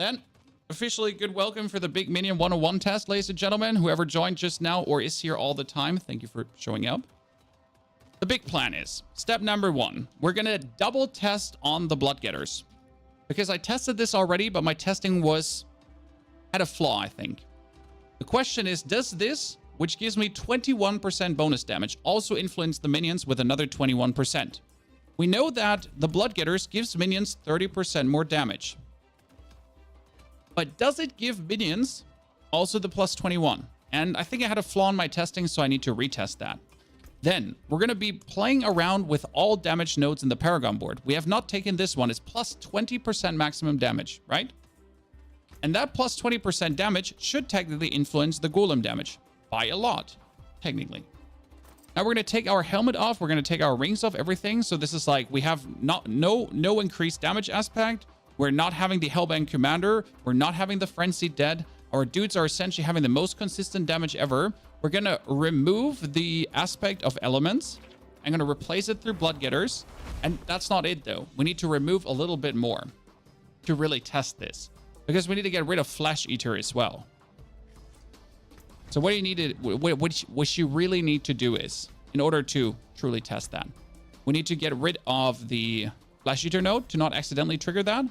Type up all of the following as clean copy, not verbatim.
And officially good welcome for the Big Minion 101 test, ladies and gentlemen. Whoever joined just now or is here all the time, thank you for showing up. The big plan is, step number 1, we're going to double test on the blood getters. Because I tested this already, but my testing had a flaw, I think. The question is, does this, which gives me 21% bonus damage, also influence the minions with another 21%? We know that the blood getters gives minions 30% more damage. But does it give minions also the plus 21? And I think I had a flaw in my testing, so I need to retest that. Then, we're going to be playing around with all damage nodes in the Paragon board. We have not taken this one. It's plus 20% maximum damage, right? And that plus 20% damage should technically influence the Golem damage by a lot, technically. Now we're going to take our helmet off. We're going to take our rings off, everything. So this is like, we have no increased damage aspect. We're not having the Hellbang Commander. We're not having the Frenzied Dead. Our dudes are essentially having the most consistent damage ever. We're going to remove the aspect of elements. I'm going to replace it through Blood Getters. And that's not it, though. We need to remove a little bit more to really test this. Because we need to get rid of Flesh Eater as well. So what you really need to do is, in order to truly test that, we need to get rid of the Flesh Eater node to not accidentally trigger that.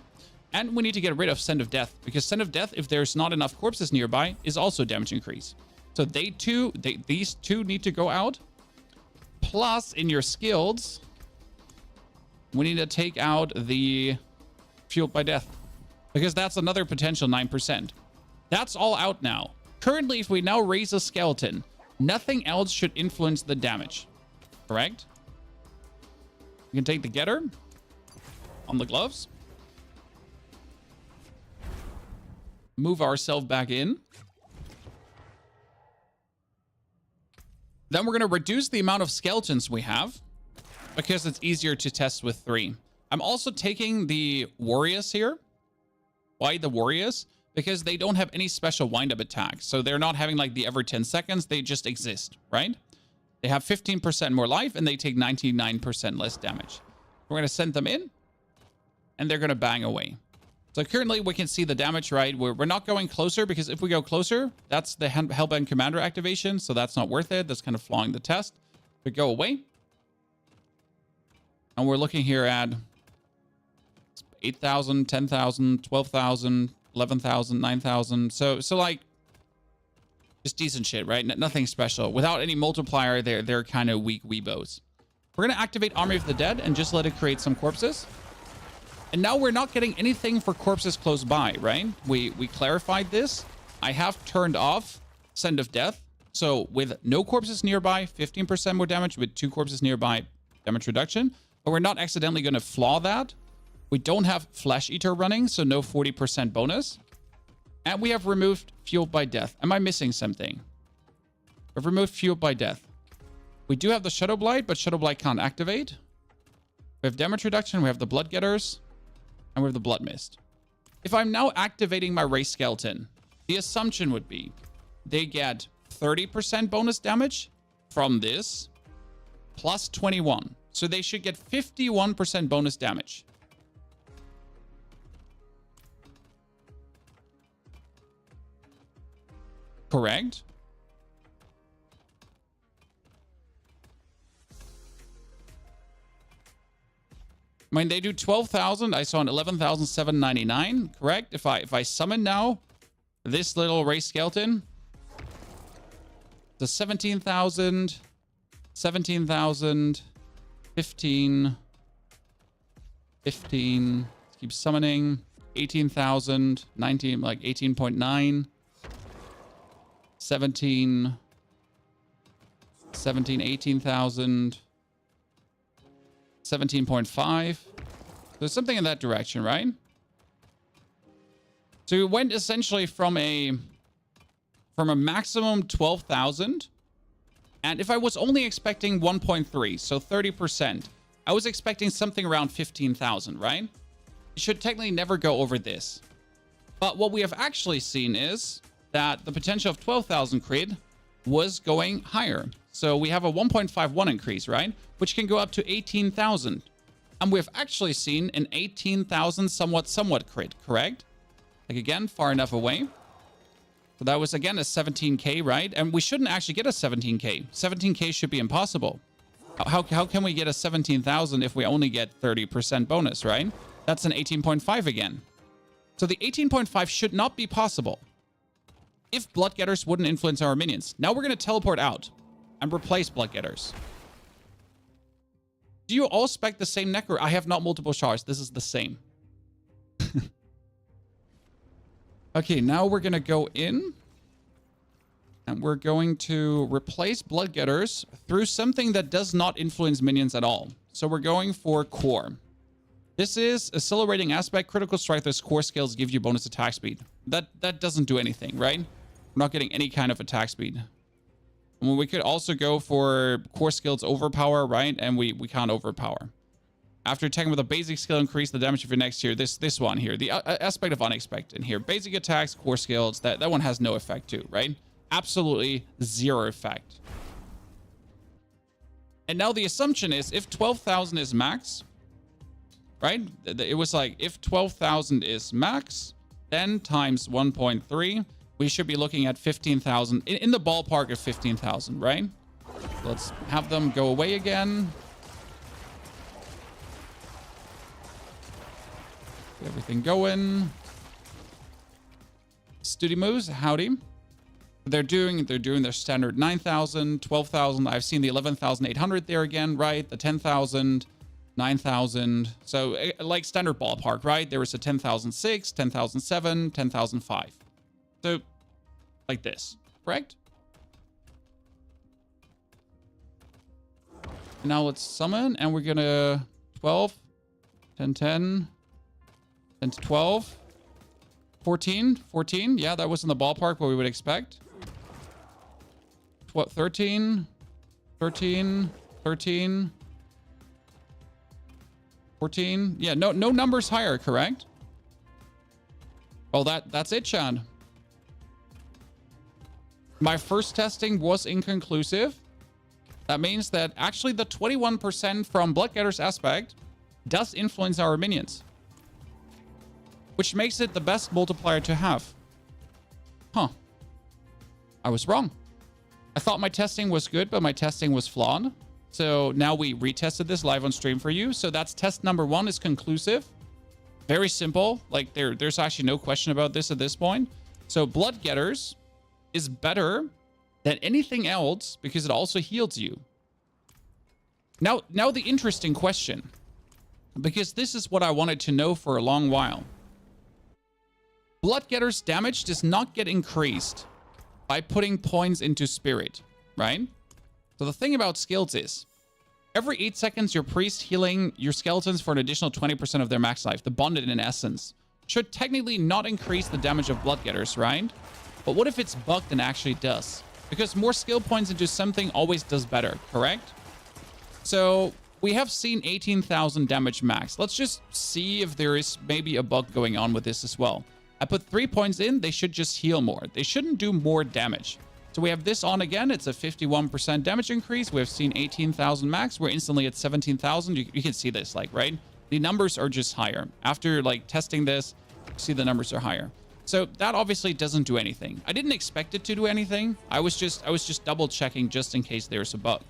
And we need to get rid of Scent of Death, because Scent of Death, if there's not enough corpses nearby, is also damage increase. So these two need to go out. Plus, in your skills, we need to take out the Fueled by Death, because that's another potential 9%. That's all out now. Currently, if we now raise a skeleton, nothing else should influence the damage. Correct? We can take the getter on the gloves. Move ourselves back in. Then we're going to reduce the amount of skeletons we have, because it's easier to test with 3. I'm also taking the warriors here. Why the warriors? Because they don't have any special wind-up attacks. So they're not having like the every 10 seconds. They just exist, right? They have 15% more life and they take 99% less damage. We're going to send them in and they're going to bang away. So currently we can see the damage, right? We're not going closer, because if we go closer, that's the Hellbang Commander activation. So that's not worth it. That's kind of flawing the test. We go away. And we're looking here at 8,000, 10,000, 12,000, 11,000, 9,000. So like, just decent shit, right? Nothing special. Without any multiplier, they're kind of weak weebos. We're going to activate Army of the Dead and just let it create some corpses. And now we're not getting anything for corpses close by, right? We clarified this. I have turned off Scent of Death. So with no corpses nearby, 15% more damage. With 2 corpses nearby, damage reduction. But we're not accidentally going to flaw that. We don't have Flesh Eater running, so no 40% bonus. And we have removed Fueled by Death. Am I missing something? We've removed Fueled by Death. We do have the Shadow Blight, but Shadow Blight can't activate. We have damage reduction. We have the Blood Getters. And we have the Blood Mist. If I'm now activating my Race Skeleton, the assumption would be they get 30% bonus damage from this, plus 21. So they should get 51% bonus damage. Correct? I mean, they do 12,000. I saw an 11,799. Correct? If I summon now this little Race Skeleton, the 17,000, 17,000, 15, keep summoning, 18,000, 19, like 18.9, 17, 18,000. 17.5. There's something in that direction, right? So we went essentially from a maximum 12,000. And if I was only expecting 1.3, so 30%, I was expecting something around 15,000, right? It should technically never go over this. But what we have actually seen is that the potential of 12,000 crit was going higher. So we have a 1.51 increase, right? Which can go up to 18,000. And we've actually seen an 18,000 somewhat crit, correct? Like, again, far enough away. So that was, again, a 17k, right? And we shouldn't actually get a 17k. 17k should be impossible. How can we get a 17,000 if we only get 30% bonus, right? That's an 18.5 again. So the 18.5 should not be possible if Blood Getters wouldn't influence our minions. Now we're going to teleport out and replace Blood Getters. Do you all spec the same Necro? I have not multiple shards. This is the same. Okay, now we're going to go in. And we're going to replace Blood Getters through something that does not influence minions at all. So we're going for Core. This is Accelerating Aspect. Critical Strike. Those core skills give you bonus attack speed. That doesn't do anything, right? We're not getting any kind of attack speed. And we could also go for core skills overpower, right? And we can't overpower. After attacking with a basic skill, increase the damage of your next tier. This one here. The aspect of unexpected here. Basic attacks, core skills. That one has no effect too, right? Absolutely zero effect. And now the assumption is if 12,000 is max, right? It was like if 12,000 is max, then times 1.3, we should be looking at 15,000 in the ballpark of 15,000, right? Let's have them go away again. Get everything going. Studi moves, howdy. They're doing their standard 9,000, 12,000. I've seen the 11,800 there again, right? The 10,000, 9,000. So like standard ballpark, right? There was a 10,006, 10,007, 10,005. So like this, correct? Now let's summon, and we're gonna 12, 10, 10, 10 to 12, 14, 14. Yeah, that was in the ballpark what we would expect. What, 13, 13, 13, 14. Yeah, no numbers higher, correct? Well, that's it, Chad. My first testing was inconclusive. That means that actually the 21% from Bloodgetter's aspect does influence our minions, which makes it the best multiplier to have. Huh. I was wrong. I thought my testing was good, but my testing was flawed. So now we retested this live on stream for you. So that's test number 1 is conclusive. Very simple. Like there's actually no question about this at this point. So Blood Getters is better than anything else because it also heals you. Now the interesting question, because this is what I wanted to know for a long while. Blood Getters damage does not get increased by putting points into spirit, right? So the thing about skills is, every 8 seconds, your priest healing your skeletons for an additional 20% of their max life, the bonded in essence, should technically not increase the damage of Blood Getters, right? But what if it's bugged and actually does? Because more skill points into something always does better, correct? So we have seen 18,000 damage max. Let's just see if there is maybe a bug going on with this as well. I put 3 points in, they should just heal more. They shouldn't do more damage. So we have this on again. It's a 51% damage increase. We've seen 18,000 max. We're instantly at 17,000. You can see this, like, right? The numbers are just higher. After, like, testing this, see the numbers are higher. So that obviously doesn't do anything. I didn't expect it to do anything. I was just double checking just in case there's a bug.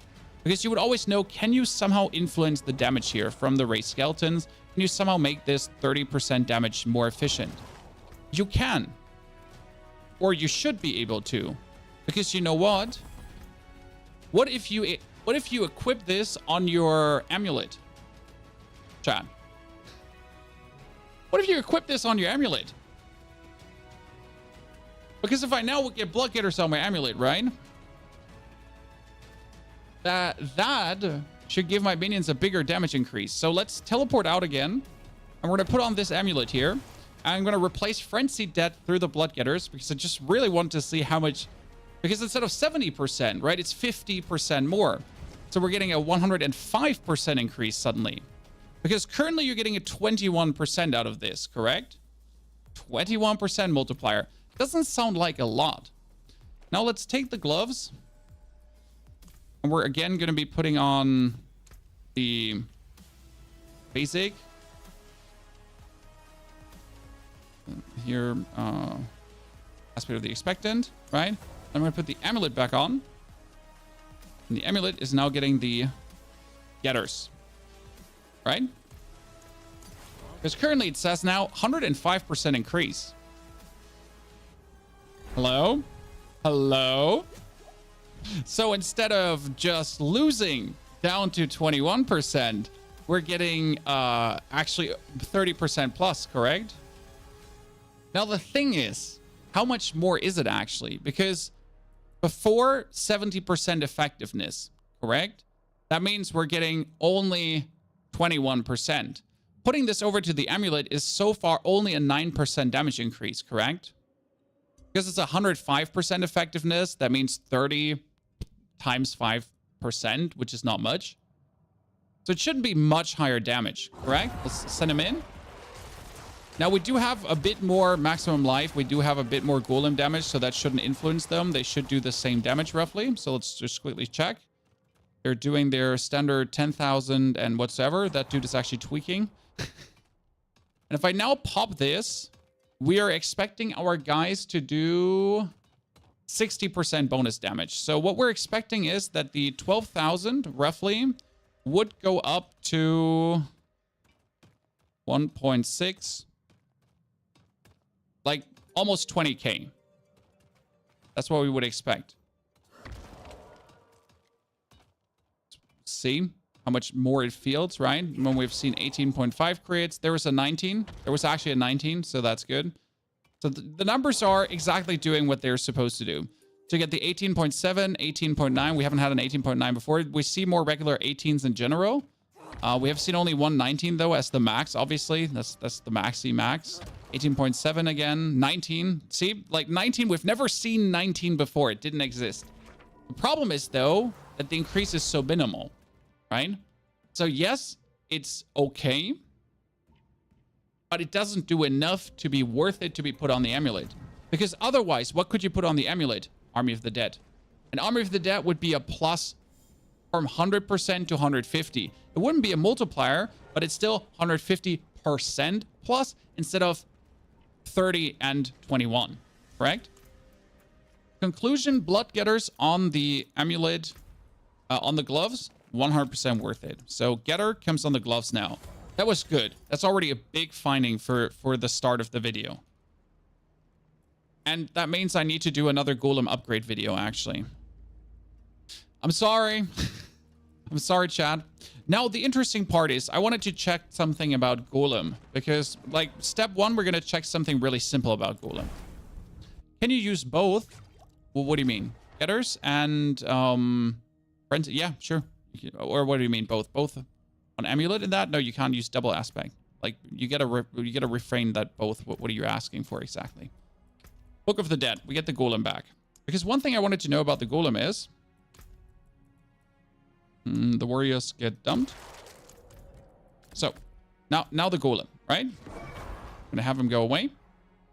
Because you would always know, can you somehow influence the damage here from the raised skeletons? Can you somehow make this 30% damage more efficient? You can. Or you should be able to. Because you know what? What if you equip this on your amulet? Chad. What if you equip this on your amulet? Because if I now get Blood Getters on my amulet, right? That should give my minions a bigger damage increase. So let's teleport out again. And we're going to put on this amulet here. I'm going to replace Frenzied Death through the Blood Getters because I just really want to see how much... Because instead of 70%, right, it's 50% more. So we're getting a 105% increase suddenly. Because currently you're getting a 21% out of this, correct? 21% multiplier. Doesn't sound like a lot. Now let's take the gloves. And we're again going to be putting on the basic. here. Aspect of the expectant, right? I'm going to put the amulet back on. And the amulet is now getting the getters, right? Because currently it says now 105% increase. Hello? Hello? So instead of just losing down to 21%, we're getting actually 30% plus, correct? Now the thing is, how much more is it actually? Because before 70% effectiveness, correct? That means we're getting only 21%. Putting this over to the amulet is so far only a 9% damage increase, correct? Because it's 105% effectiveness, that means 30 times 5%, which is not much. So it shouldn't be much higher damage, correct? Let's send him in. Now, we do have a bit more maximum life. We do have a bit more golem damage, so that shouldn't influence them. They should do the same damage, roughly. So let's just quickly check. They're doing their standard 10,000 and whatsoever. That dude is actually tweaking. And if I now pop this, we are expecting our guys to do 60% bonus damage. So what we're expecting is that the 12,000, roughly, would go up to 1.6. Like almost 20k. That's what we would expect. See how much more it feels, right? When we've seen 18.5 crits, there was a 19. There was actually a 19, so that's good. So the numbers are exactly doing what they're supposed to do. To get the 18.7, 18.9, we haven't had an 18.9 before. We see more regular 18s in general. We have seen only 119 though as the max, obviously. That's the maxi max. 18.7 again, 19. See, like 19, we've never seen 19 before. It didn't exist. The problem is though that the increase is so minimal, right? So yes, it's okay, but it doesn't do enough to be worth it to be put on the amulet. Because otherwise, what could you put on the amulet? Army of the Dead. An Army of the Dead would be a plus from 100% to 150. It wouldn't be a multiplier, but it's still 150% plus instead of 30 and 21, correct? Conclusion, blood getters on the amulet, on the gloves, 100% worth it. So getter comes on the gloves now. That was good. That's already a big finding for the start of the video. And that means I need to do another golem upgrade video, actually. I'm sorry. I'm sorry, Chad. Now, the interesting part is I wanted to check something about golem. Because, like, step one, we're going to check something really simple about golem. Can you use both? Well, what do you mean? Getters and, friends? Yeah, sure. Or what do you mean? Both? Both on amulet in that? No, you can't use double aspect. Like, you get to refrain that both. What are you asking for exactly? Book of the Dead. We get the golem back. Because one thing I wanted to know about the golem is the warriors get dumped. So now the golem, right? I'm gonna have him go away.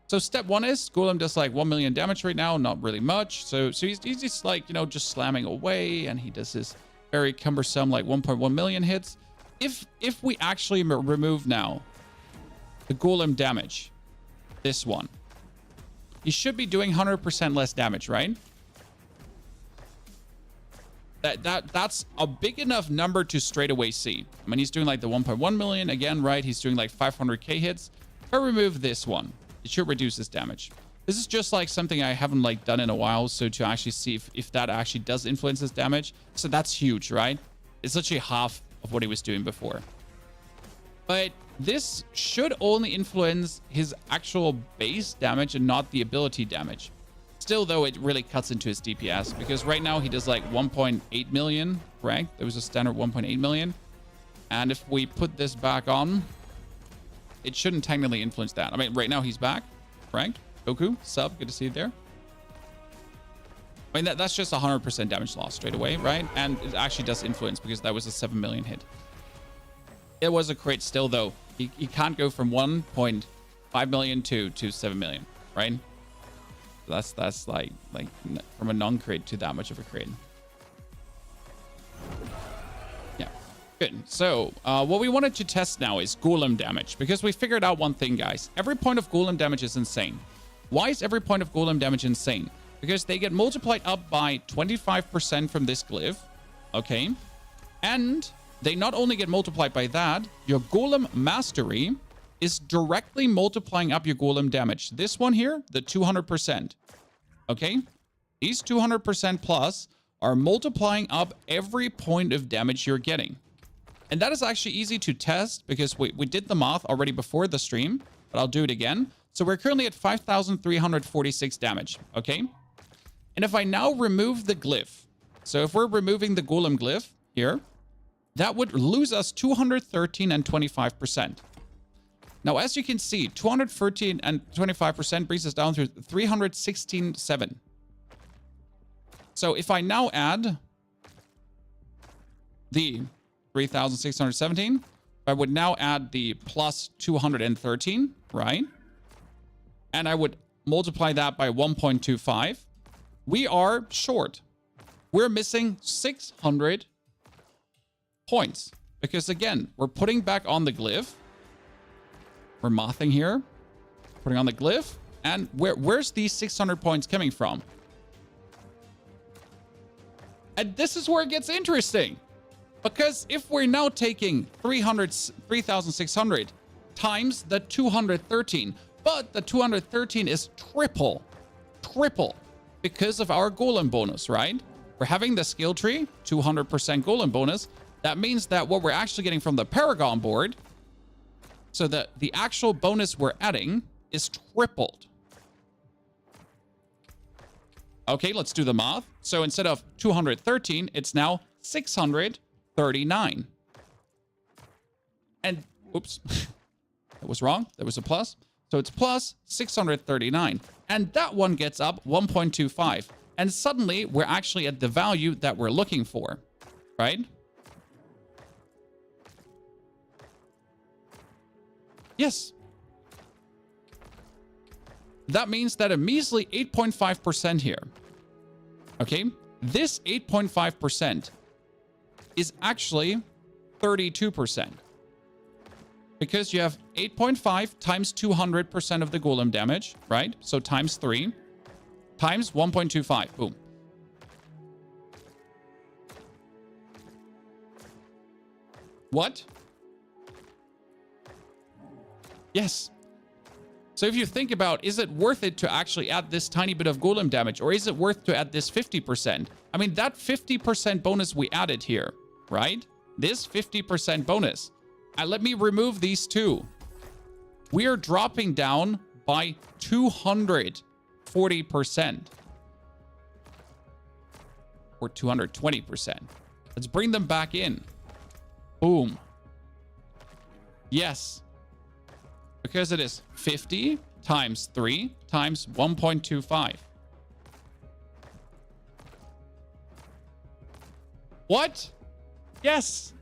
So step one is golem does like 1 million damage right now, not really much. So he's just like, you know, just slamming away, and he does this very cumbersome like 1.1 million hits. If we actually remove now the golem damage, this one, he should be doing 100% less damage, right? That's a big enough number to straight away see. I mean, he's doing like the 1.1 million again, right? He's doing like 500k hits. If I remove this one, it should reduce his damage. This is just like something I haven't like done in a while, so to actually see if that actually does influence his damage. So that's huge, right? It's literally half of what he was doing before. But this should only influence his actual base damage and not the ability damage. Still, though, it really cuts into his DPS because right now he does like 1.8 million, right? There was a standard 1.8 million. And if we put this back on, it shouldn't technically influence that. I mean, right now he's back, right? Goku, sub, good to see you there. I mean, that's just 100% damage loss straight away, right? And it actually does influence because that was a 7 million hit. It was a crit still, though. He can't go from 1.5 million to 7 million, right? That's like from a non-crit to that much of a crit. Yeah. Good. So what we wanted to test now is Golem damage, because we figured out one thing, guys. Every point of Golem damage is insane. Why is every point of Golem damage insane? Because they get multiplied up by 25% from this glyph. Okay. And they not only get multiplied by that, your Golem mastery is directly multiplying up your Golem damage. This one here, the 200%. Okay. These 200% plus are multiplying up every point of damage you're getting. And that is actually easy to test because we did the math already before the stream, but I'll do it again. So we're currently at 5,346 damage, okay? And if I now remove the glyph, so if we're removing the Golem glyph here, that would lose us 213 and 25%. Now, as you can see, 213 and 25% brings us down to 316.7. So if I now add the 3,617, I would now add the plus 213, right? And I would multiply that by 1.25. We are short. We're missing 600 points. Because again, we're putting back on the glyph. We're mothing here. Putting on the glyph. And where's these 600 points coming from? And this is where it gets interesting. Because if we're now taking 3,600 times the 213, but the 213 is triple, because of our Golem bonus, right? We're having the skill tree, 200% Golem bonus. That means that what we're actually getting from the Paragon board, so that the actual bonus we're adding is tripled. Okay, let's do the math. So instead of 213, it's now 639. And, oops, that was wrong. There was a plus. So it's plus 639. And that one gets up 1.25. And suddenly, we're actually at the value that we're looking for, right? Yes. That means that a measly 8.5% here. Okay? This 8.5% is actually 32%. Because you have 8.5 times 200% of the Golem damage, right? So times 3 times 1.25. Boom. What? Yes. So if you think about, is it worth it to actually add this tiny bit of Golem damage, or is it worth to add this 50%? I mean, that 50% bonus we added here, right? This 50% bonus. Let me remove these two. We are dropping down by 240%. Or 220%. Let's bring them back in. Boom. Yes. Because it is 50 times 3 times 1.25. What? Yes.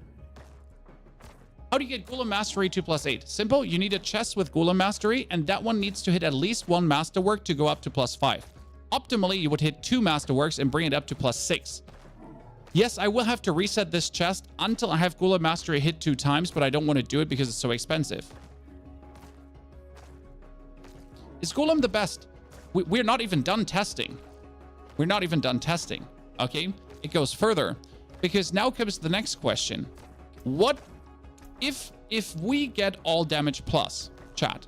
How do you get Golem Mastery 2+8? Simple. You need a chest with Golem Mastery, and that one needs to hit at least 1 Masterwork to go up to +5. Optimally, you would hit 2 Masterworks and bring it up to +6. Yes, I will have to reset this chest until I have Golem Mastery hit 2 times, but I don't want to do it because it's so expensive. Is Golem the best? We're not even done testing. We're not even done testing, okay? It goes further, because now comes the next question. What if we get all damage plus, chat?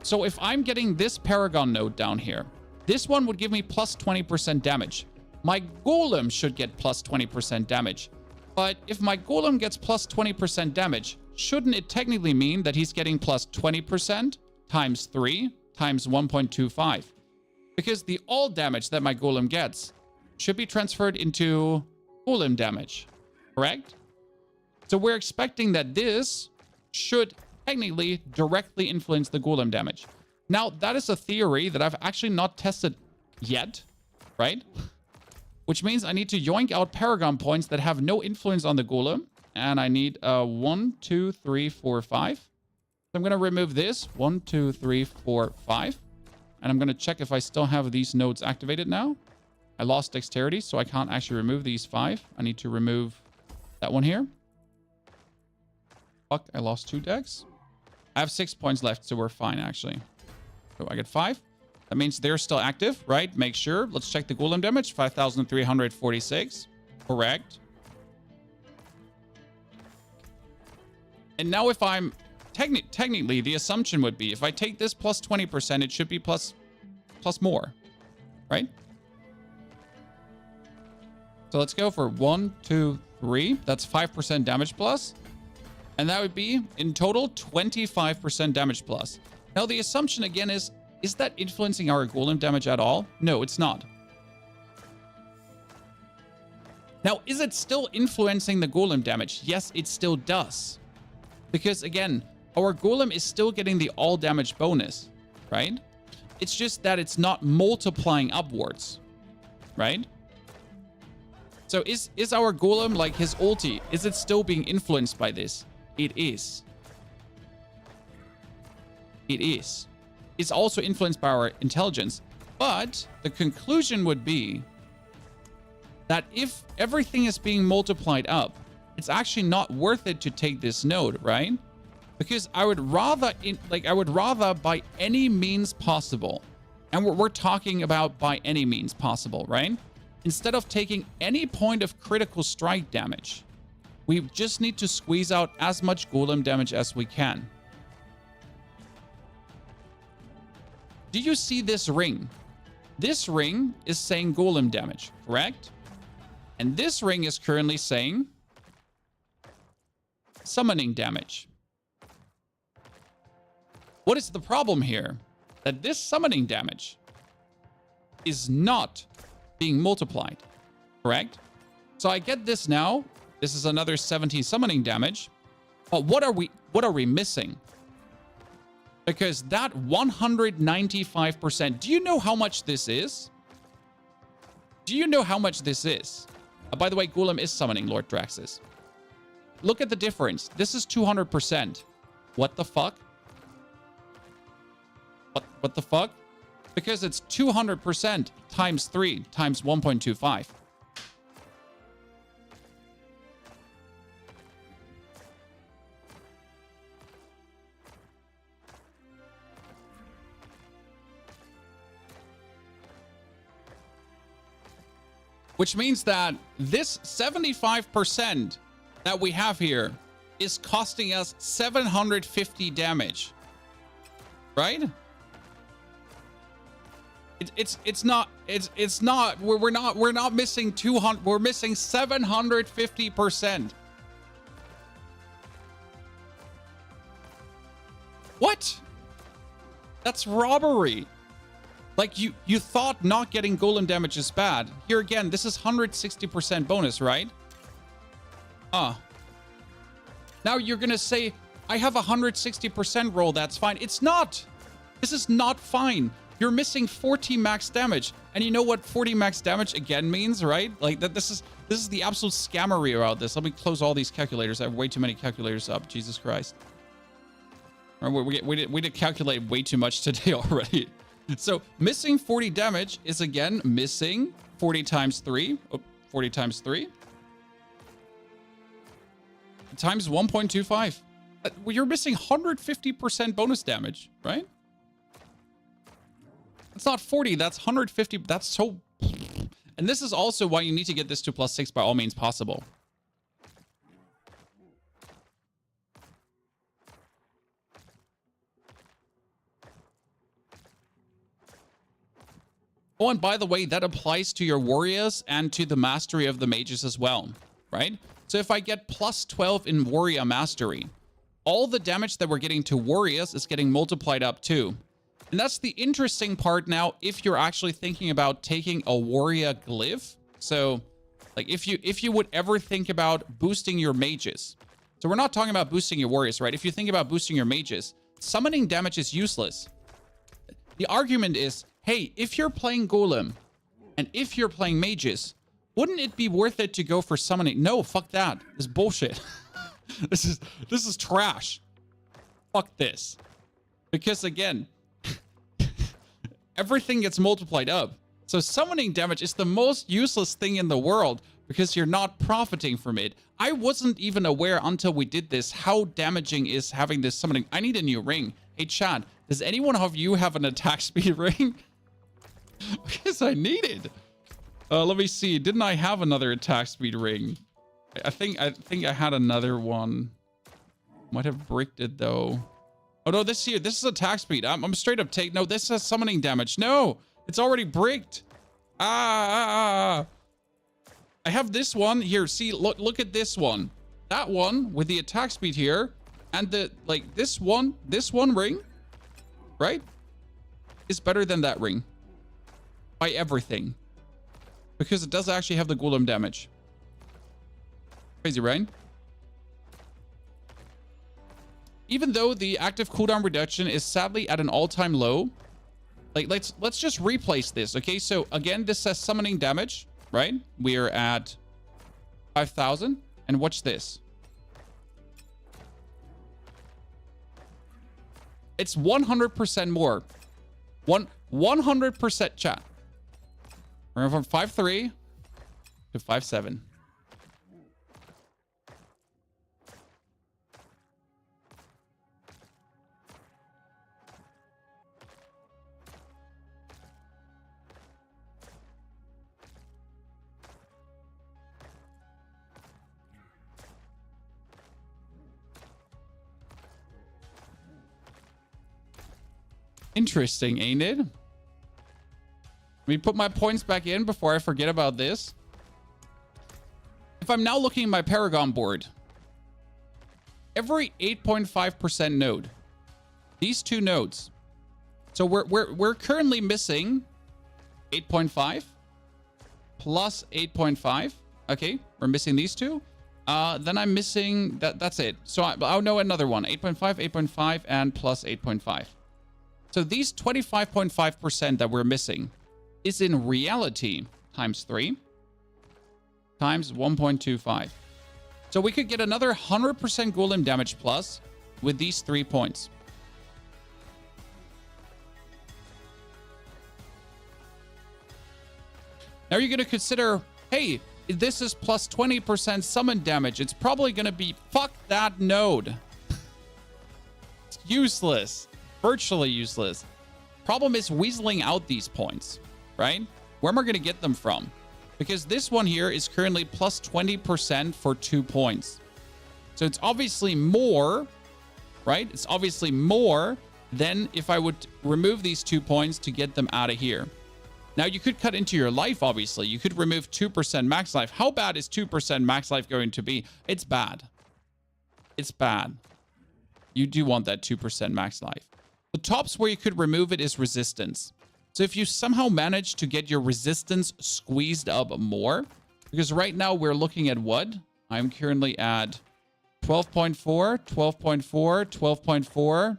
So if I'm getting this Paragon node down here, this one would give me plus 20% damage. My Golem should get plus 20% damage. But if my Golem gets plus 20% damage, shouldn't it technically mean that he's getting plus 20% times 3 times 1.25? Because the all damage that my Golem gets should be transferred into Golem damage, correct? So we're expecting that this should technically directly influence the Golem damage. Now, that is a theory that I've actually not tested yet, right? Which means I need to yoink out Paragon points that have no influence on the Golem. And I need 1, 2, 3, 4, 5. So I'm going to remove this. 1, 2, 3, 4, 5. And I'm going to check if I still have these nodes activated now. I lost dexterity, so I can't actually remove these 5. I need to remove that one here. Fuck, I lost 2 decks. I have 6 points left, so we're fine, actually. So I get 5. That means they're still active, right? Make sure. Let's check the Golem damage. 5,346. Correct. And now if I'm... Technically, the assumption would be if I take this plus 20%, it should be plus more, right? So let's go for 1, 2, 3. That's 5% damage plus. And that would be, in total, 25% damage plus. Now, the assumption, again, is that influencing our Golem damage at all? No, it's not. Now, is it still influencing the Golem damage? Yes, it still does. Because, again, our Golem is still getting the all damage bonus, right? It's just that it's not multiplying upwards, right? So is our Golem, like his ulti, is it still being influenced by this? It is. It is. It's also influenced by our intelligence. But the conclusion would be that if everything is being multiplied up, it's actually not worth it to take this node, right? Because I would rather, by any means possible, and we're talking about by any means possible, right? Instead of taking any point of critical strike damage, we just need to squeeze out as much Golem damage as we can. Do you see this ring? This ring is saying Golem damage, correct? And this ring is currently saying summoning damage. What is the problem here? That this summoning damage is not being multiplied, correct? So I get this now. This is another 70 summoning damage. But what are we missing? Because that 195%, do you know how much this is? Do you know how much this is? By the way, Golem is summoning Lord Draxus. Look at the difference. This is 200%. What the fuck? What the fuck? Because it's 200% times 3 times 1.25. Which means that this 75% that we have here is costing us 750 damage. Right? We're not missing 200, we're missing 750%. What? That's robbery. Like, you thought not getting Golem damage is bad. Here again, this is 160% bonus, right? Now you're gonna say, I have a 160% roll, that's fine. It's not. This is not fine. You're missing 40 max damage. And you know what 40 max damage again means, right? Like, that this is the absolute scammery about this. Let me close all these calculators. I have way too many calculators up. Jesus Christ. We did calculate way too much today already. So missing 40 damage is again missing 40 times 3. Oh, 40 times 3. Times 1.25. You're missing 150% bonus damage, right? That's not 40, that's 150. That's so... And this is also why you need to get this to +6 by all means possible. Oh, and by the way, that applies to your warriors and to the mastery of the mages as well, right? So if I get +12 in warrior mastery, all the damage that we're getting to warriors is getting multiplied up too. And that's the interesting part now if you're actually thinking about taking a warrior glyph. So, like, if you would ever think about boosting your mages. So we're not talking about boosting your warriors, right? If you think about boosting your mages, summoning damage is useless. The argument is, hey, if you're playing Golem and if you're playing mages, wouldn't it be worth it to go for summoning? No, fuck that. This is bullshit. This is trash. Fuck this. Because again, everything gets multiplied up. So summoning damage is the most useless thing in the world because you're not profiting from it. I wasn't even aware until we did this how damaging is having this summoning. I need a new ring. Hey, Chad, does anyone of you have an attack speed ring? Because I need it. Let me see. Didn't I have another attack speed ring? I think I had another one. Might have bricked it though. Oh no, this here. This is attack speed. I'm straight up take. No, this is summoning damage. No, it's already bricked. I have this one here. See, look at this one. That one with the attack speed here, and the this one ring, right, is better than that ring by everything because it does actually have the golem damage. Crazy, right? Even though the active cooldown reduction is sadly at an all-time low, like let's just replace this. Okay, so again, this says summoning damage, right? We are at 5,000, and watch this. It's 100% more. 100% chat. We're from 5.3 to 5.7. Interesting, ain't it? Let me put my points back in before I forget about this. If I'm now looking at my Paragon board, every 8.5% node, these two nodes. So we're currently missing 8.5 plus 8.5. Okay, we're missing these two. Then I'm missing that's it. So I'll know another one. 8.5, 8.5, and plus 8.5. So these 25.5% that we're missing is in reality times 3 times 1.25. So we could get another 100% golem damage plus with these 3 points. Now you're going to consider, hey, this is plus 20% summon damage. It's probably going to be, fuck that node. It's useless. Virtually useless. Problem is weaseling out these points, right? Where am I going to get them from? Because this one here is currently plus 20% for 2 points. So it's obviously more, right? It's obviously more than if I would remove these 2 points to get them out of here. Now you could cut into your life, obviously. You could remove 2% max life. How bad is 2% max life going to be? It's bad. It's bad. You do want that 2% max life. The tops where you could remove it is resistance. So if you somehow manage to get your resistance squeezed up more, because right now we're looking at what? I'm currently at 12.4, 12.4, 12.4.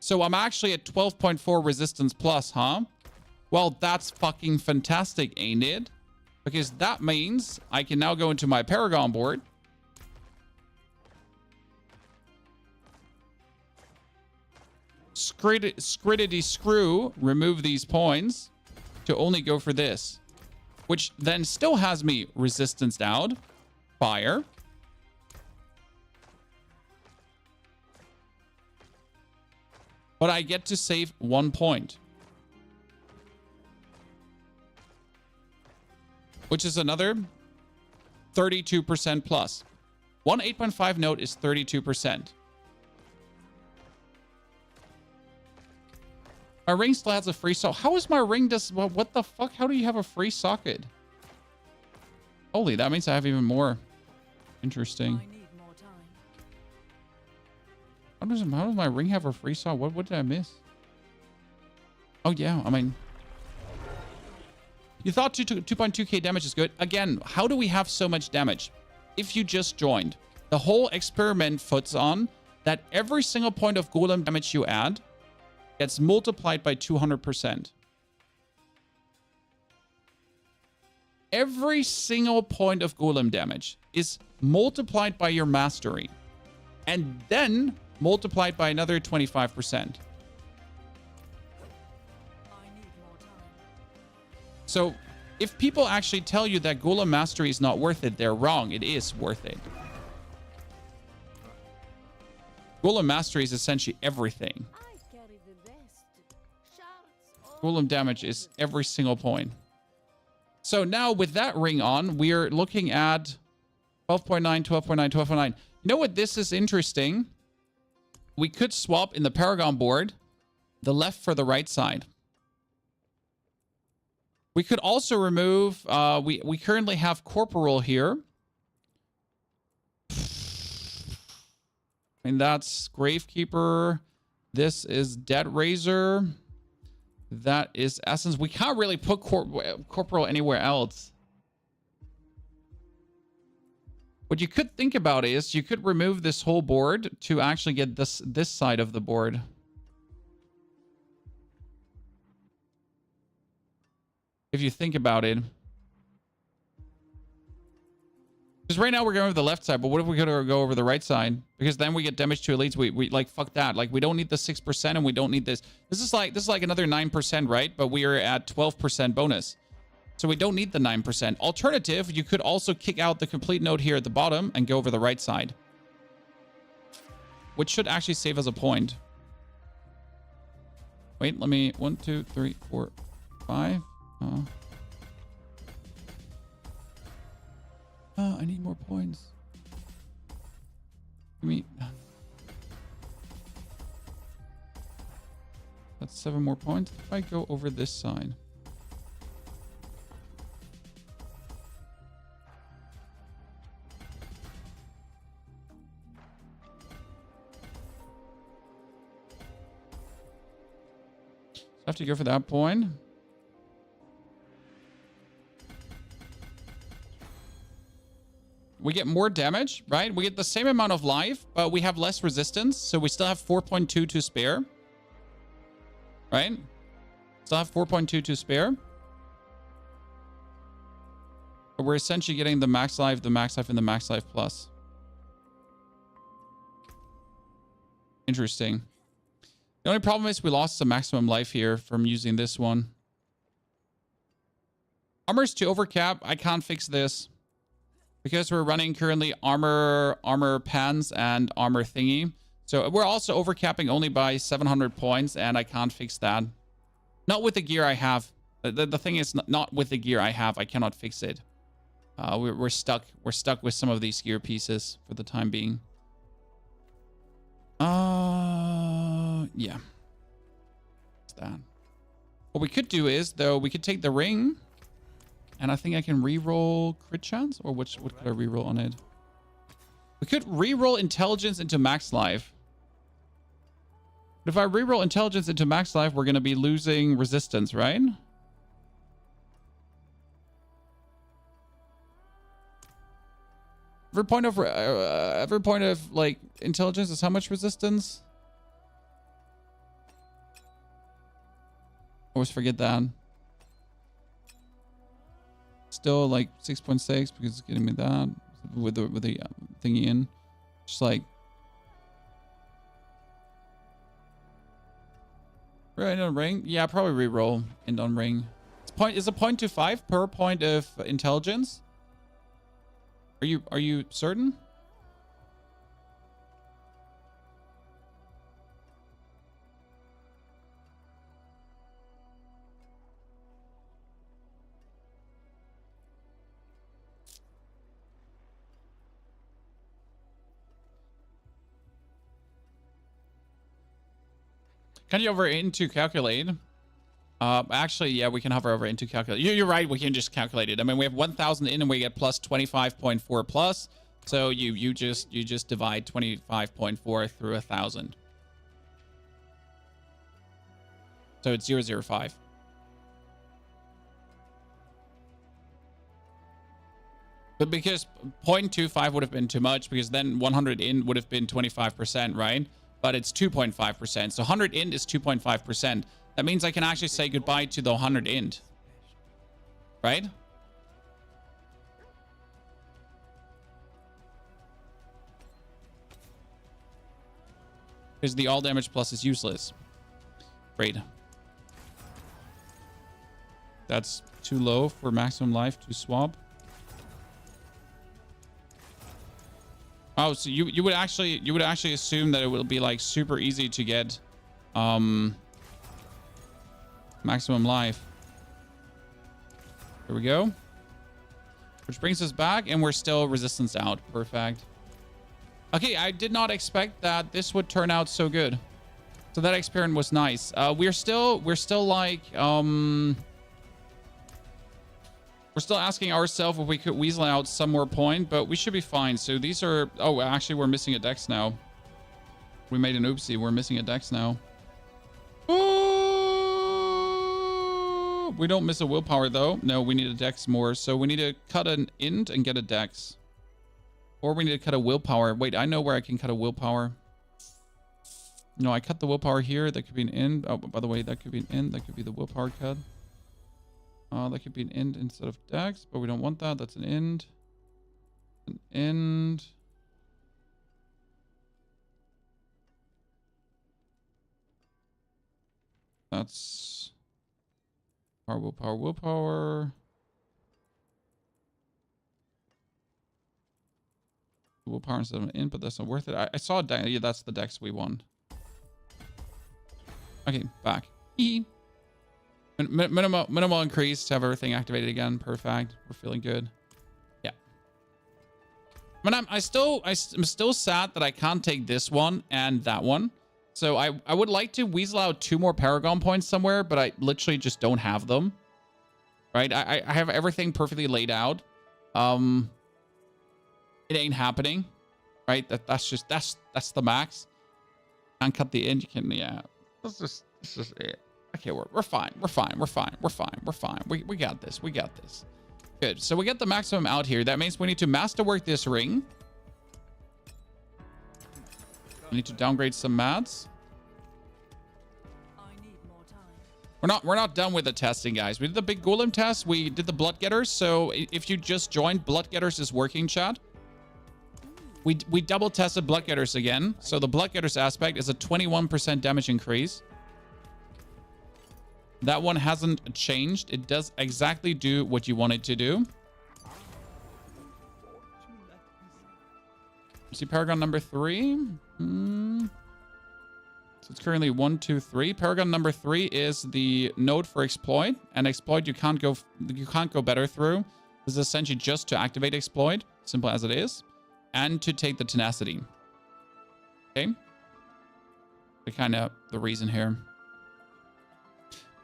So I'm actually at 12.4 resistance plus, huh? Well, that's fucking fantastic, ain't it? Because that means I can now go into my Paragon board. Scrittity screw, remove these points to only go for this, which then still has me resistance out, fire. But I get to save 1 point, which is another 32% plus. One 8.5 node is 32%. My ring still has a free socket. How is my ring just... What the fuck? How do you have a free socket? Holy, that means I have even more. Interesting. I need more time. How does my ring have a free socket? What did I miss? Oh, yeah. I mean... You thought 2.2k damage is good. Again, how do we have so much damage? If you just joined, the whole experiment foots on that every single point of golem damage you add gets multiplied by 200%. Every single point of golem damage is multiplied by your mastery and then multiplied by another 25%. So if people actually tell you that Golem Mastery is not worth it, they're wrong. It is worth it. Golem Mastery is essentially everything. Golem damage is every single point. So now with that ring on, we're looking at 12.9, 12.9, 12.9. You know what? This is interesting. We could swap in the Paragon board the left for the right side. We could also remove, we currently have Corporal here. I mean, that's Gravekeeper. This is Dead Razor. That is Essence. We can't really put Corporal anywhere else. What you could think about is you could remove this whole board to actually get this side of the board. If you think about it. Because right now we're going over the left side, but what if we could go over the right side? Because then we get damage to elites. We like, fuck that. Like, we don't need the 6% and we don't need this. This is like another 9%, right? But we are at 12% bonus. So we don't need the 9%. Alternative, you could also kick out the complete node here at the bottom and go over the right side. Which should actually save us a point. Wait, let me... 1, 2, 3, 4, 5. I need more points. Give me... That's 7 more points. If I go over this side... I have to go for that point. We get more damage, right? We get the same amount of life, but we have less resistance. So we still have 4.2 to spare. Right? Still have 4.2 to spare. But we're essentially getting the max life, and the max life plus. Interesting. The only problem is we lost some maximum life here from using this one. Armors to overcap. I can't fix this. Because we're running currently armor pans and armor thingy. So we're also overcapping only by 700 points, and I can't fix that. Not with the gear I have. The thing is, not with the gear I have. I cannot fix it. We're stuck. We're stuck with some of these gear pieces for the time being. Yeah. What's that? What we could do is, though, we could take the ring. And I think I can re-roll crit chance? Or what could I re-roll on it? We could re-roll intelligence into max life. But if I re-roll intelligence into max life, we're going to be losing resistance, right? Every point of like intelligence is how much resistance? Always forget that. Still like 6.6 because it's getting me that with the thingy in. Just like right on ring. Yeah, probably re-roll end on ring. Is a 0.25 per point of intelligence? Are you certain? Can you hover into calculate? Actually, yeah, we can hover over into calculate. You're right. We can just calculate it. I mean, we have 1,000 in, and we get plus 25.4 plus. So you just divide 25.4 through 1,000. So it's 0.05. But because 0.25 would have been too much, because then 100 in would have been 25%, right? But it's 2.5%. So 100 int is 2.5%. That means I can actually say goodbye to the 100 int. Right? Because the all damage plus is useless. Great. that's too low for maximum life to swap. Oh, so you would actually assume that it will be like super easy to get maximum life. There we go. Which brings us back, and we're still resistance out. Perfect. Okay, I did not expect that this would turn out so good. So that experiment was nice. We're still like we're still asking ourselves if we could weasel out some more point, but we should be fine. So these are, oh, actually we're missing a dex now. We made an oopsie. We're missing a dex now. We don't miss a willpower though. No, we need a dex more. So we need to cut an int and get a dex. Or we need to cut a willpower. Wait, I know where I can cut a willpower. No, I cut the willpower here. That could be an int. Oh, by the way, that could be an int. That could be the willpower cut. That could be an int instead of dex, but we don't want that. That's an int. An int. That's willpower, willpower. Willpower instead of an int, but that's not worth it. I saw a dex. Yeah, that's the dex we want. Okay, back. Minimal increase to have everything activated again. Perfect. We're feeling good. Yeah. But I'm still sad that I can't take this one and that one. So I would like to weasel out 2 more Paragon points somewhere, but I literally just don't have them. Right? I have everything perfectly laid out. It ain't happening. Right? That's the max. Can't cut the end. You can, yeah. That's just it. Okay, we're fine. We're fine. We got this. We got this. Good. So we get the maximum out here. That means we need to masterwork this ring. We need to downgrade some mats. We're not done with the testing, guys. We did the big Golem test. We did the Blood Getters. So if you just joined, Blood Getters is working, chat. We double tested Blood Getters again. So the Blood Getters aspect is a 21% damage increase. That one hasn't changed. It does exactly do what you want it to do. See Paragon number 3. So it's currently 1, 2, 3. Paragon number 3 is the node for exploit, and exploit you can't go better through. This is essentially just to activate exploit, simple as it is, and to take the tenacity. Okay, the kind of the reason here.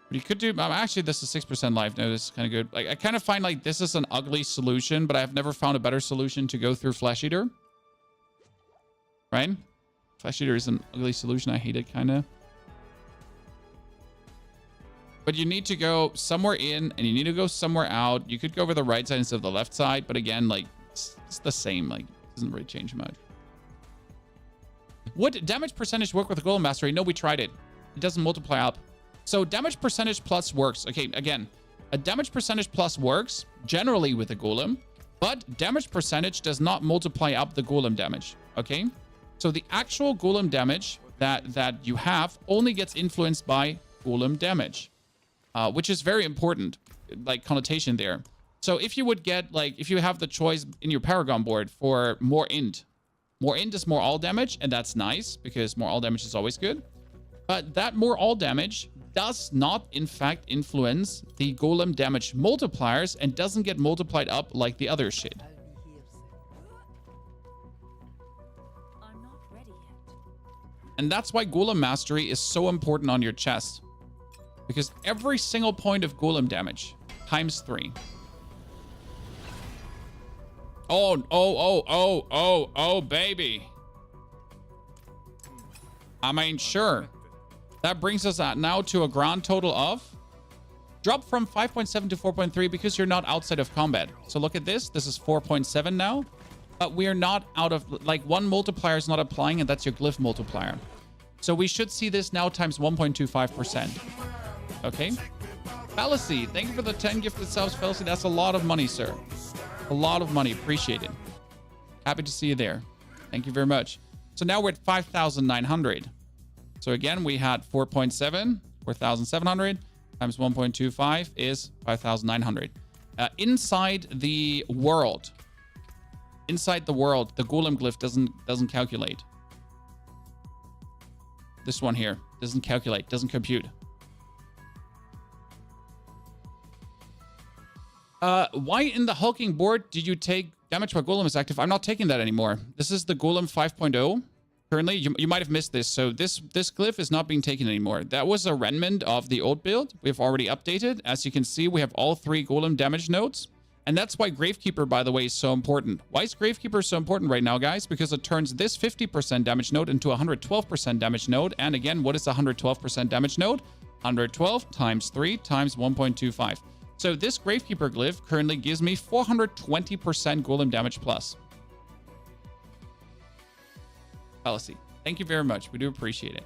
But you could do, actually, this is 6% life. No, this is kind of good. Like, I kind of find like this is an ugly solution, but I've never found a better solution to go through Flesh Eater. Right? Flesh Eater is an ugly solution. I hate it, kind of. But you need to go somewhere in, and you need to go somewhere out. You could go over the right side instead of the left side, but again, like, it's the same. Like, it doesn't really change much. Would damage percentage work with the Golem Mastery? No, we tried it. It doesn't multiply up. So damage percentage plus works. Okay, again, a damage percentage plus works generally with a Golem, but damage percentage does not multiply up the Golem damage. Okay, so the actual Golem damage that you have only gets influenced by Golem damage, which is very important, like connotation there. So if you would get, like, if you have the choice in your Paragon board for more int is more all damage, and that's nice because more all damage is always good. But that more all damage does not, in fact, influence the Golem damage multipliers and doesn't get multiplied up like the other shit. I'm not ready yet. And that's why Golem Mastery is so important on your chest. Because every single point of Golem damage times 3. Oh, baby. I mean, sure. That brings us now to a grand total of drop from 5.7 to 4.3 because you're not outside of combat. So look at this. This is 4.7 now, but we are not out of, like, one multiplier is not applying, and that's your glyph multiplier. So we should see this now times 1.25%. Okay. Fallacy, thank you for the 10 gifted subs, Fallacy. That's a lot of money, sir. A lot of money. Appreciate it. Happy to see you there. Thank you very much. So now we're at 5,900. So again, we had 4.7, 4,700. times 1.25 is 5,900. Inside the world, the golem glyph doesn't calculate. This one here doesn't calculate, doesn't compute. Why in the hulking board did you take damage while golem is active? I'm not taking that anymore. This is the golem 5.0. Currently, you might have missed this. So this glyph is not being taken anymore. That was a remnant of the old build. We've already updated. As you can see, we have all 3 golem damage nodes. And that's why Gravekeeper, by the way, is so important. Why is Gravekeeper so important right now, guys? Because it turns this 50% damage node into a 112% damage node. And again, what is a 112% damage node? 112 times 3 times 1.25. So this Gravekeeper glyph currently gives me 420% golem damage plus. Fallacy. Thank you very much. We do appreciate it.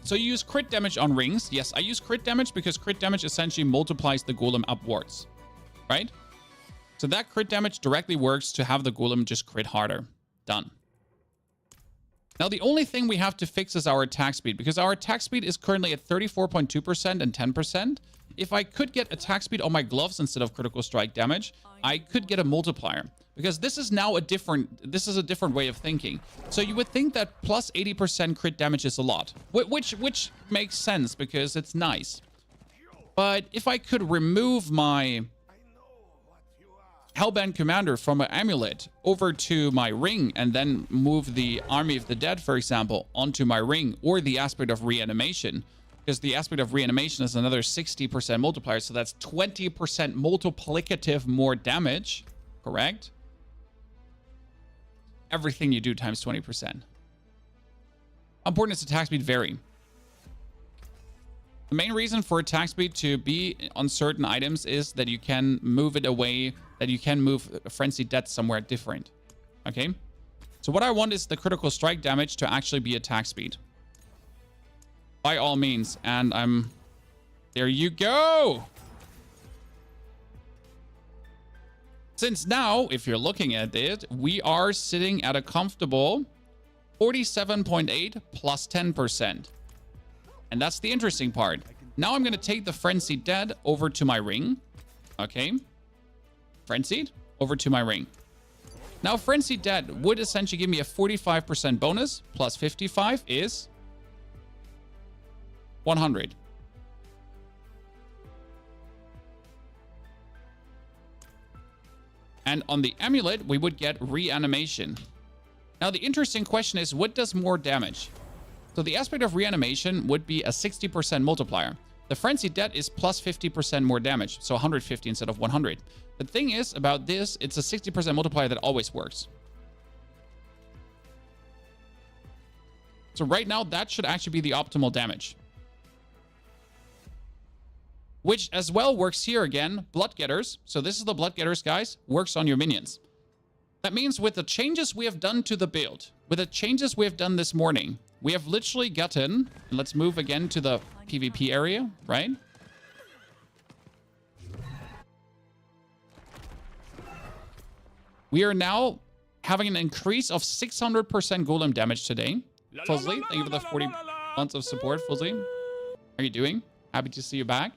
So you use crit damage on rings. Yes, I use crit damage because crit damage essentially multiplies the golem upwards, right? So that crit damage directly works to have the golem just crit harder. Done. Now, the only thing we have to fix is our attack speed, because our attack speed is currently at 34.2% and 10%. If I could get attack speed on my gloves instead of critical strike damage, I could get a multiplier, because this is now a different way of thinking. So you would think that plus 80% crit damage is a lot, which makes sense because it's nice. But if I could remove my Hellband Commander from an Amulet over to my ring and then move the Army of the Dead, for example, onto my ring, or the aspect of reanimation, because the aspect of reanimation is another 60% multiplier, so that's 20% multiplicative more damage, correct? Everything you do times 20%. How important is attack speed? Vary. The main reason for attack speed to be on certain items is that you can move it away, that you can move Frenzied Death somewhere different. Okay? So what I want is the critical strike damage to actually be attack speed. By all means. And I'm... There you go! Since now, if you're looking at it, we are sitting at a comfortable 47.8 plus 10%. And that's the interesting part. Now I'm going to take the Frenzied Dead over to my ring. Okay. Frenzied over to my ring. Now Frenzied Dead would essentially give me a 45% bonus. Plus 55 is 100. And on the Amulet, we would get reanimation. Now the interesting question is, what does more damage? So the aspect of reanimation would be a 60% multiplier. The Frenzied Death is plus 50% more damage, so 150 instead of 100. The thing is about this, it's a 60% multiplier that always works. So right now, that should actually be the optimal damage. Which as well works here again, Blood Getters. So this is the Blood Getters, guys, works on your minions. That means with the changes we have done to the build, with the changes we have done this morning, we have literally gotten, let's move again to the PvP area, right? We are now having an increase of 600% golem damage today. Fuzzly, thank you for the 40 months of support, Fuzzly. How are you doing? Happy to see you back.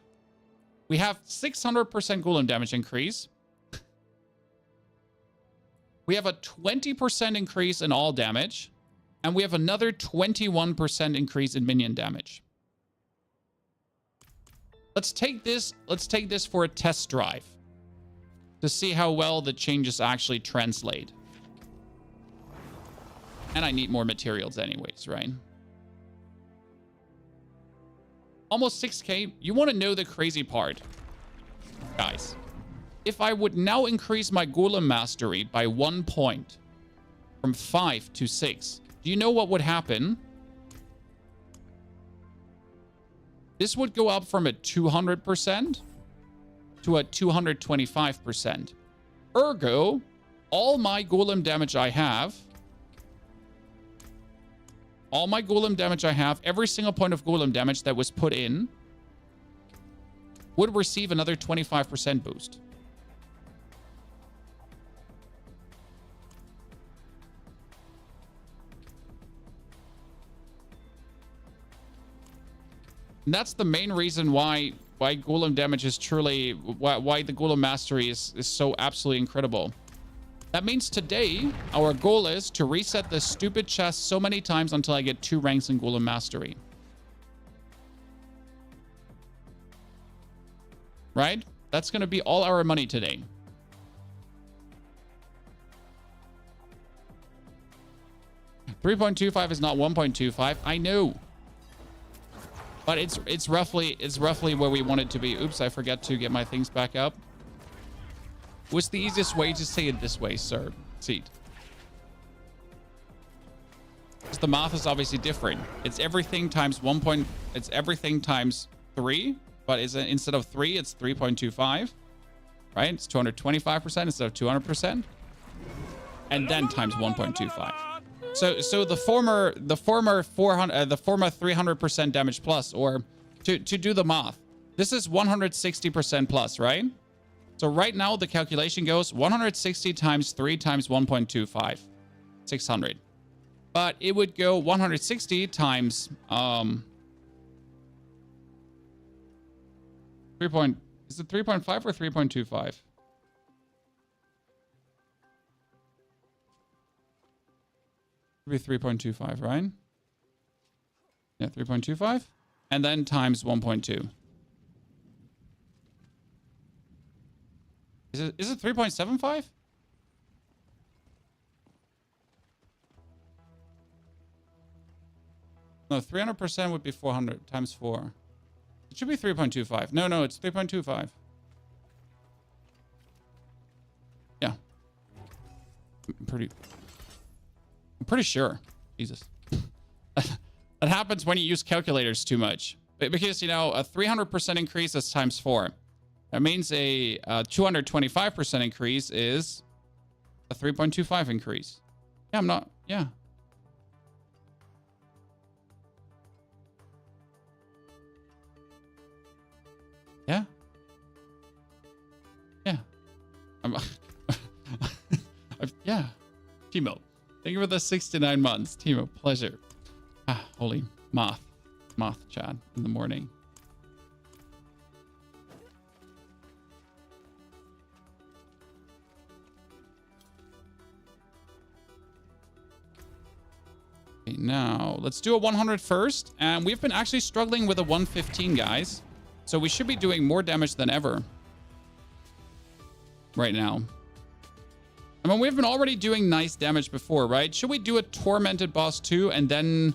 We have 600% golem damage increase. We have a 20% increase in all damage. And we have another 21% increase in minion damage. Let's take this for a test drive to see how well the changes actually translate. And I need more materials anyways, right? Almost 6K. You want to know the crazy part, guys. If I would now increase my Golem Mastery by 1 point from 5 to 6, do you know what would happen? This would go up from a 200% to a 225%. Ergo, all my golem damage I have, every single point of golem damage that was put in, would receive another 25% boost. And that's the main reason why Golem damage is truly, why the Golem mastery is so absolutely incredible. That means today, our goal is to reset this stupid chest so many times until I get 2 ranks in Golem mastery. Right? That's going to be all our money today. $3.25 is not 1.25. I know. But it's roughly where we want it to be. Oops, I forgot to get my things back up. What's the easiest way to say it this way, sir? Seat. Because the math is obviously different. It's everything times it's everything times 3, but instead of 3, it's 3.25. Right? It's 225% instead of 200%. And then times 1.25. So the former 300% damage plus, or to do the math, this is 160% plus, right? So right now the calculation goes 160 times 3 times 1.25, 600. But it would go 160 times is it 3.5 or 3.25? Be 3.25, right? Yeah, 3.25. And then times 1.2. Is it 3.75? No, 300% would be 400 times 4. It should be 3.25. No, it's 3.25. Yeah. I'm pretty sure. Jesus. That happens when you use calculators too much. Because, you know, a 300% increase is times 4. That means a 225% increase is a 3.25 increase. Yeah, I'm not... Yeah. Yeah. Yeah. Yeah. Timo. Thank you for the 69 months. Timo, pleasure. Ah, holy moth chat in the morning. Okay, now let's do a 100 first. And we've been actually struggling with a 115, guys. So we should be doing more damage than ever right now. I mean, we've been already doing nice damage before, right? Should we do a tormented boss too? And then,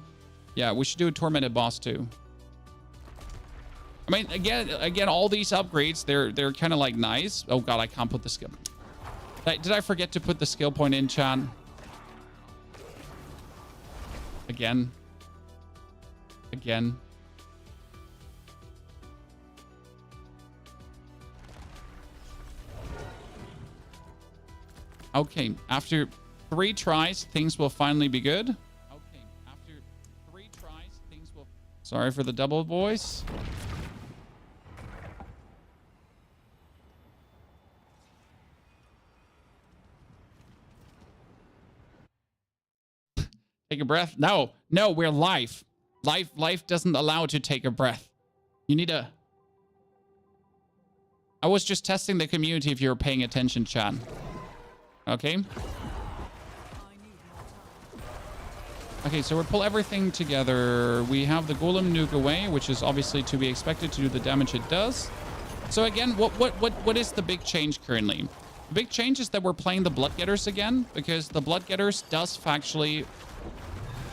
yeah, we should do a tormented boss too. I mean, again, all these upgrades, they're kind of like nice. Oh God, I can't put the skill. Did I forget to put the skill point in, chat? Again. Okay, after 3 tries, things will finally be good. Okay, after 3 tries, things will... Sorry for the double voice. Take a breath. No, we're live. Life doesn't allow to take a breath. You need a... I was just testing the community if you were paying attention, chat. Okay. Okay, so we'll pull everything together. We have the Golem nuke away, which is obviously to be expected to do the damage it does. So again, what is the big change currently? The big change is that we're playing the Blood Getters again, because the Blood Getters does factually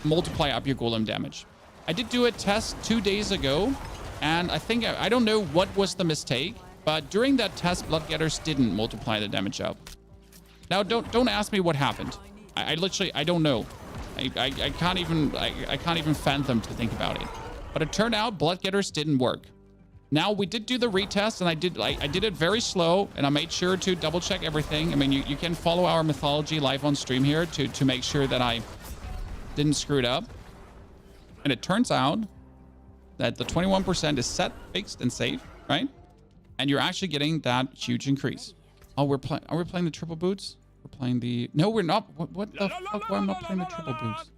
multiply up your Golem damage. I did do a test 2 days ago, and I don't know what was the mistake, but during that test, Blood Getters didn't multiply the damage up. Now, don't ask me what happened. I literally, I don't know. I can't even fathom to think about it. But it turned out Blood Getters didn't work. Now, we did do the retest, and I did it very slow, and I made sure to double check everything. I mean, you can follow our mythology live on stream here to make sure that I didn't screw it up. And it turns out that the 21% is set, fixed, and safe, right? And you're actually getting that huge increase. Oh, are we playing the triple boots? We're playing the... No, we're not. What the fuck? Why am I not playing the triple boots?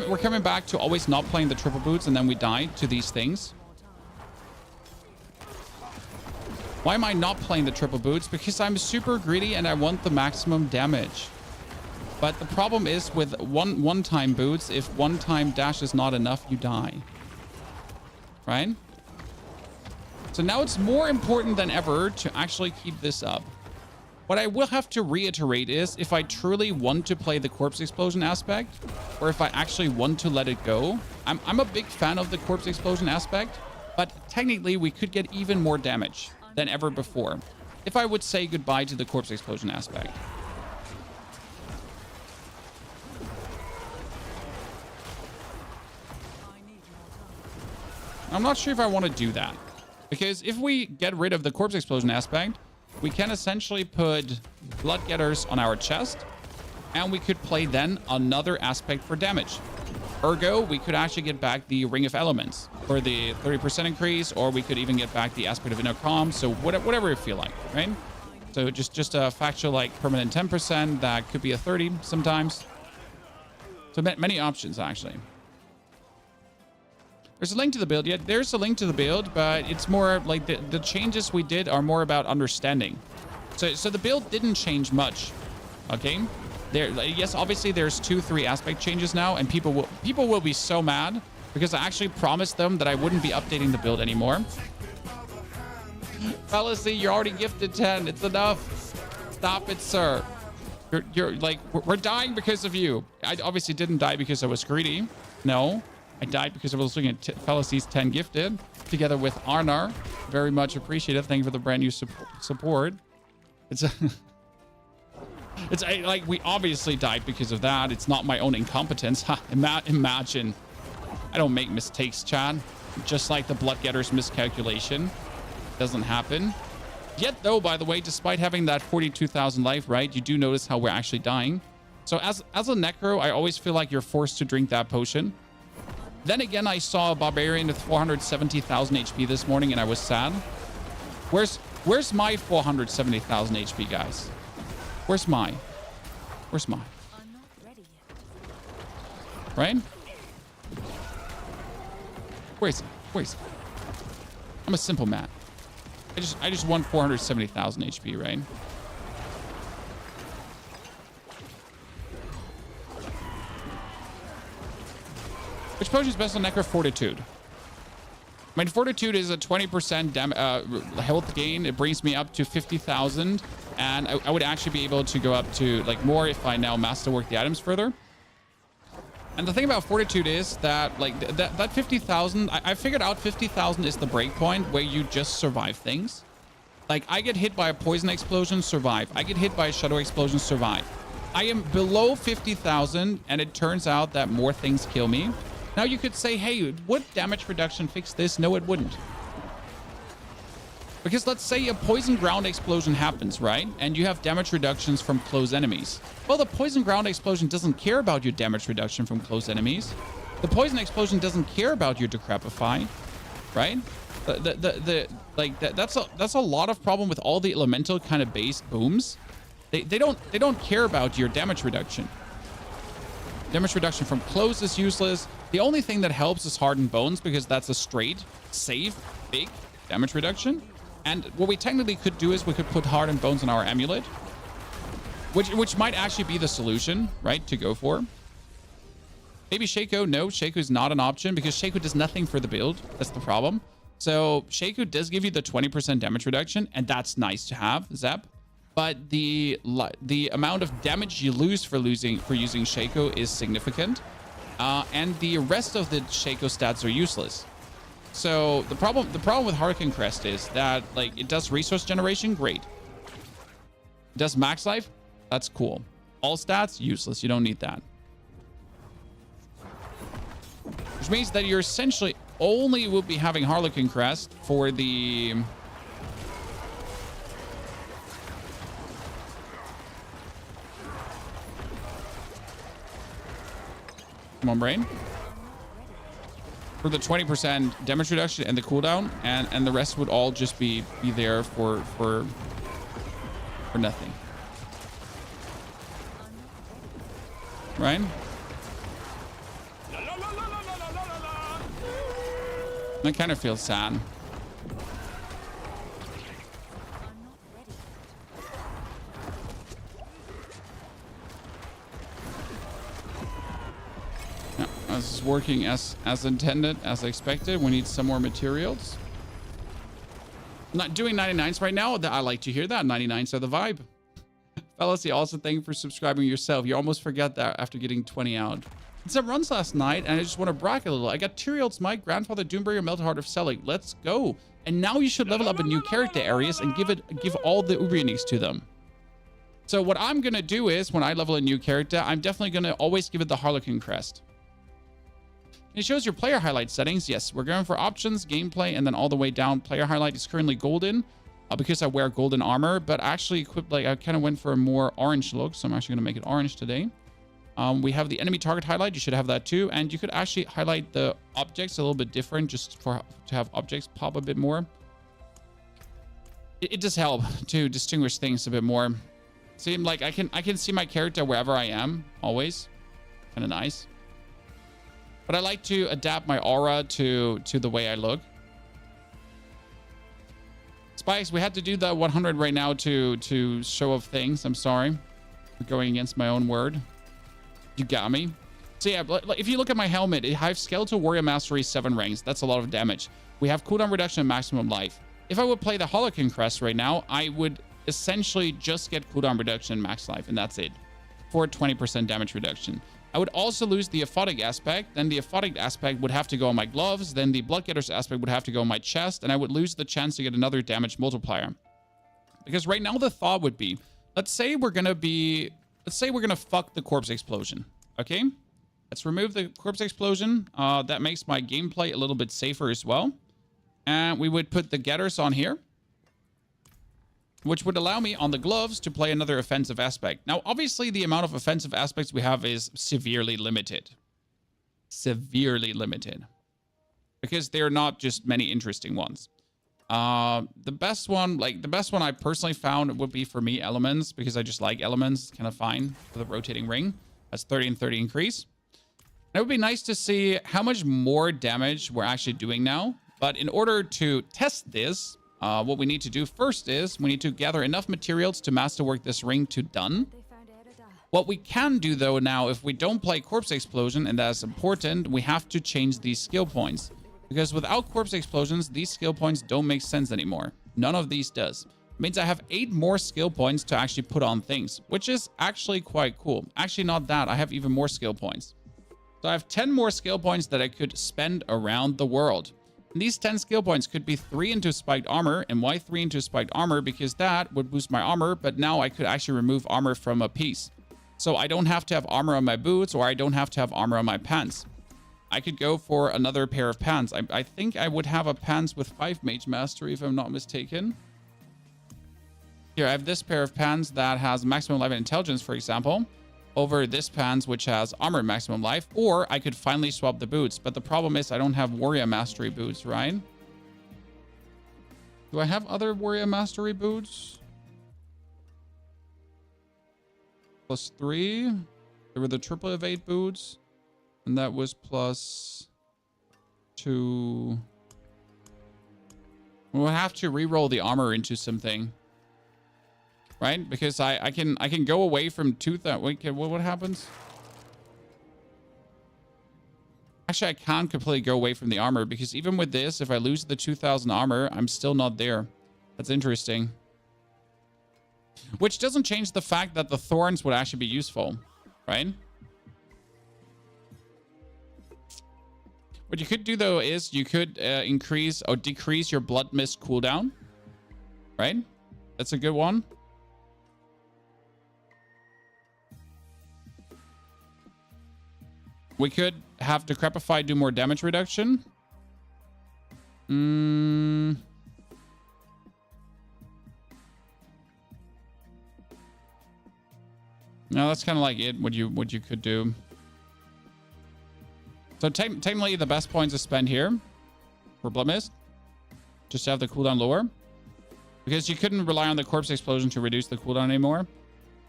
We're coming back to always not playing the triple boots, and then we die to these things. Why am I not playing the triple boots? Because I'm super greedy and I want the maximum damage. But the problem is with one-time boots, if one-time dash is not enough, you die. Right? So now it's more important than ever to actually keep this up. What I will have to reiterate is if I truly want to play the corpse explosion aspect, or if I actually want to let it go, I'm a big fan of the corpse explosion aspect, but technically we could get even more damage than ever before if I would say goodbye to the corpse explosion aspect. I'm not sure if I want to do that, because if we get rid of the corpse explosion aspect, we can essentially put blood getters on our chest, and we could play then another aspect for damage. Ergo, we could actually get back the Ring of Elements for the 30% increase, or we could even get back the aspect of inner calm. So whatever you feel like, right? So just a factual like permanent 10% that could be a 30 sometimes. So many options actually. There's a link to the build. Yeah, there's a link to the build, but it's more like the changes we did are more about understanding. So the build didn't change much. Okay. Yes, obviously there's 2-3 aspect changes now, and people will be so mad because I actually promised them that I wouldn't be updating the build anymore. Fallacy, you're already gifted 10. It's enough. Stop it, sir. You're like, we're dying because of you. I obviously didn't die because I was greedy. No, I died because I was looking at Fallacy's 10 gifted together with Arnar. Very much appreciated. Thank you for the brand new support. It's a It's like we obviously died because of that. It's not my own incompetence. Ha, imagine. I don't make mistakes, Chad. Just like the Blood Getter's miscalculation. Doesn't happen. Yet though, by the way, despite having that 42,000 life, right, you do notice how we're actually dying. So as a Necro, I always feel like you're forced to drink that potion. Then again, I saw a Barbarian with 470,000 HP this morning and I was sad. Where's my 470,000 HP, guys? Where's mine? Where's mine? I'm not ready yet. Right? Where is it? Where is it? I'm a simple man. I just won 470,000 HP, right? Which potion is best on Necro? Fortitude. I mean, Fortitude is a 20% health gain. It brings me up to 50,000. And I would actually be able to go up to like more if I now masterwork the items further. And the thing about Fortitude is that like that 50,000, I figured out 50,000 is the break point where you just survive things. Like I get hit by a poison explosion, survive. I get hit by a shadow explosion, survive. I am below 50,000 and it turns out that more things kill me. Now you could say, hey, would damage reduction fix this? No, it wouldn't. Because let's say a poison ground explosion happens, right? And you have damage reductions from close enemies. Well, the poison ground explosion doesn't care about your damage reduction from close enemies. The poison explosion doesn't care about your decrepify, right? That's a lot of problem with all the elemental kind of based booms. They don't care about your damage reduction. Damage reduction from close is useless. The only thing that helps is hardened bones because that's a straight, safe, big damage reduction. And what we technically could do is we could put hardened bones on our amulet, which might actually be the solution, right, to go for. Maybe Shaco. No, Shaco is not an option because Shaco does nothing for the build. That's the problem. So Shaco does give you the 20% damage reduction, and that's nice to have, Zep. But the amount of damage you lose for using Shaco is significant, and the rest of the Shaco stats are useless. So the problem with Hurricane Crest is that like it does resource generation, great. It does max life, that's cool. All stats, useless. You don't need that. Which means that you're essentially only will be having Harlequin Crest for the come on, brain. For the 20% damage reduction and the cooldown, and the rest would all just be there for nothing. Right? That kind of feels sad. this is working as intended, as expected. We need some more materials. I'm not doing 99s right now. I like to hear that. 99s are the vibe. Fallacy, also thank you for subscribing yourself. You almost forget that after getting 20 out. Did some runs last night, and I just want to brag a little. I got Tyrael's Might, Grandfather Doombringer, Melted Heart of Selling. Let's go. And now you should level up a new character areas and give all the Uber-uniques to them. So what I'm going to do is, when I level a new character, I'm definitely going to always give it the Harlequin crest. It shows your player highlight settings. Yes, we're going for options, gameplay, and then all the way down. Player highlight is currently golden because I wear golden armor, but actually equipped, like I kind of went for a more orange look. So I'm actually going to make it orange today. We have the enemy target highlight. You should have that too. And you could actually highlight the objects a little bit different just to have objects pop a bit more. It does help to distinguish things a bit more. See, like I can see my character wherever I am, always. Kind of nice. But I like to adapt my aura to the way I look. Spikes, we had to do the 100 right now to show off things. I'm sorry for going against my own word. You got me. So yeah, if you look at my helmet, I have Skeletal Warrior Mastery 7 ranks. That's a lot of damage. We have cooldown reduction and maximum life. If I would play the Harlequin crest right now, I would essentially just get cooldown reduction and max life, and that's it for 20% damage reduction. I would also lose the aphotic aspect. Then the aphotic aspect would have to go on my gloves. Then the Bloodgetters aspect would have to go on my chest, and I would lose the chance to get another damage multiplier. Because right now the thought would be, let's say we're gonna fuck the corpse explosion. Okay, let's remove the corpse explosion. That makes my gameplay a little bit safer as well. And we would put the getters on here, which would allow me on the gloves to play another offensive aspect. Now, obviously, the amount of offensive aspects we have is severely limited. Severely limited. Because there are not just many interesting ones. The best one I personally found would be, for me, elements, because I just like elements. It's kind of fine for the rotating ring. That's 30 and 30 increase. And it would be nice to see how much more damage we're actually doing now. But in order to test this, what we need to do first is we need to gather enough materials to masterwork this ring to done. What we can do though now, if we don't play Corpse Explosion, and that's important, we have to change these skill points. Because without Corpse Explosions, these skill points don't make sense anymore. None of these does. It means I have 8 more skill points to actually put on things, which is actually quite cool. Actually, not that. I have even more skill points. So I have 10 more skill points that I could spend around the world. And these 10 skill points could be 3 into spiked armor. And why 3 into spiked armor? Because that would boost my armor, but now I could actually remove armor from a piece. So I don't have to have armor on my boots, or I don't have to have armor on my pants. I could go for another pair of pants. I think I would have a pants with 5 mage mastery, if I'm not mistaken. Here, I have this pair of pants that has maximum life and intelligence, for example, over this pants, which has armor maximum life, or I could finally swap the boots. But the problem is I don't have warrior mastery boots, right? Do I have other warrior mastery boots? +3. There were the triple evade boots, and that was +2. We'll have to re-roll the armor into something. Right? Because I can go away from 2,000. Wait, what happens? Actually, I can't completely go away from the armor, because even with this, if I lose the 2,000 armor, I'm still not there. That's interesting. Which doesn't change the fact that the thorns would actually be useful, right? What you could do, though, is you could increase or decrease your blood mist cooldown, right? That's a good one. We could have Decrepify do more damage reduction. No, that's kind of like it. What you could do. So technically, the best points to spend here for Blood Mist, just to have the cooldown lower, because you couldn't rely on the Corpse Explosion to reduce the cooldown anymore.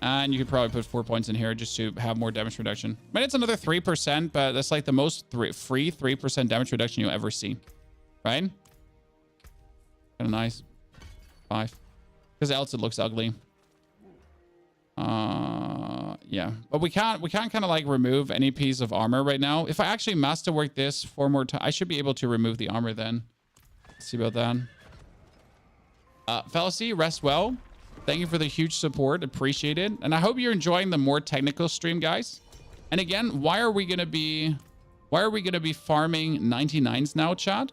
And you could probably put 4 points in here just to have more damage reduction. I mean, it's another 3%, but that's like the most free 3% damage reduction you'll ever see. Right? Kind of nice. 5. Because else it looks ugly. Yeah, but we can't kind of like remove any piece of armor right now. If I actually masterwork this 4 more times, I should be able to remove the armor then. Let's see about that. Fallacy, rest well. Thank you for the huge support. Appreciate it. And I hope you're enjoying the more technical stream, guys. And again, why are we gonna be farming 99s now, chat?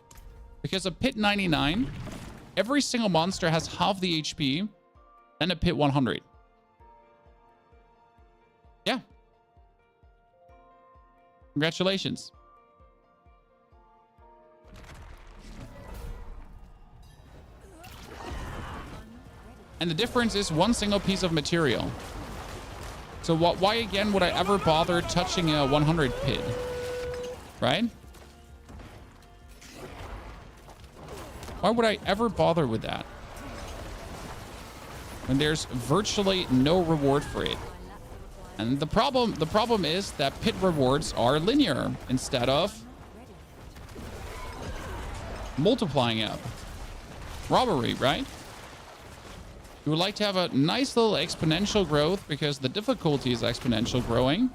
Because a pit 99, every single monster has half the HP than a pit 100. Yeah. Congratulations. And the difference is 1 single piece of material. So why again would I ever bother touching a 100 pit? Right? Why would I ever bother with that? When there's virtually no reward for it. And the problem is that pit rewards are linear instead of multiplying up. Robbery, right? You would like to have a nice little exponential growth because the difficulty is exponential growing.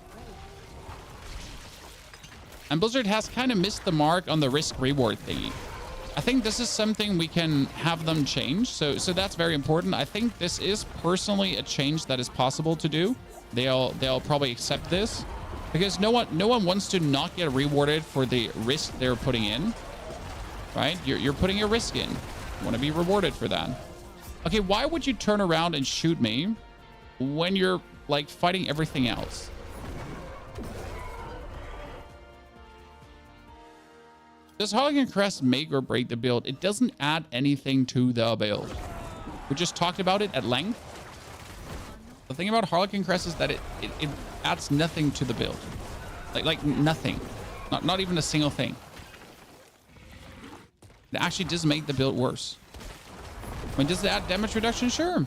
And Blizzard has kind of missed the mark on the risk reward thingy. I think this is something we can have them change. So that's very important. I think this is personally a change that is possible to do. They'll probably accept this because no one wants to not get rewarded for the risk they're putting in, right? You're putting a risk in. You want to be rewarded for that. Okay, why would you turn around and shoot me when you're like fighting everything else? Does Harlequin Crest make or break the build? It doesn't add anything to the build. We just talked about it at length. The thing about Harlequin Crest is that it adds nothing to the build. Like nothing. Not even a single thing. It actually does make the build worse. I mean, does it add damage reduction? Sure. Do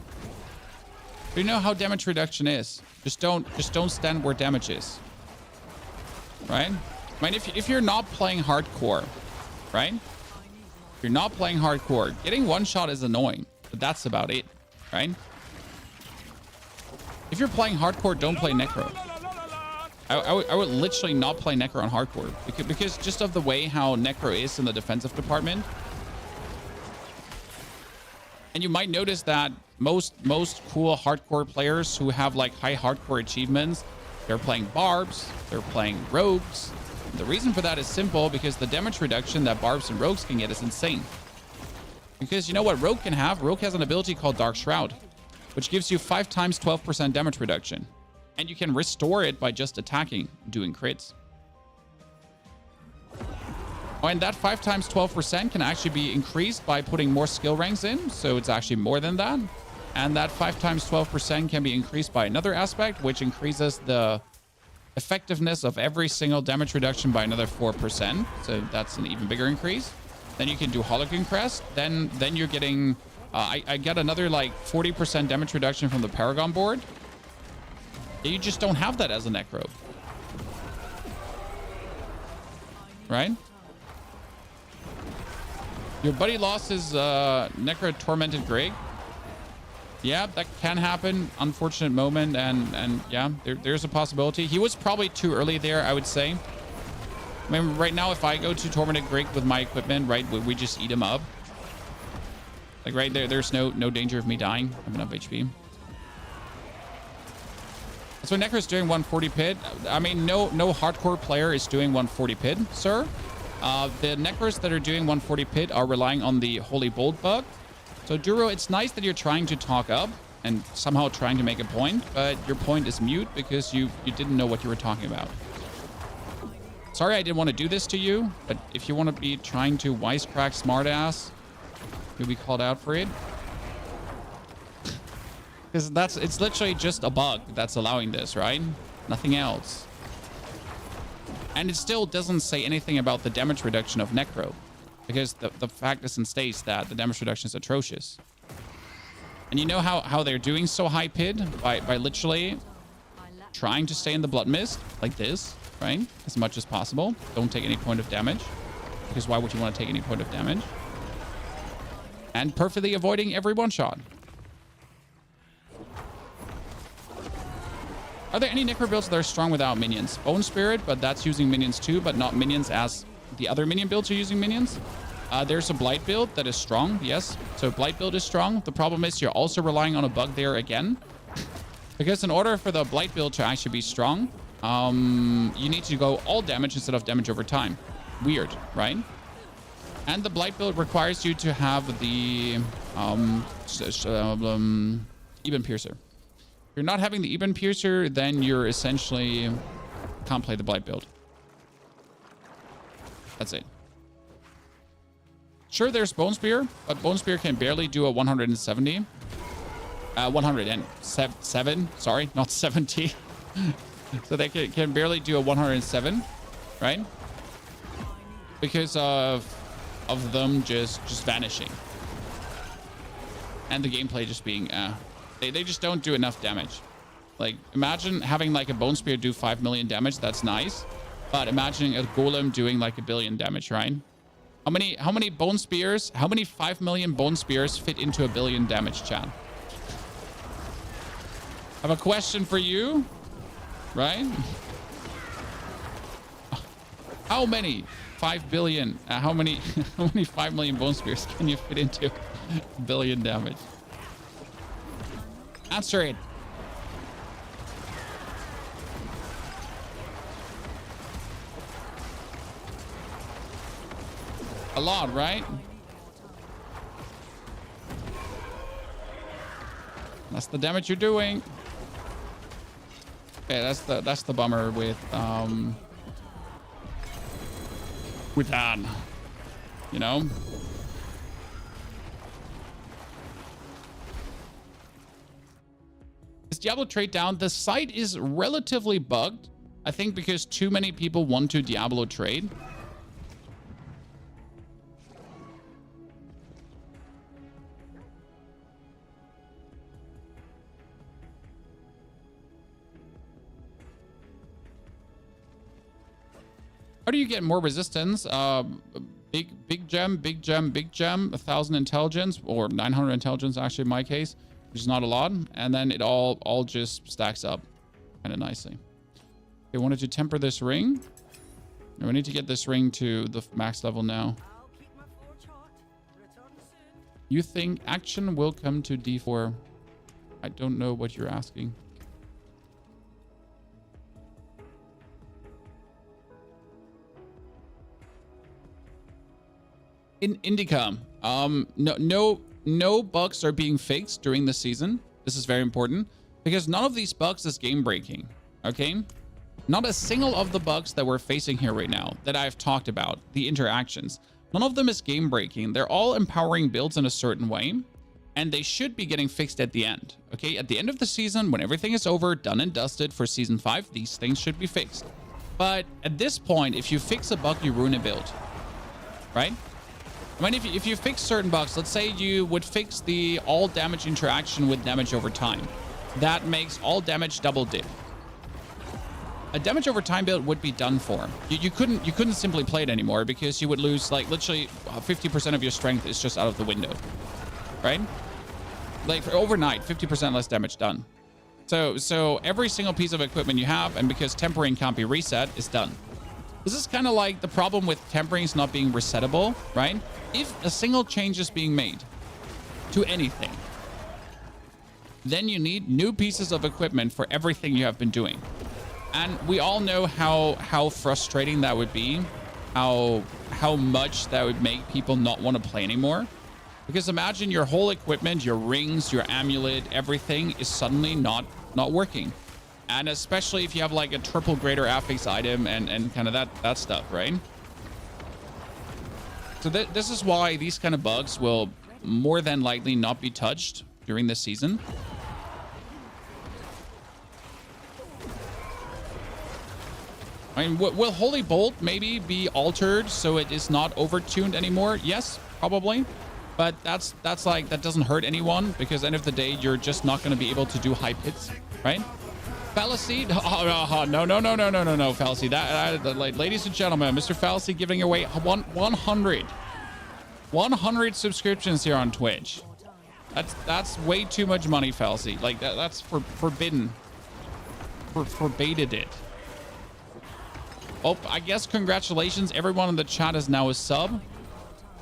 you know how damage reduction is? Just don't stand where damage is. Right? I mean, if you're not playing hardcore, right? If you're not playing hardcore, getting one shot is annoying, but that's about it, right? If you're playing hardcore, don't play Necro. I would literally not play Necro on hardcore because just of the way how Necro is in the defensive department. And you might notice that most cool hardcore players who have like high hardcore achievements, they're playing barbs, they're playing rogues. The reason for that is simple because the damage reduction that barbs and rogues can get is insane. Because you know what rogue can have? Rogue has an ability called Dark Shroud, which gives you 5 times 12% damage reduction. And you can restore it by just attacking, doing crits. Oh, and that 5 times 12% can actually be increased by putting more skill ranks in. So it's actually more than that. And that 5 times 12% can be increased by another aspect, which increases the effectiveness of every single damage reduction by another 4%. So that's an even bigger increase. Then you can do Harlequin Crest. Then you're getting... I get another like 40% damage reduction from the Paragon board. You just don't have that as a Necro. Right? Your buddy lost his Necro Tormented Greg. Yeah, that can happen. Unfortunate moment. And yeah, there's a possibility. He was probably too early there, I would say. I mean, right now, if I go to Tormented Greg with my equipment, right, we just eat him up. Like right there, there's no danger of me dying. I have enough HP. So Necro's doing 140 pit. I mean, no hardcore player is doing 140 pit, sir. The Necros that are doing 140 pit are relying on the Holy Bolt bug. So Duro, it's nice that you're trying to talk up and somehow trying to make a point, but your point is mute because you didn't know what you were talking about. Sorry I didn't want to do this to you, but if you want to be trying to wisecrack smartass, you'll be called out for it. Because it's literally just a bug that's allowing this, right? Nothing else. And it still doesn't say anything about the damage reduction of Necro. Because the fact doesn't state that the damage reduction is atrocious. And you know how they're doing so high pid? By literally trying to stay in the Blood Mist, like this, right? As much as possible. Don't take any point of damage. Because why would you want to take any point of damage? And perfectly avoiding every one-shot. Are there any necro builds that are strong without minions? Bone Spirit, but that's using minions too, but not minions as the other minion builds are using minions. There's a Blight build that is strong, yes. So Blight build is strong. The problem is you're also relying on a bug there again. Because in order for the Blight build to actually be strong, you need to go all damage instead of damage over time. Weird, right? And the Blight build requires you to have the Even Piercer. If you're not having the Even Piercer, then you're essentially can't play the Blight build. That's it. Sure, there's Bone Spear, but Bone Spear can barely do a 170. 107, sorry, not 70. So they can barely do a 107, right? Because of them just vanishing. And the gameplay just being, they just don't do enough damage. Like, imagine having like a Bone Spear do 5 million damage, that's nice. But imagining a Golem doing like 1 billion damage, right? How many Bone Spears, how many 5 million Bone Spears fit into 1 billion damage, chat? I have a question for you, right? How many 5 billion, how many 5 million Bone Spears can you fit into 1 billion damage? Answer it. A lot, right? That's the damage you're doing. Okay, that's the bummer with that, you know. Is Diablo trade down? The site is relatively bugged, I think, because too many people want to Diablo trade. How do you get more resistance? Big gem, 1,000 intelligence, or 900 intelligence actually in my case, which is not a lot. And then it all just stacks up kind of nicely. Okay, wanted to temper this ring. And we need to get this ring to the max level now. You think action will come to D4? I don't know what you're asking. In Indica, no bugs are being fixed during the season. This is very important because none of these bugs is game breaking. Okay, not a single of the bugs that we're facing here right now that I've talked about, the interactions, none of them is game breaking. They're all empowering builds in a certain way, and they should be getting fixed at the end. Okay, at the end of the season, when everything is over, done and dusted for season 5, these things should be fixed. But at this point, if you fix a bug, you ruin a build, right? I mean, if you fix certain bugs, let's say you would fix the all damage interaction with damage over time. That makes all damage double dip. A damage over time build would be done for. You couldn't simply play it anymore because you would lose like literally 50% of your strength is just out of the window, right? Like for overnight, 50% less damage done. So every single piece of equipment you have, and because tempering can't be reset, is done. This is kind of like the problem with temperings not being resettable, right? If a single change is being made to anything, then you need new pieces of equipment for everything you have been doing. And we all know how frustrating that would be, how much that would make people not want to play anymore. Because imagine your whole equipment, your rings, your amulet, everything is suddenly not working. And especially if you have like a triple greater affix item and kind of that stuff, right? So this is why these kind of bugs will more than likely not be touched during this season. I mean, will Holy Bolt maybe be altered so it is not overtuned anymore? Yes, probably. But that's like, that doesn't hurt anyone because at the end of the day, you're just not going to be able to do high hits, right? Fallacy? Oh, no, Fallacy. Like, ladies and gentlemen, Mr. Fallacy giving away 100 subscriptions here on Twitch. That's way too much money, Fallacy. Like, that's forbidden forbaited it. Oh, I guess congratulations. Everyone in the chat is now a sub.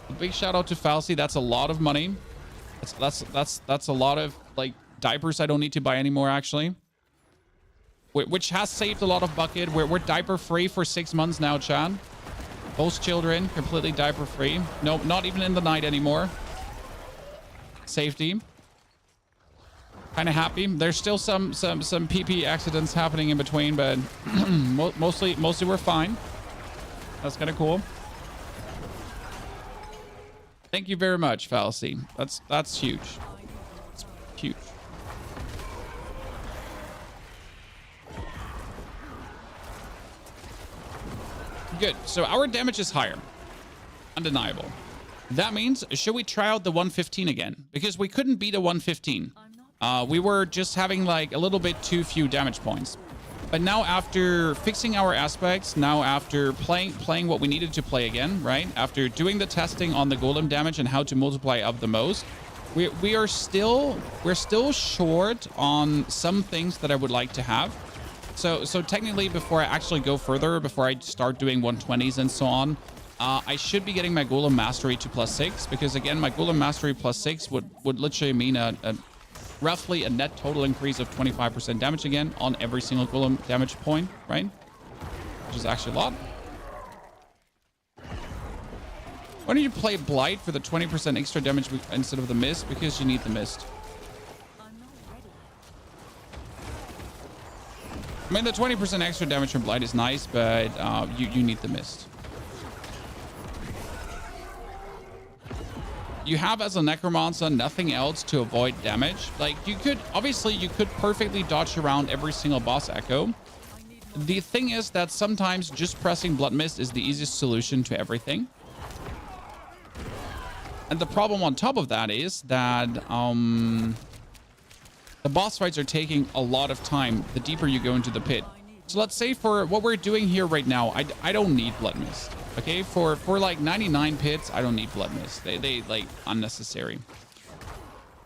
A big shout out to Falsey. That's a lot of money. That's a lot of like diapers I don't need to buy anymore, actually. Which has saved a lot of bucket. We're diaper free for 6 months now, chat. Both children completely diaper free. No, not even in the night anymore. Safety. Kind of happy. There's still some PP accidents happening in between, but mostly we're fine. That's kind of cool. Thank you very much, Fallacy. That's huge. It's huge. Good. So our damage is higher. Undeniable. That means, should we try out the 115 again? Because we couldn't beat a 115. We were just having like a little bit too few damage points. But now after fixing our aspects, now after playing what we needed to play again, right? After doing the testing on the golem damage and how to multiply up the most, we're still short on some things that I would like to have. So technically, before I actually go further, before I start doing 120s and so on, I should be getting my Golem Mastery to +6, because again, my Golem Mastery +6 would literally mean roughly a net total increase of 25% damage again on every single Golem damage point, right? Which is actually a lot. Why don't you play Blight for the 20% extra damage instead of the Mist? Because you need the Mist. I mean, the 20% extra damage from Blight is nice, but you need the Mist. You have, as a Necromancer, nothing else to avoid damage. Like, you could perfectly dodge around every single boss echo. The thing is that sometimes just pressing Blood Mist is the easiest solution to everything. And the problem on top of that is that the boss fights are taking a lot of time the deeper you go into the pit. So let's say for what we're doing here right now, I don't need Blood Mist. Okay, for like 99 pits, I don't need Blood Mist. They like unnecessary.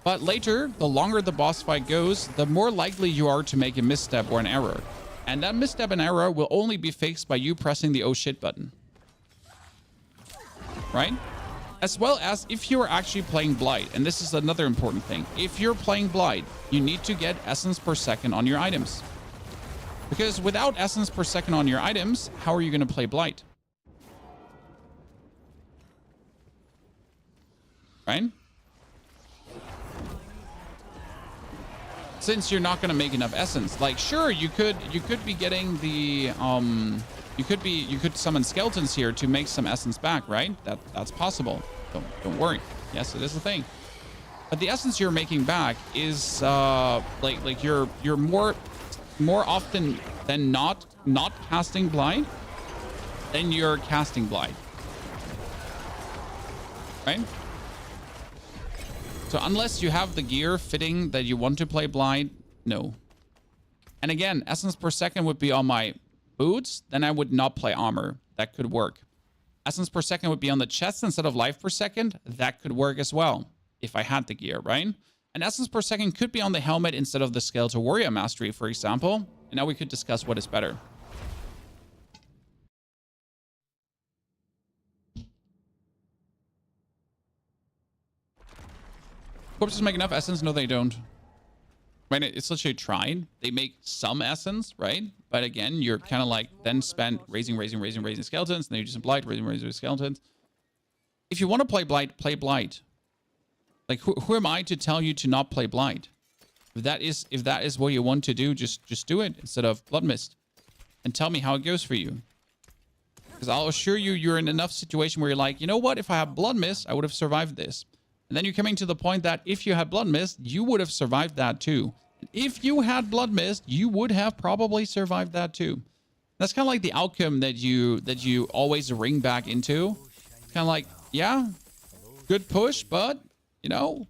But later, the longer the boss fight goes, the more likely you are to make a misstep or an error. And that misstep and error will only be fixed by you pressing the oh shit button. Right? As well as if you're actually playing Blight, and this is another important thing. If you're playing Blight, you need to get essence per second on your items. Because without essence per second on your items, how are you going to play Blight? Right? Since you're not going to make enough essence. Like, sure, you could be getting the you could summon skeletons here to make some essence back, right? That's possible. Don't worry. Yes, it is a thing. But the essence you're making back is like you're more often than not casting Blight than you're casting Blight. Right? So unless you have the gear fitting that you want to play Blight, no. And again, essence per second would be on my boots, then I would not play armor. That could work. Essence per second would be on the chest instead of life per second. That could work as well, if I had the gear, right? And essence per second could be on the helmet instead of the Skeletal Warrior Mastery, for example. And now we could discuss what is better. Corpses make enough essence? No, they don't. Right? It's literally tried. They make some essence, right? But again, you're kind of like then spend raising skeletons, and then you do some Blight, raising skeletons. If you want to play Blight, play Blight. Like, who am I to tell you to not play Blight? If that is what you want to do, just do it instead of Blood Mist, and tell me how it goes for you. Because I'll assure you, you're in enough situation where you're like, you know what? If I have Blood Mist, I would have survived this. And then you're coming to the point that if you had Blood Mist, you would have survived that too. And if you had Blood Mist, you would have probably survived that too. That's kind of like the outcome that you always ring back into. It's kind of like, yeah, good push, but, you know,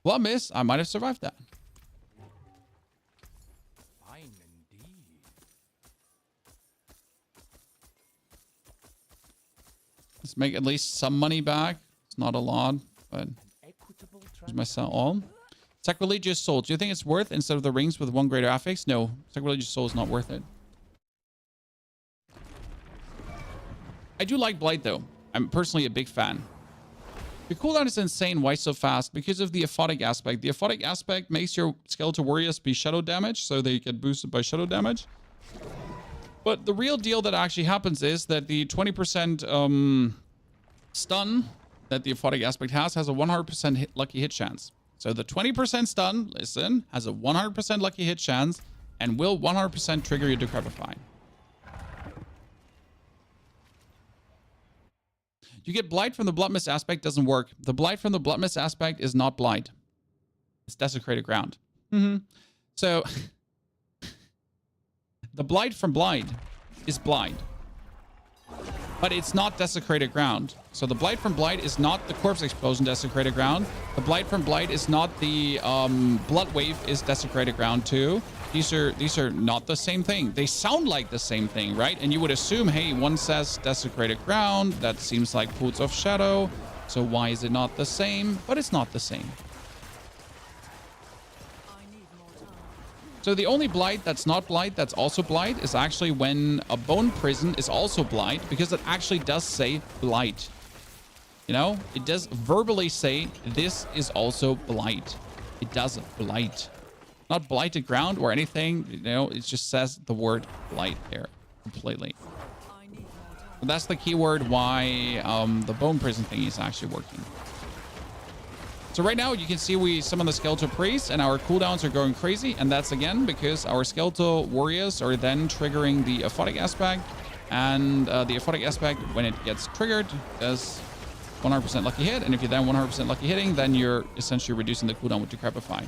Blood Mist, I might have survived that. Let's make at least some money back. It's not a lot, but here's my sell all. Sacrilegious Soul. Do you think it's worth instead of the rings with 1 greater affix? No. Sacrilegious Soul is not worth it. I do like Blight, though. I'm personally a big fan. Your cooldown is insane. Why so fast? Because of the aphotic aspect. The aphotic aspect makes your skeletal warriors be shadow damage, so they get boosted by shadow damage. But the real deal that actually happens is that the 20% stun that the aphotic aspect has a 100% lucky hit chance. So the 20% stun, listen, has a 100% lucky hit chance and will 100% trigger your Decrepify. You get Blight from the Blood Mist aspect, doesn't work. The Blight from the Blood Mist aspect is not Blight. It's Desecrated Ground. So, the Blight from Blight is Blight. But it's not Desecrated Ground. So the Blight from Blight is not the Corpse Explosion Desecrated Ground. The Blight from Blight is not the Blood Wave is Desecrated Ground too. These are not the same thing. They sound like the same thing, right? And you would assume, hey, one says Desecrated Ground. That seems like Pools of Shadow. So why is it not the same? But it's not the same. So the only Blight that's not Blight that's also Blight is actually when a Bone Prison is also Blight, because it actually does say Blight. You know, it does verbally say this is also Blight. It does Blight. Not Blighted Ground or anything, you know, it just says the word Blight there completely. So that's the keyword why the Bone Prison thing is actually working. So right now you can see we summon the Skeletal Priest and our cooldowns are going crazy. And that's again because our Skeletal Warriors are then triggering the aphotic aspect. And the aphotic aspect, when it gets triggered, does 100% lucky hit. And if you're then 100% lucky hitting, then you're essentially reducing the cooldown with Decrepify.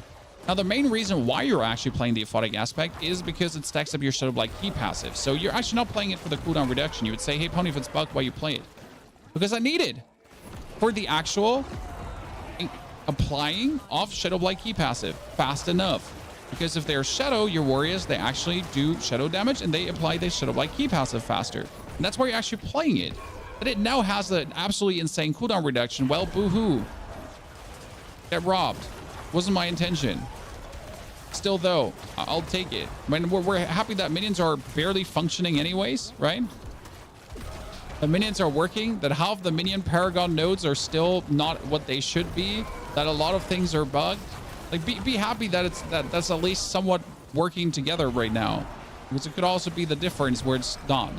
Now, the main reason why you're actually playing the aphotic aspect is because it stacks up your Shadow Blight key passive. So you're actually not playing it for the cooldown reduction. You would say, hey, Pony, if it's bugged, why you play it? Because I need it for the actual applying of Shadow Blight key passive fast enough. Because if they're Shadow, your warriors, they actually do Shadow damage and they apply their Shadow Blight key passive faster. And that's why you're actually playing it. But it now has an absolutely insane cooldown reduction. Well, boo-hoo. Get robbed. Wasn't my intention. Still, though, I'll take it. I mean, we're happy that minions are barely functioning anyways, right? The minions are working, that half the minion Paragon nodes are still not what they should be, that a lot of things are bugged. Like, be happy that that's at least somewhat working together right now. Because it could also be the difference where it's not.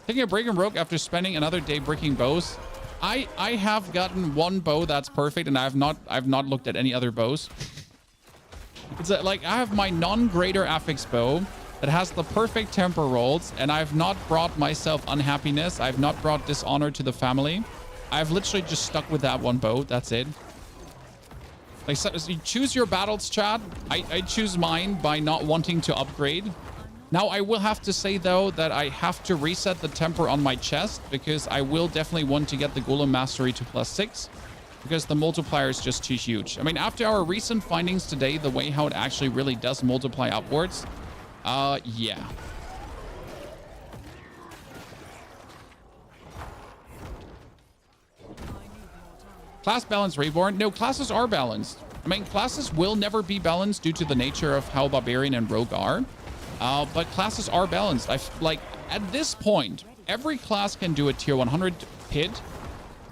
Taking a break and rogue after spending another day breaking bows. I have gotten one bow that's perfect, and I've not looked at any other bows. It's like I have my non-greater affix bow that has the perfect temper rolls, and I've not brought myself unhappiness. I've not brought dishonor to the family. I've literally just stuck with that one bow. That's it. Like, so you choose your battles, chat. I choose mine by not wanting to upgrade. Now, I will have to say, though, that I have to reset the temper on my chest because I will definitely want to get the Golem Mastery to +6 because the multiplier is just too huge. I mean, after our recent findings today, the way how it actually really does multiply upwards, yeah. Class balance reborn. No, classes are balanced. I mean, classes will never be balanced due to the nature of how Barbarian and Rogue are. But classes are balanced. Like, at this point, every class can do a tier 100 pit.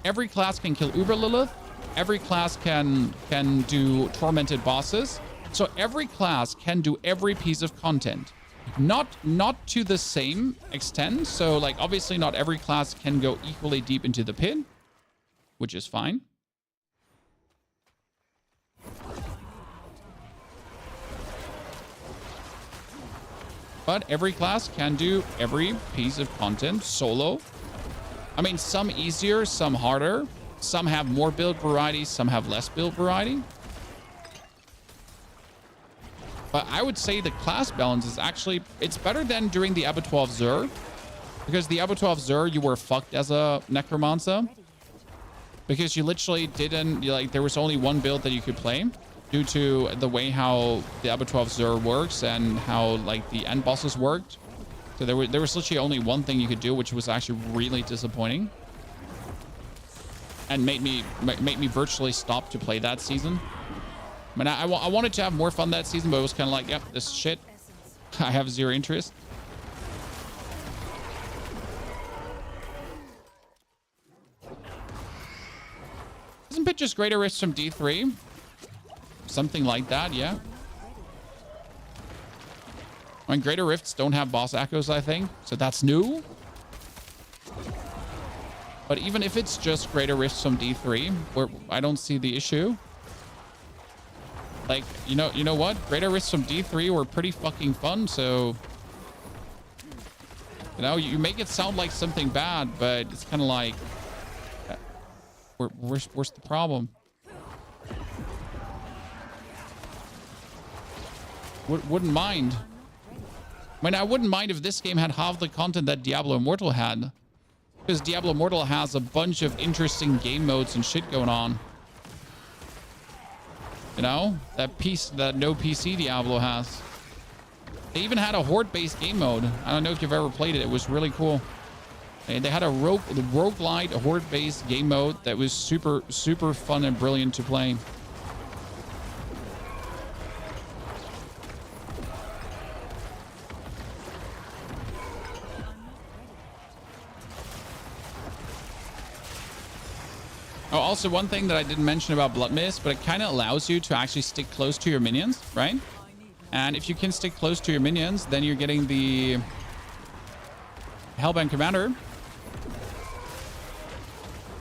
Every class can kill Uber Lilith. Every class can do tormented bosses. So every class can do every piece of content. Not to the same extent. So, like, obviously not every class can go equally deep into the pit, which is fine. But every class can do every piece of content solo. I mean, some easier, some harder. Some have more build variety, some have less build variety. But I would say the class balance is actually, it's better than during the Abattoir of Zur. Because the Abattoir of Zur, you were fucked as a Necromancer. Because you literally didn't, like, there was only one build that you could play. Due to the way how the Abattoir of Zur works and how, like, the end bosses worked. So there was literally only one thing you could do, which was actually really disappointing. And made me virtually stop to play that season. I mean, I wanted to have more fun that season, but it was kind of like, yep, this shit. I have zero interest. Isn't it just greater risks from D3? Something like that, yeah. I mean, greater rifts don't have boss echoes, I think, so that's new. But even if it's just greater rifts from D3, where I don't see the issue. Like, you know what? Greater rifts from D3 were pretty fucking fun, so you know, you make it sound like something bad, but it's kind of like, where's the problem? Wouldn't mind. I mean, I wouldn't mind if this game had half the content that Diablo Immortal had. Because Diablo Immortal has a bunch of interesting game modes and shit going on. You know? That no PC Diablo has. They even had a horde-based game mode. I don't know if you've ever played it. It was really cool. And they had a roguelite horde-based game mode that was super, super fun and brilliant to play. Oh, also one thing that I didn't mention about Blood Mist, but it kind of allows you to actually stick close to your minions, right? And if you can stick close to your minions, then you're getting the Hellbound Commander,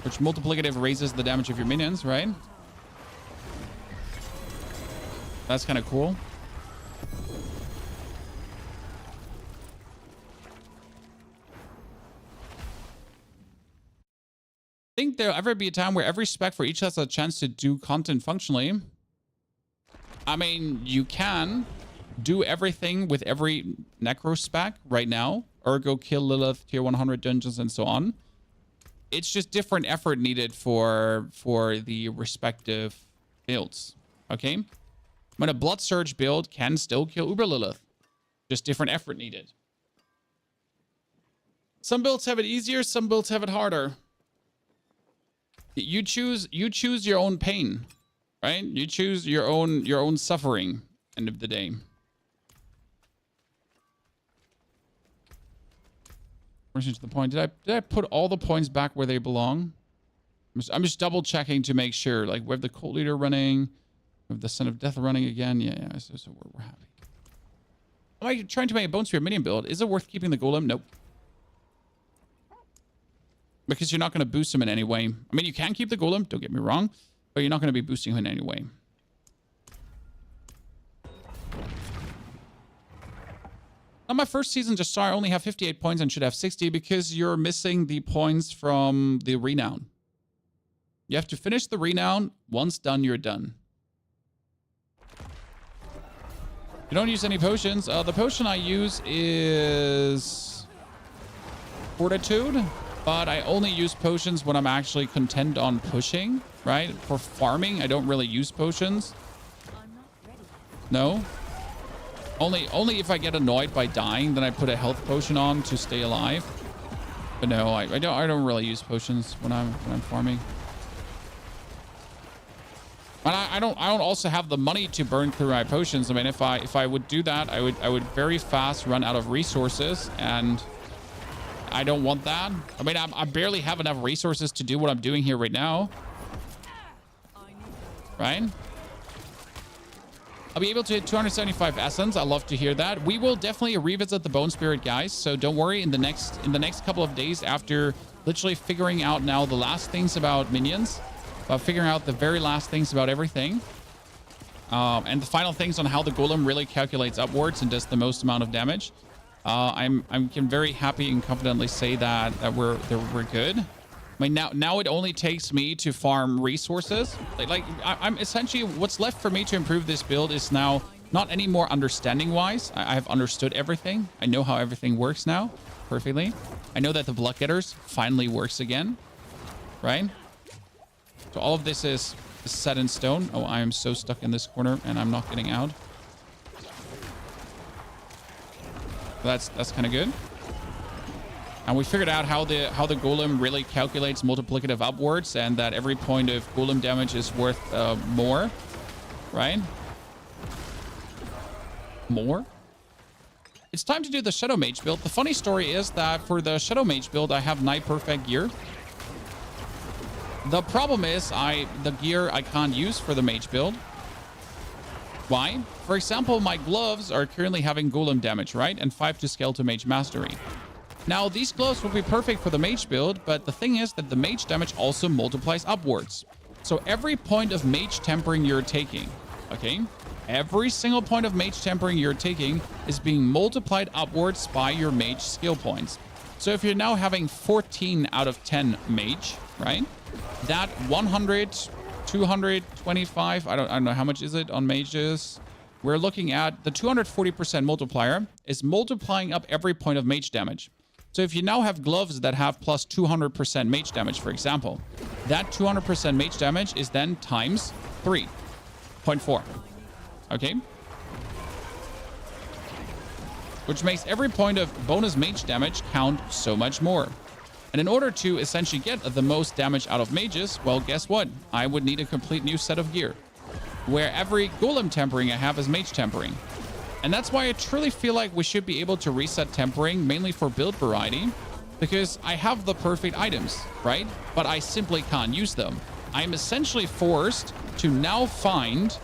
which multiplicative raises the damage of your minions, right? That's kind of cool. I think there'll ever be a time where every spec for each has a chance to do content functionally. I mean, you can do everything with every necro spec right now. Ergo, kill Lilith, tier 100 dungeons, and so on. It's just different effort needed for the respective builds. Okay? But a Blood Surge build can still kill Uber Lilith. Just different effort needed. Some builds have it easier, some builds have it harder. You choose your own pain, right? You choose your own suffering, end of the day. To the point. Did I put all the points back where they belong? I'm just double checking to make sure. Like, we have the Cult Leader running, we have the Son of Death running again. Yeah. So we're happy. Am I trying to make a Bone Spear minion build? Is it worth keeping the Golem? Nope. Because you're not going to boost him in any way. I mean, you can keep the Golem, don't get me wrong, but you're not going to be boosting him in any way. Now, my first season just saw I only have 58 points and should have 60 because you're missing the points from the renown. You have to finish the renown. Once done, you're done. You don't use any potions. The potion I use is Fortitude. But I only use potions when I'm actually content on pushing, right? For farming, I don't really use potions. No. Only if I get annoyed by dying, then I put a health potion on to stay alive. But no, I don't really use potions when I'm farming. But I don't also have the money to burn through my potions. I mean, if I would do that, I would very fast run out of resources, and I don't want that. I mean, I barely have enough resources to do what I'm doing here right now. Right? I'll be able to hit 275 essence. I love to hear that. We will definitely revisit the Bone Spirit, guys. So don't worry. In the next couple of days, after literally figuring out now the last things about minions, figuring out the very last things about everything, and the final things on how the Golem really calculates upwards and does the most amount of damage. I can very happy and confidently say that we're good. I mean, now it only takes me to farm resources. I'm essentially, what's left for me to improve this build is now not any more understanding wise. I have understood everything. I know how everything works now perfectly. I know that the Blood Getters finally works again, right? So all of this is set in stone. Oh, I am so stuck in this corner and I'm not getting out. That's kind of good. And we figured out how the golem really calculates multiplicative upwards, and that every point of golem damage is worth more, right? More. It's time to do the Shadow Mage build. The funny story is that for the Shadow Mage build, I have nigh perfect gear. The problem is the gear I can't use for the mage build. Why? For example, my gloves are currently having golem damage, right? And 5 to scale to mage mastery. Now, these gloves will be perfect for the mage build, but the thing is that the mage damage also multiplies upwards. So every point of mage tempering you're taking, okay? Every single point of mage tempering you're taking is being multiplied upwards by your mage skill points. So if you're now having 14 out of 10 mage, right? That 100, 225, I don't know how much is it on mages. We're looking at the 240% multiplier is multiplying up every point of mage damage. So if you now have gloves that have plus 200% mage damage, for example, that 200% mage damage is then times 3.4. Okay? Which makes every point of bonus mage damage count so much more. And in order to essentially get the most damage out of mages, well, guess what? I would need a complete new set of gear, where every golem tempering I have is mage tempering. And that's why I truly feel like we should be able to reset tempering, mainly for build variety, because I have the perfect items, right? But I simply can't use them. I'm essentially forced to now find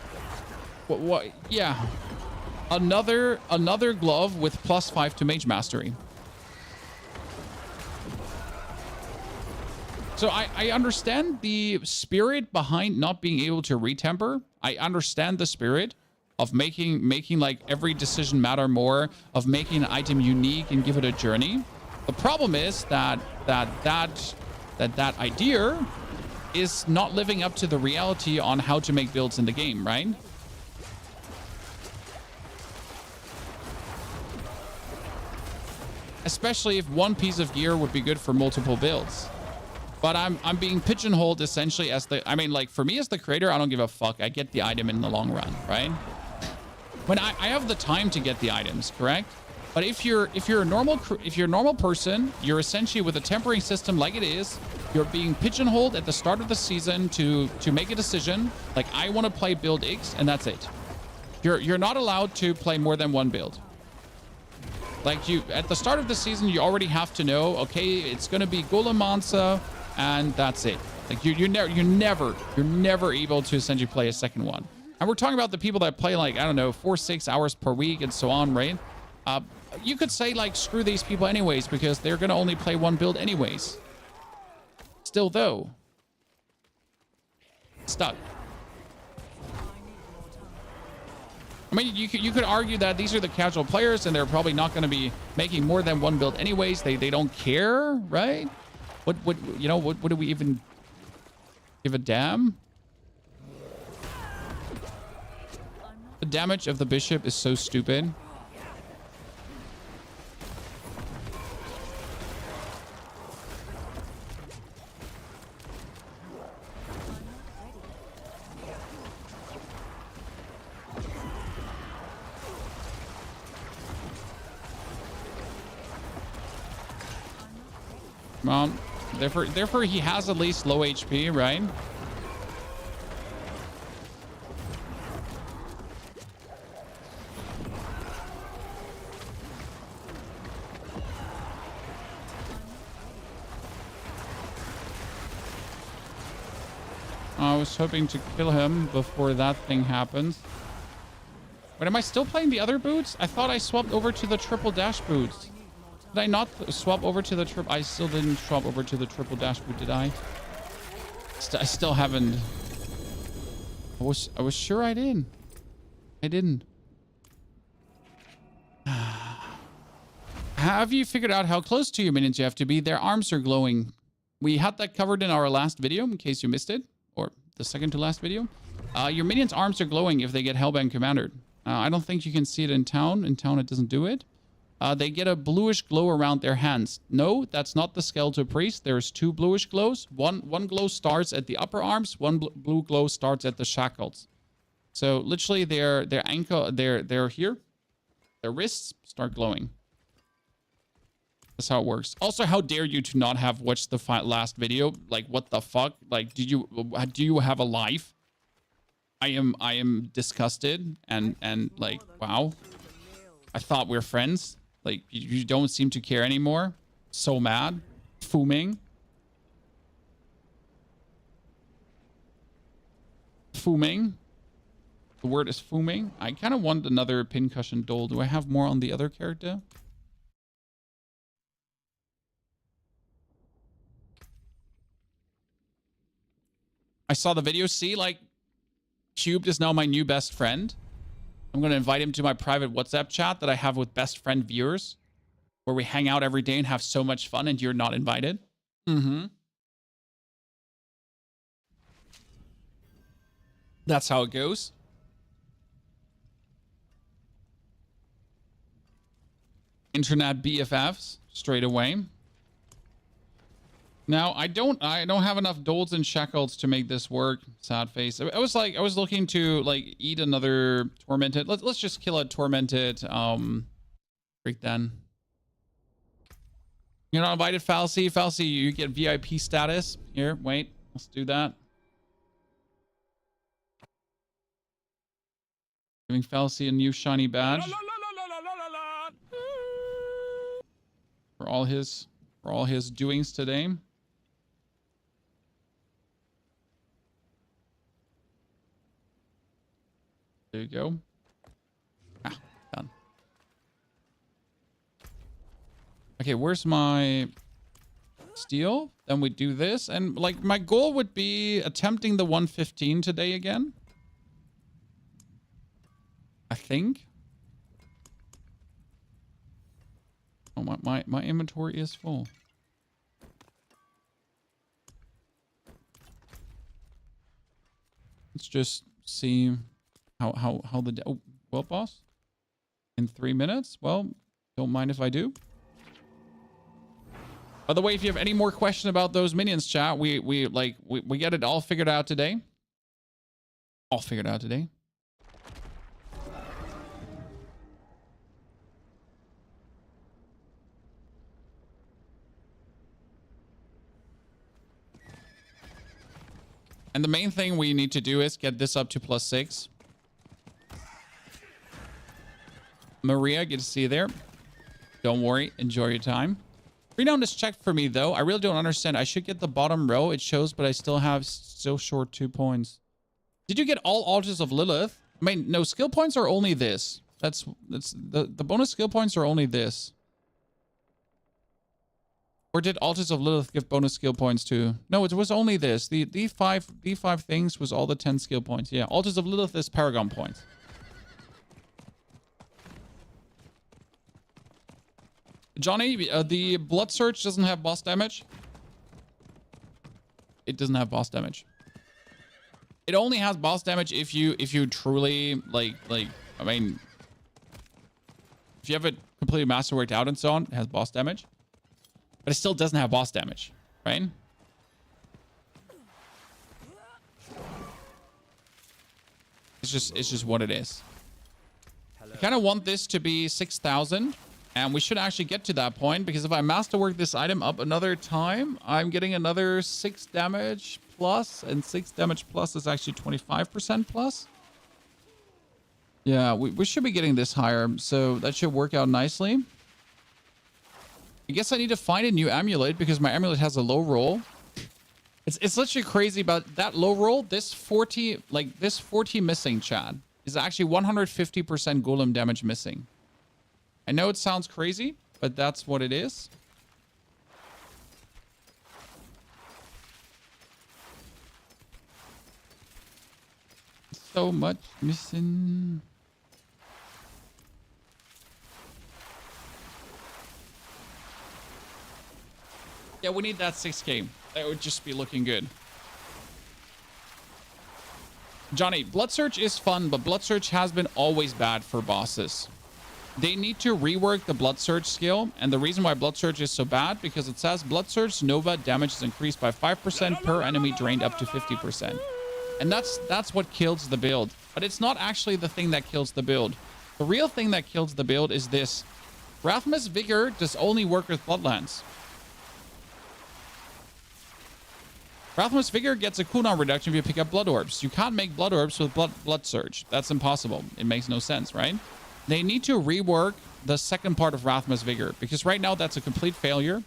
another glove with plus 5 to mage mastery. So I understand the spirit behind not being able to retemper. I understand the spirit of making like every decision matter more, of making an item unique and give it a journey. The problem is that idea is not living up to the reality on how to make builds in the game, right? Especially if one piece of gear would be good for multiple builds. But I'm being pigeonholed essentially as the, I mean, like for me as the creator, I don't give a fuck. I get the item in the long run, right? When I have the time to get the items, correct? But if you're a normal person, you're essentially with a tempering system like it is, you're being pigeonholed at the start of the season to make a decision. Like I want to play build X and that's it. You're not allowed to play more than one build. Like you at the start of the season, you already have to know, okay, it's going to be Golem Mansa and that's it. Like you're never able to essentially play a second one. And we're talking about the people that play like, I don't know, 4-6 hours per week and so on, right? You could say like, screw these people anyways, because they're going to only play one build anyways. Still though, stuck. I mean, you could argue that these are the casual players and they're probably not going to be making more than one build anyways. They don't care, right? What do we even give a damn? The damage of the bishop is so stupid. Well, therefore he has at least low HP, right? I was hoping to kill him before that thing happens. But am I still playing the other boots? I thought I swapped over to the triple dash boots. Did I not swap over to the triple? I still didn't swap over to the triple dash boot, did I? I still haven't. I was sure I did. I didn't. Have you figured out how close to your minions you have to be? Their arms are glowing. We had that covered in our last video, in case you missed it, or the second to last video. Your minions' arms are glowing if they get Hellbound Commandered. I don't think you can see it in town. In town, it doesn't do it. They get a bluish glow around their hands. No, that's not the Skeletal Priest. There's two bluish glows. One glow starts at the upper arms. One blue glow starts at the shackles. So literally, their ankle, they're here. Their wrists start glowing. That's how it works. Also, how dare you to not have watched the last video? Like, what the fuck? Like, do you have a life? I am disgusted and like, wow. I thought we were friends. Like, you don't seem to care anymore. So mad. Fuming. Fuming. The word is fuming. I kind of want another pincushion doll. Do I have more on the other character? I saw the video. See, like, Cubed is now my new best friend. I'm going to invite him to my private WhatsApp chat that I have with best friend viewers, where we hang out every day and have so much fun, and you're not invited. Mm-hmm. That's how it goes. Internet BFFs straight away. Now, I don't have enough dolls and shekels to make this work. Sad face. I was looking to like eat another tormented. Let's just kill a tormented freak then. You're not invited, Falsy. Falsy, you get VIP status. Here, wait. Let's do that. Giving Falsy a new shiny badge. For all his doings today. There you go. Ah, done. Okay, where's my steel? Then we do this. And like my goal would be attempting the 115 today again. I think. Oh, my inventory is full. Let's just see how the... Oh, well, boss? In 3 minutes? Well, don't mind if I do. By the way, if you have any more questions about those minions, chat, we get it all figured out today. All figured out today. And the main thing we need to do is get this up to +6. Maria, good to see you there. Don't worry. Enjoy your time. Renown is checked for me, though. I really don't understand. I should get the bottom row. It shows, but I still short 2 points. Did you get all altars of Lilith? I mean, no, skill points are only this. That's the bonus skill points are only this. Or did altars of Lilith give bonus skill points too? No, it was only this. The five things was all the 10 skill points. Yeah, altars of Lilith is Paragon points. Johnny, the Blood Search doesn't have boss damage. It doesn't have boss damage. It only has boss damage if you truly like I mean, if you have it completely masterworked out and so on, it has boss damage. But it still doesn't have boss damage, right? It's just what it is. I kind of want this to be 6,000. And we should actually get to that point, because if I masterwork this item up another time, I'm getting another 6 damage plus, and 6 damage plus is actually 25% plus. Yeah, we should be getting this higher, so that should work out nicely. I guess I need to find a new amulet, because my amulet has a low roll. It's literally crazy about that low roll. This 40 missing, Chad, is actually 150% golem damage missing. I know it sounds crazy, but that's what it is. So much missing. Yeah, we need that 6K. That would just be looking good. Johnny, Blood Search is fun, but Blood Search has been always bad for bosses. They need to rework the Blood Surge skill, and the reason why Blood Surge is so bad, because it says Blood Surge Nova damage is increased by 5% per enemy drained up to 50%. And that's what kills the build. But it's not actually the thing that kills the build. The real thing that kills the build is this. Rathmas Vigor does only work with Bloodlands. Rathmas Vigor gets a cooldown reduction if you pick up Blood Orbs. You can't make Blood Orbs with Blood Surge. That's impossible. It makes no sense, right? They need to rework the second part of Rathmas Vigor, because right now that's a complete failure.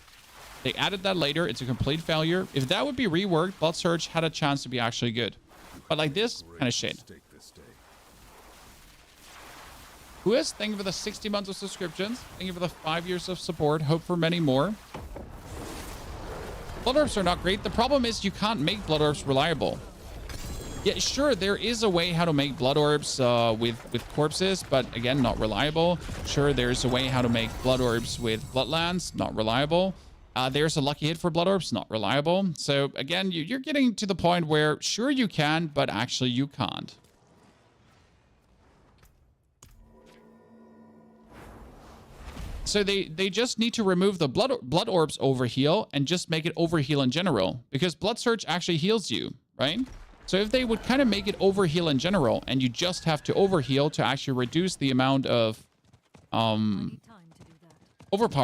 They added that later. It's a complete failure. If that would be reworked, Blood Surge had a chance to be actually good. But like this, kind of shit. Who is? Thank you for the 60 months of subscriptions. Thank you for the 5 years of support. Hope for many more. Blood Orbs are not great. The problem is you can't make Blood Orbs reliable. Yeah, sure, there is a way how to make Blood Orbs with corpses, but again, not reliable. Sure, there's a way how to make Blood Orbs with Bloodlands, not reliable. There's a lucky hit for Blood Orbs, not reliable. So again, you're getting to the point where sure you can, but actually you can't. So they just need to remove the blood orbs overheal and just make it overheal in general, because Blood Surge actually heals you, right? So if they would kind of make it overheal in general and you just have to overheal to actually reduce the amount of overpower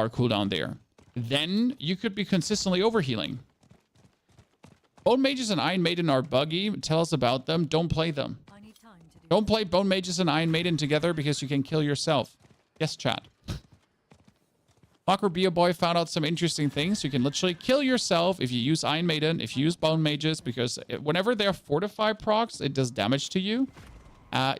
cooldown there, then you could be consistently overhealing. Bone Mages and Iron Maiden are buggy. Tell us about them. Don't play them. Don't play Bone Mages and Iron Maiden together because you can kill yourself. Yes, chat. Macrobia Boy found out some interesting things. You can literally kill yourself if you use Iron Maiden, if you use Bone Mages, because whenever they're fortified procs, it does damage to you. Yeah,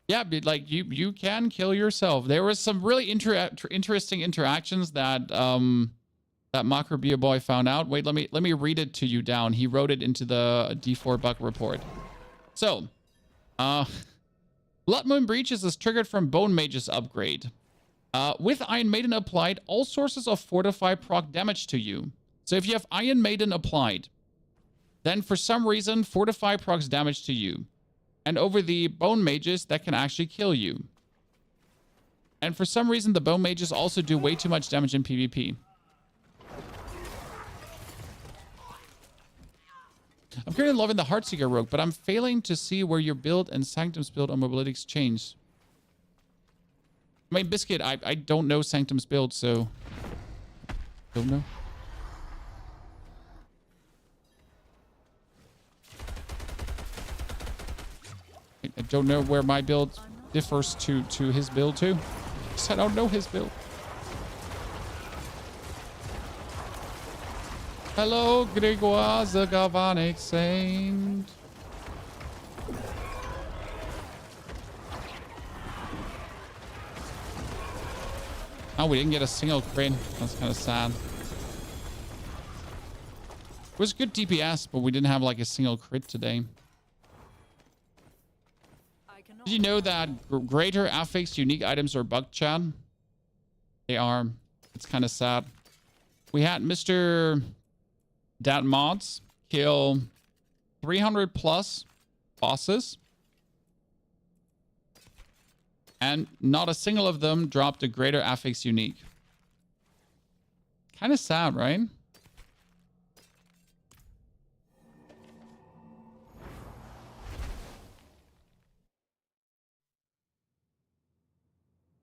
yeah, but like you can kill yourself. There was some really interesting interactions that that Macrobia Boy found out. Wait, let me read it to you down. He wrote it into the D4 bug report. So, Blood Moon Breaches is triggered from Bone Mage's upgrade. With Iron Maiden applied, all sources of Fortify proc damage to you. So if you have Iron Maiden applied, then for some reason, Fortify procs damage to you. And over the Bone Mages, that can actually kill you. And for some reason, the Bone Mages also do way too much damage in PvP. I'm currently loving the Heartseeker Rogue, but I'm failing to see where your build and Sanctum's build on Mobility's change. I mean, Biscuit, I don't know Sanctum's build, so... Don't know. I don't know where my build differs to his build, too. Because I don't know his build. Hello, Grégoire the Galvanic Saint. Oh, we didn't get a single crit. That's kind of sad. It was good DPS, but we didn't have like a single crit today. Did you know that greater affix unique items are bugged, Chad? They are. It's kind of sad. We had Mr. Dat Mods kill 300 plus bosses, and not a single of them dropped a greater affix unique. Kind of sad, right?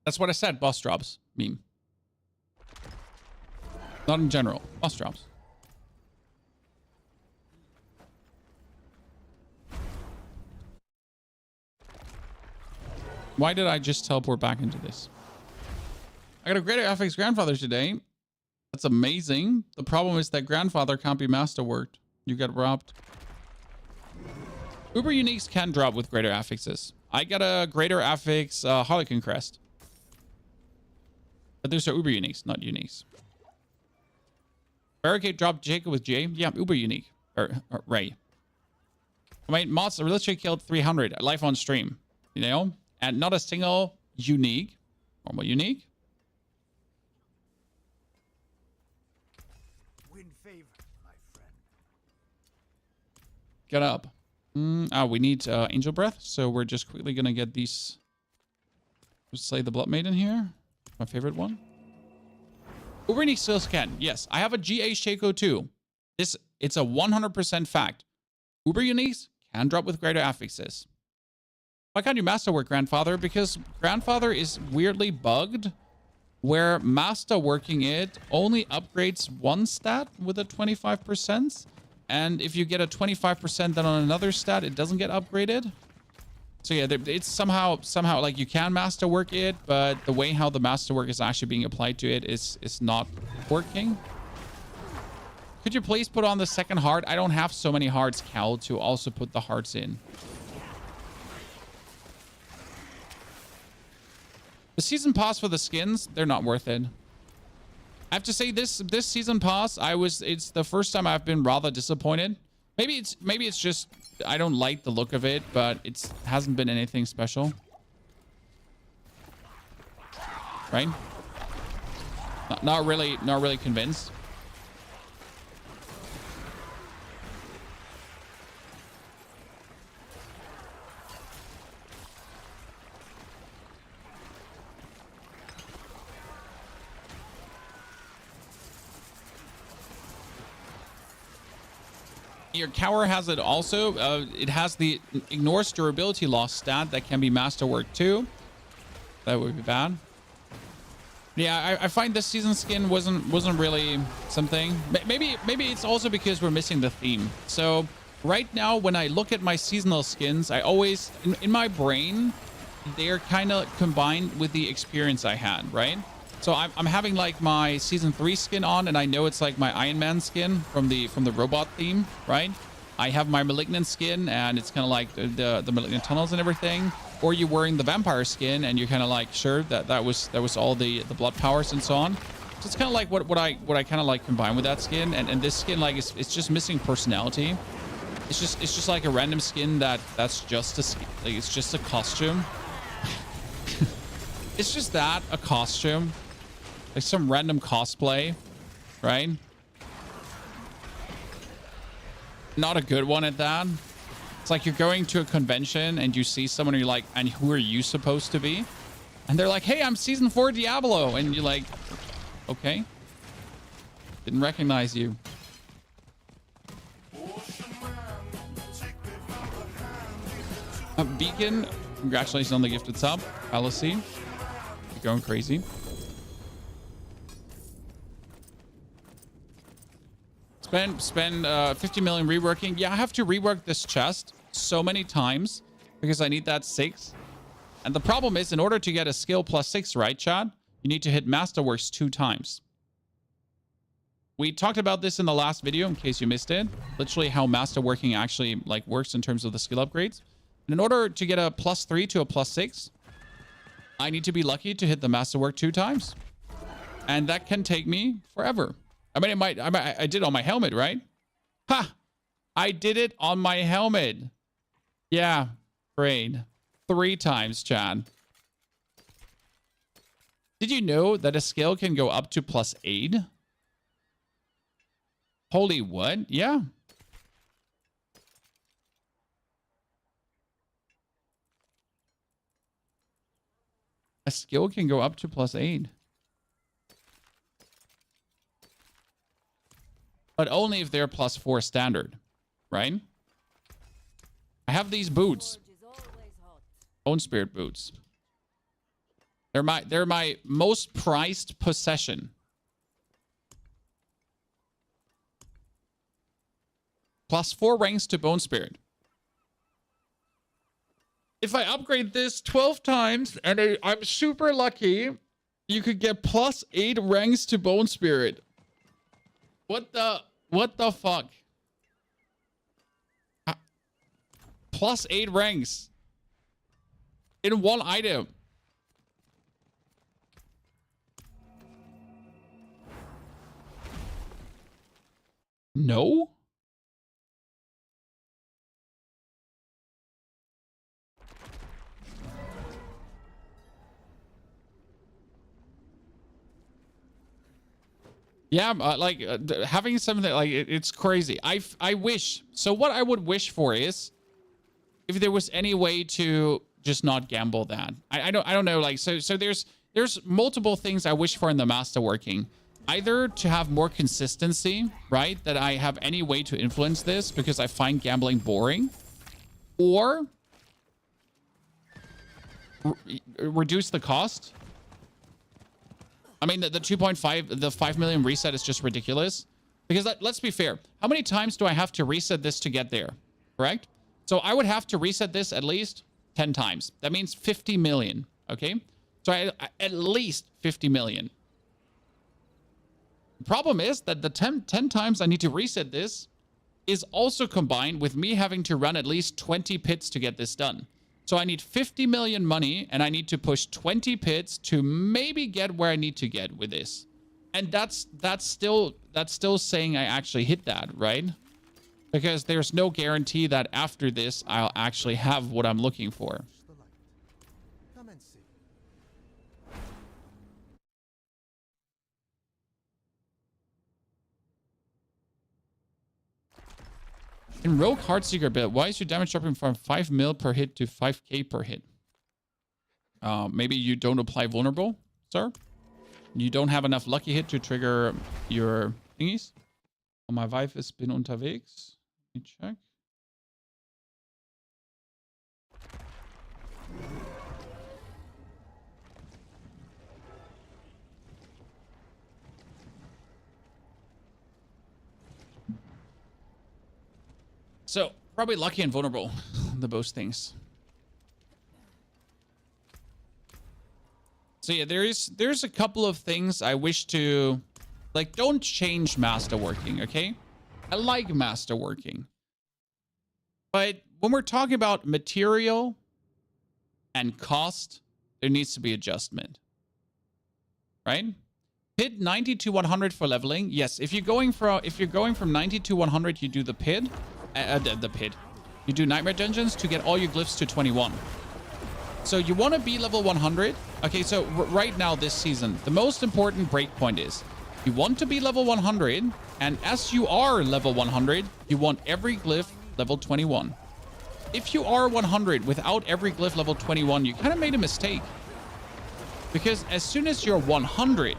That's what I said. Boss drops meme. Not in general. Boss drops. Why did I just teleport back into this? I got a greater FX grandfather today. That's amazing. The problem is that grandfather can't be masterworked. You get robbed. Uber uniques can drop with greater affixes. I got a greater affix Harlequin crest. But those are Uber uniques, not uniques. Barricade dropped Jacob with J. Yeah, Uber unique. Or Ray. I mean, mods literally killed 300 live on stream. You know? And not a single unique. Normal unique. Win favor, my friend. Get up. We need Angel Breath. So we're just quickly going to get these. Just slay the Blood Maiden here. My favorite one. Uber unique still can. Yes, I have a GA Shaco too. It's a 100% fact. Uber uniques can drop with greater affixes. Why can't you masterwork Grandfather? Because Grandfather is weirdly bugged, where masterworking it only upgrades one stat with a 25%. And if you get a 25% then on another stat, it doesn't get upgraded. So yeah, it's somehow like you can masterwork it, but the way how the masterwork is actually being applied to it is not working. Could you please put on the second heart? I don't have so many hearts, Cal, to also put the hearts in. The season pass for the skins, they're not worth it. I have to say this season pass, it's the first time I've been rather disappointed. Maybe it's just I don't like the look of it, but it hasn't been anything special. Right? Not really convinced. Your Cower has it also. It has the ignores durability loss stat that can be masterworked too. That would be bad. Yeah, I find this season skin wasn't really something. Maybe it's also because we're missing the theme. So right now, when I look at my seasonal skins, I always in my brain they're kind of combined with the experience I had, right? So I'm having like my season 3 skin on, and I know it's like my Iron Man skin from the robot theme, right? I have my Malignant skin, and it's kind of like the Malignant tunnels and everything. Or you're wearing the Vampire skin, and you're kind of like, sure, that was all the blood powers and so on. So it's kind of like what I kind of like combine with that skin, and this skin like it's just missing personality. It's just like a random skin that's just a skin, like it's just a costume. It's just that, a costume. Like some random cosplay, right? Not a good one at that. It's like you're going to a convention and you see someone and you're like, and who are you supposed to be? And they're like, hey, I'm season 4 Diablo. And you're like, okay. Didn't recognize you. Beacon, congratulations on the gifted sub. Alice, you're going crazy. Spend 50 million reworking. Yeah, I have to rework this chest so many times because I need that 6. And the problem is, in order to get a skill plus 6, right, Chad? You need to hit Masterworks 2 times. We talked about this in the last video, in case you missed it. Literally how Masterworking actually like works in terms of the skill upgrades. And in order to get a plus 3 to a plus 6, I need to be lucky to hit the Masterwork 2 times. And that can take me forever. I mean, I did it on my helmet, right? Ha! I did it on my helmet. Yeah, great. 3 times, Chad. Did you know that a skill can go up to plus 8? Holy what? Yeah. A skill can go up to plus 8. But only if they're plus 4 standard, right? I have these boots. Bone Spirit boots. They're my most prized possession. Plus 4 ranks to Bone Spirit. If I upgrade this 12 times and I'm super lucky, you could get plus 8 ranks to Bone Spirit. What the fuck? Plus 8 ranks in one item. No? Yeah, having something like it's crazy. I wish. So what I would wish for is if there was any way to just not gamble that. I don't know. Like so there's multiple things I wish for in the masterworking. Either to have more consistency, right? That I have any way to influence this because I find gambling boring, or reduce the cost. I mean, the 2.5, the 5 million reset is just ridiculous. Because let's be fair. How many times do I have to reset this to get there? Correct? So I would have to reset this at least 10 times. That means 50 million. Okay? So at least 50 million. The problem is that the 10 times I need to reset this is also combined with me having to run at least 20 pits to get this done. So I need 50 million money, and I need to push 20 pits to maybe get where I need to get with this. And that's still saying I actually hit that, right? Because there's no guarantee that after this I'll actually have what I'm looking for. Come and see. In Rogue Heartseeker build, why is your damage dropping from 5 mil per hit to 5k per hit? Maybe you don't apply vulnerable, sir? You don't have enough lucky hit to trigger your thingies? Oh, my wife is bin unterwegs. Let me check. So, probably lucky and vulnerable, the both things. So yeah, there's a couple of things I wish to, like, don't change masterworking, okay? I like masterworking. But when we're talking about material and cost, there needs to be adjustment. Right? Pit 90 to 100 for leveling. Yes, if you're going from 90 to 100, you do the pit. You do Nightmare Dungeons to get all your glyphs to 21. So you want to be level 100. Okay, so right now this season, the most important breakpoint is you want to be level 100, and as you are level 100, you want every glyph level 21. If you are 100 without every glyph level 21, you kind of made a mistake. Because as soon as you're 100,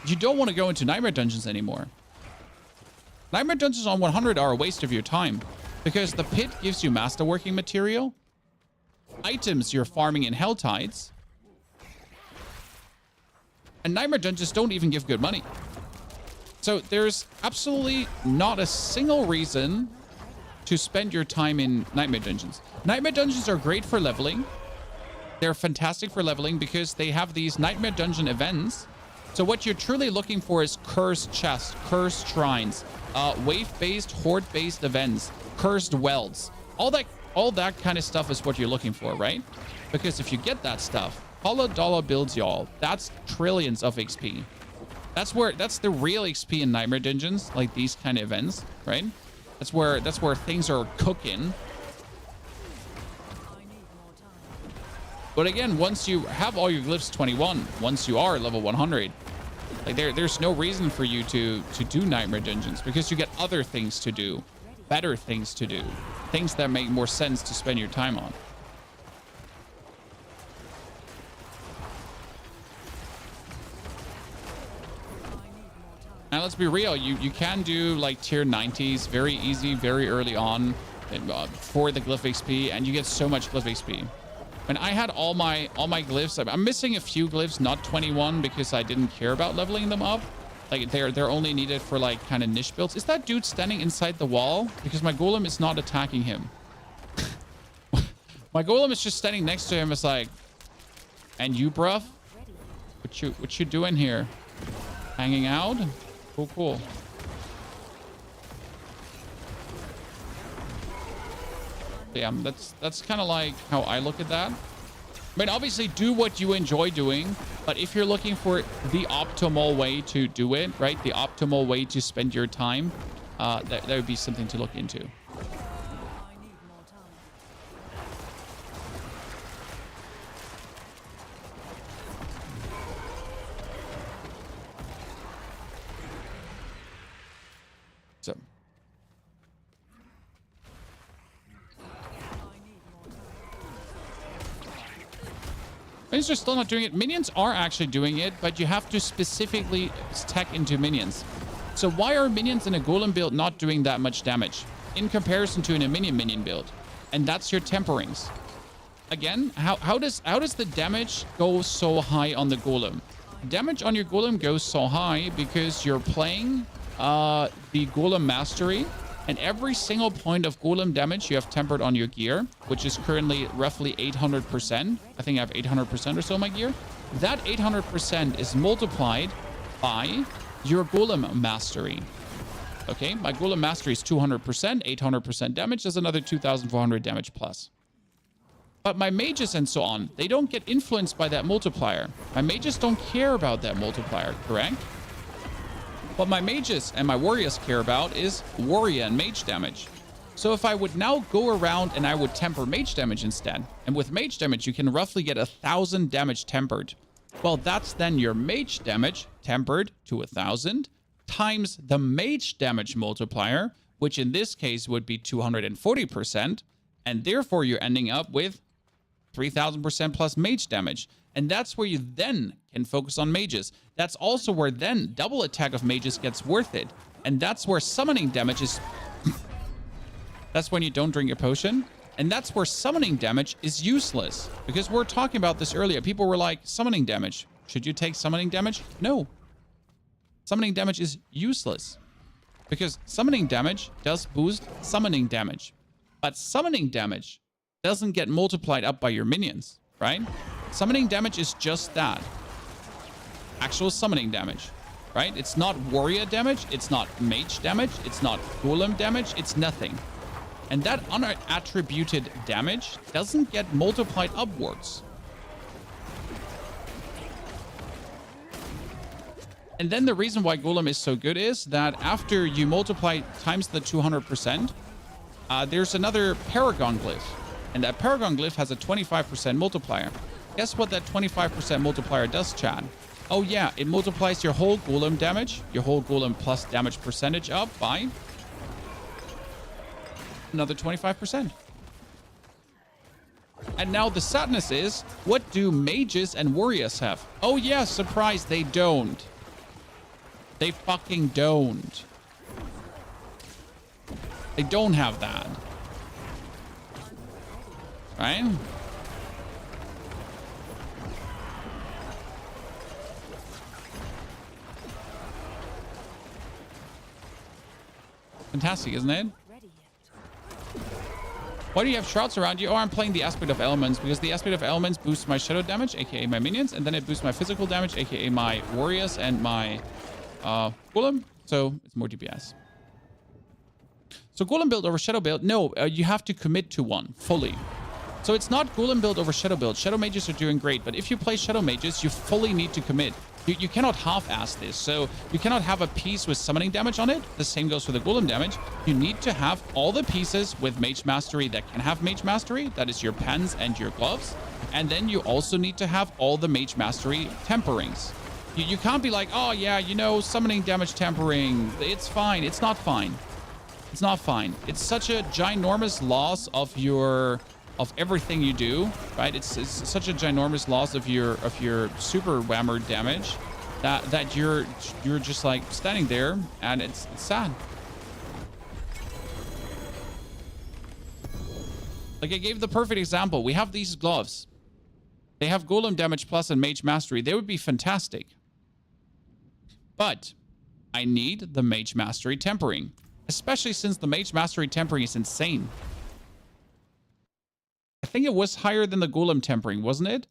you don't want to go into Nightmare Dungeons anymore. Nightmare Dungeons on 100 are a waste of your time, because the pit gives you masterworking material, items you're farming in Hell Tides, and Nightmare Dungeons don't even give good money. So there's absolutely not a single reason to spend your time in Nightmare Dungeons. Nightmare Dungeons are great for leveling. They're fantastic for leveling because they have these Nightmare Dungeon events. So what you're truly looking for is cursed chests, cursed shrines, wave-based, horde-based events, cursed welds. All that kind of stuff is what you're looking for, right? Because if you get that stuff, $100 builds y'all. That's trillions of XP. That's the real XP in Nightmare Dungeons, like these kind of events, right? That's where things are cooking. But again, once you have all your glyphs 21, once you are level 100, like there's no reason for you to do Nightmare Dungeons, because you get other things to do, better things to do, things that make more sense to spend your time on. Now let's be real, you can do like tier 90s very easy, very early on for the glyph XP, and you get so much glyph XP. And I had all my glyphs. I'm missing a few glyphs, not 21, because I didn't care about leveling them up. Like they're only needed for like kind of niche builds. Is that dude standing inside the wall? Because my golem is not attacking him. My golem is just standing next to him. It's like, and you, bruv? What you doing here? Hanging out? Cool. Yeah, that's kind of like how I look at that. I mean, obviously do what you enjoy doing, but if you're looking for the optimal way to do it, right? The optimal way to spend your time, that would be something to look into. So. Minions are still not doing it. Minions are actually doing it, but you have to specifically tech into minions. So why are minions in a golem build not doing that much damage in comparison to in a minion build? And that's your temperings. again, how does the damage go so high on the Golem? Damage on your Golem goes so high because you're playing the Golem Mastery, and every single point of Golem damage you have tempered on your gear, which is currently roughly 800%. I think I have 800% or so in my gear. That 800% is multiplied by your Golem Mastery. Okay, my Golem Mastery is 200%, 800% damage. That's another 2,400 damage plus. But my mages and so on, they don't get influenced by that multiplier. My mages don't care about that multiplier, correct? What my mages and my warriors care about is warrior and mage damage. So if I would now go around and I would temper mage damage instead, and with mage damage, you can roughly get 1,000 damage tempered. Well, that's then your mage damage tempered to 1,000 times the mage damage multiplier, which in this case would be 240%. And therefore, you're ending up with 3,000% plus mage damage. And that's where you then can focus on mages. That's also where then double attack of mages gets worth it. And that's where summoning damage is... That's when you don't drink a potion. And that's where summoning damage is useless. Because we were talking about this earlier. People were like, summoning damage. Should you take summoning damage? No. Summoning damage is useless. Because summoning damage does boost summoning damage. But summoning damage doesn't get multiplied up by your minions, right? Summoning damage is just that. Actual summoning damage, right? It's not warrior damage. It's not mage damage. It's not golem damage. It's nothing. And that unattributed damage doesn't get multiplied upwards. And then the reason why Golem is so good is that after you multiply times the 200%, there's another Paragon glyph. And that Paragon glyph has a 25% multiplier. Guess what that 25% multiplier does, Chad? Oh yeah, it multiplies your whole Golem damage, your whole Golem plus damage percentage up by another 25%. And now the sadness is, what do mages and warriors have? Oh yeah, surprise, they don't. They fucking don't. They don't have that. Right? Fantastic, isn't it? Why do you have shrouds around you? Oh, I'm playing the aspect of elements because the aspect of elements boosts my shadow damage, aka my minions, and then it boosts my physical damage, aka my warriors and my golem. So it's more DPS. So golem build over shadow build? No, you have to commit to one fully. So it's not golem build over shadow build. Shadow mages are doing great, but if you play shadow mages, you fully need to commit. You cannot half-ass this. So you cannot have a piece with summoning damage on it. The same goes for the golem damage. You need to have all the pieces with mage mastery that can have mage mastery. That is your pens and your gloves. And then you also need to have all the mage mastery temperings. You can't be like, oh yeah, you know, summoning damage tempering. It's fine. It's not fine. It's not fine. It's such a ginormous loss of everything you do, right? It's such a ginormous loss of your super whammer damage that you're just like standing there, and it's sad. Like I gave the perfect example. We have these gloves. They have golem damage plus and mage mastery. They would be fantastic. But I need the mage mastery tempering, especially since the mage mastery tempering is insane. I think it was higher than the golem tempering, wasn't it?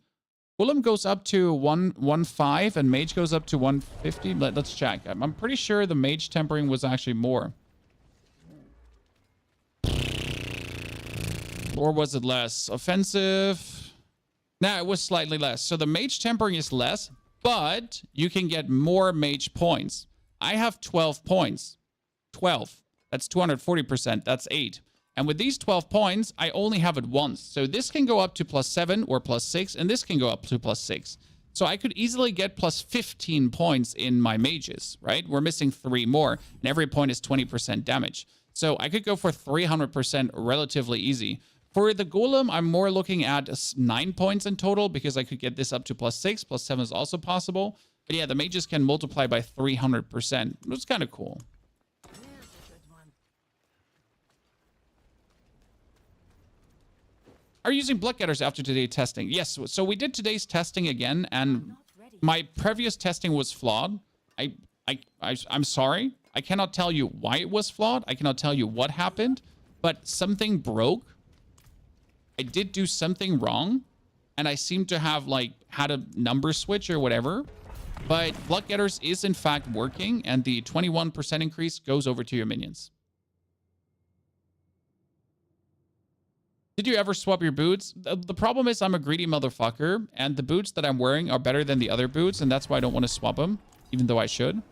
Golem goes up to 115 and mage goes up to 150. Let's check. I'm pretty sure the mage tempering was actually more. Or was it less? Offensive? Nah, it was slightly less. So the mage tempering is less, but you can get more mage points. I have 12 points. 12. That's 240%. That's 8. And with these 12 points, I only have it once. So this can go up to +7 or +6, and this can go up to +6. So I could easily get +15 points in my mages, right? We're missing 3 more, and every point is 20% damage. So I could go for 300% relatively easy. For the golem, I'm more looking at 9 points in total because I could get this up to +6. +7 is also possible. But yeah, the mages can multiply by 300%. It's kind of cool. Are you using blood getters after today's testing? Yes. So we did today's testing again, and my previous testing was flawed. I'm sorry. I cannot tell you why it was flawed. I cannot tell you what happened, but something broke. I did do something wrong, and I seem to have like had a number switch or whatever. But blood getters is in fact working, and the 21% increase goes over to your minions. Did you ever swap your boots? The problem is I'm a greedy motherfucker, and the boots that I'm wearing are better than the other boots, and that's why I don't want to swap them, even though I should.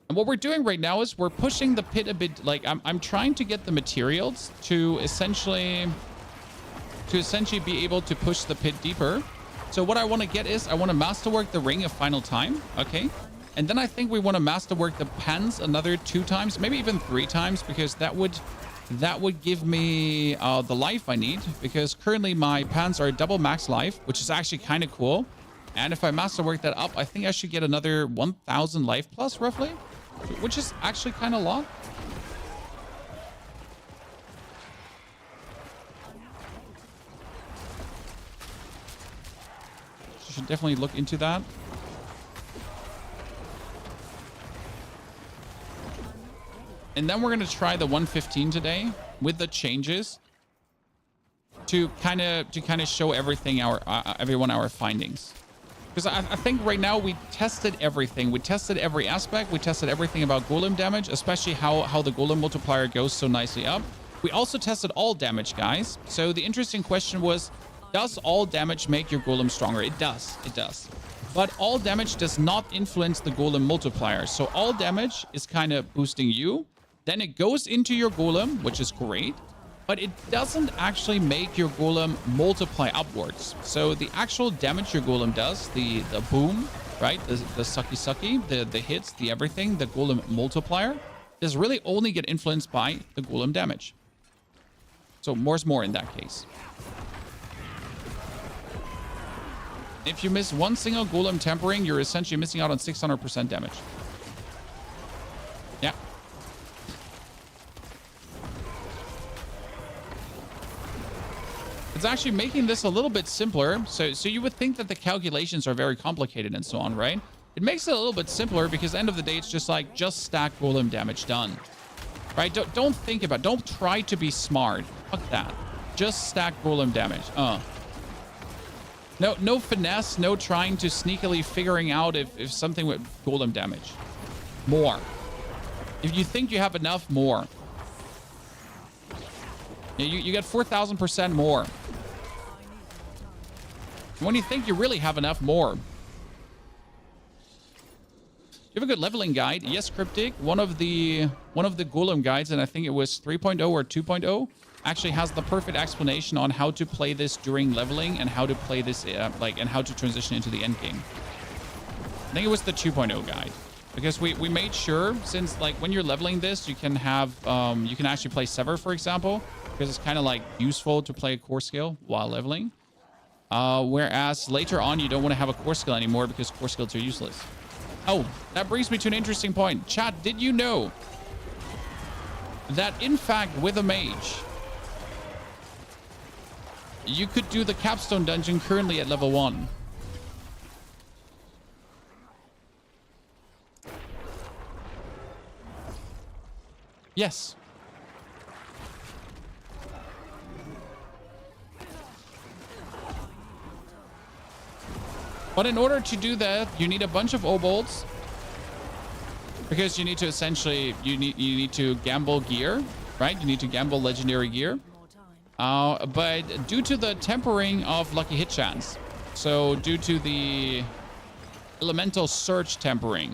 And what we're doing right now is we're pushing the pit a bit. Like I'm trying to get the materials to essentially be able to push the pit deeper. So what I want to get is I want to masterwork the ring a final time, okay? And then I think we want to masterwork the pants another 2 times, maybe even 3 times, because that would give me the life I need, because currently my pants are double max life, which is actually kind of cool. And if I masterwork that up, I think I should get another 1,000 life plus roughly, which is actually kind of a lot. You should definitely look into that. And then we're going to try the 115 today with the changes to kind of show everyone our findings. Because I think right now we tested everything. We tested every aspect. We tested everything about golem damage, especially how the golem multiplier goes so nicely up. We also tested all damage, guys. So the interesting question was, does all damage make your golem stronger? It does. It does. But all damage does not influence the golem multiplier. So all damage is kind of boosting you. Then it goes into your golem, which is great. But it doesn't actually make your golem multiply upwards. So the actual damage your golem does, the boom, right? The sucky, the hits, the everything, the golem multiplier, does really only get influenced by the golem damage. So more's more in that case. If you miss one single golem tempering, you're essentially missing out on 600% damage. Yeah. It's actually making this a little bit simpler. So you would think that the calculations are very complicated and so on, right? It makes it a little bit simpler because at the end of the day, it's just like, just stack golem damage, done. Right? Don't think about it. Don't try to be smart. Fuck that. Just stack golem damage. No finesse, no trying to sneakily figuring out if something with golem damage. More. If you think you have enough, more. You get 4,000% more. When you think you really have enough, more. You have a good leveling guide. Yes, Cryptic. One of the golem guides, and I think it was 3.0 or 2.0, actually has the perfect explanation on how to play this during leveling and how to play this and how to transition into the end game. I think it was the 2.0 guide, because we made sure, since like when you're leveling this, you can have you can actually play Sever, for example, because it's kind of like useful to play a core skill while leveling. Whereas later on, you don't want to have a core skill anymore because core skills are useless. Oh, that brings me to an interesting point. Chat, did you know that in fact with a mage, you could do the capstone dungeon currently at level 1? Yes. But in order to do that, you need a bunch of obolds, because you need to essentially, you need to gamble gear, right? You need to gamble legendary gear. But due to the tempering of lucky hit chance, so due to the elemental surge tempering,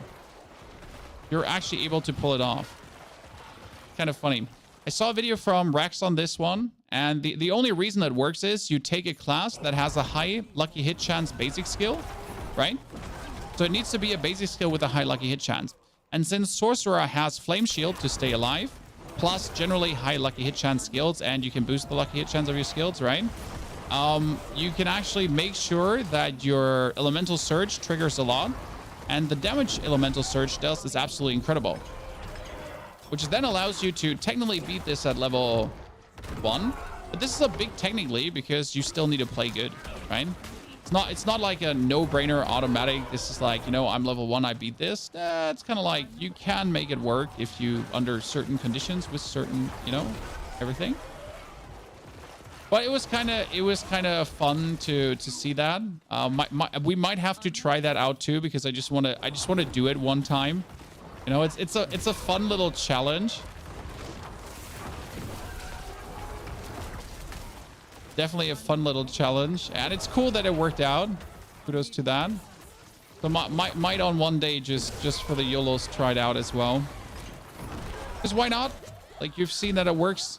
you're actually able to pull it off. Kind of funny. I saw a video from Rex on this one, and the only reason that works is you take a class that has a high lucky hit chance basic skill, right? So it needs to be a basic skill with a high lucky hit chance. And since Sorcerer has Flame Shield to stay alive, plus generally high lucky hit chance skills, and you can boost the lucky hit chance of your skills, right? You can actually make sure that your Elemental Surge triggers a lot, and the damage Elemental Surge does is absolutely incredible. Which then allows you to technically beat this at level 1, But this is a big technically because you still need to play good, right? It's not like a no-brainer automatic. This is like, you know, I'm level 1, I beat this. It's kind of like you can make it work if you under certain conditions with certain, you know, everything. But it was kind of fun to see that. We might have to try that out too because I just want to do it one time. You know, it's a fun little challenge. Definitely a fun little challenge, and it's cool that it worked out. Kudos to that. So might on one day just for the YOLOs try it out as well. Because why not? Like, you've seen that it works.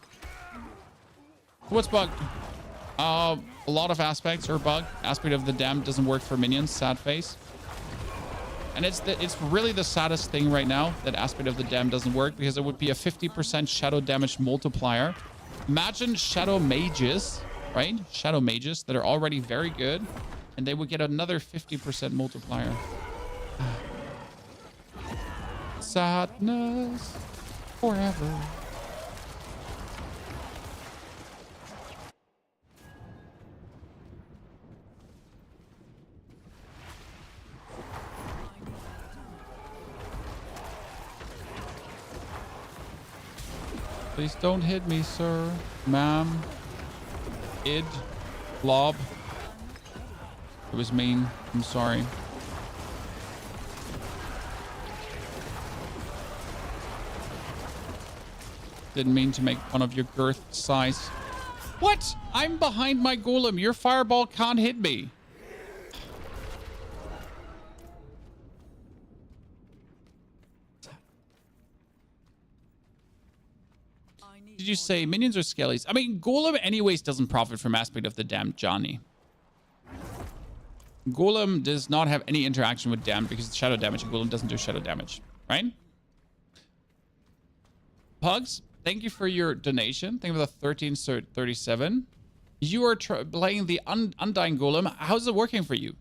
What's bugged? A lot of aspects are bugged. Aspect of the Damned doesn't work for minions. Sad face. And it's really the saddest thing right now that Aspect of the Damned doesn't work, because it would be a 50% shadow damage multiplier. Imagine shadow mages, right? Shadow mages that are already very good, and they would get another 50% multiplier. Sadness forever. Please don't hit me, sir. Ma'am. Id. Blob. It was mean. I'm sorry. Didn't mean to make fun of your girth size. What? I'm behind my golem. Your fireball can't hit me. Did you say minions or skellies? I mean, Golem anyways doesn't profit from Aspect of the Damned, Johnny. Golem does not have any interaction with Damned because it's shadow damage, and Golem doesn't do shadow damage, right? Pugs, thank you for your donation. Thank you for the 1337. You are playing the Undying Golem. How's it working for you?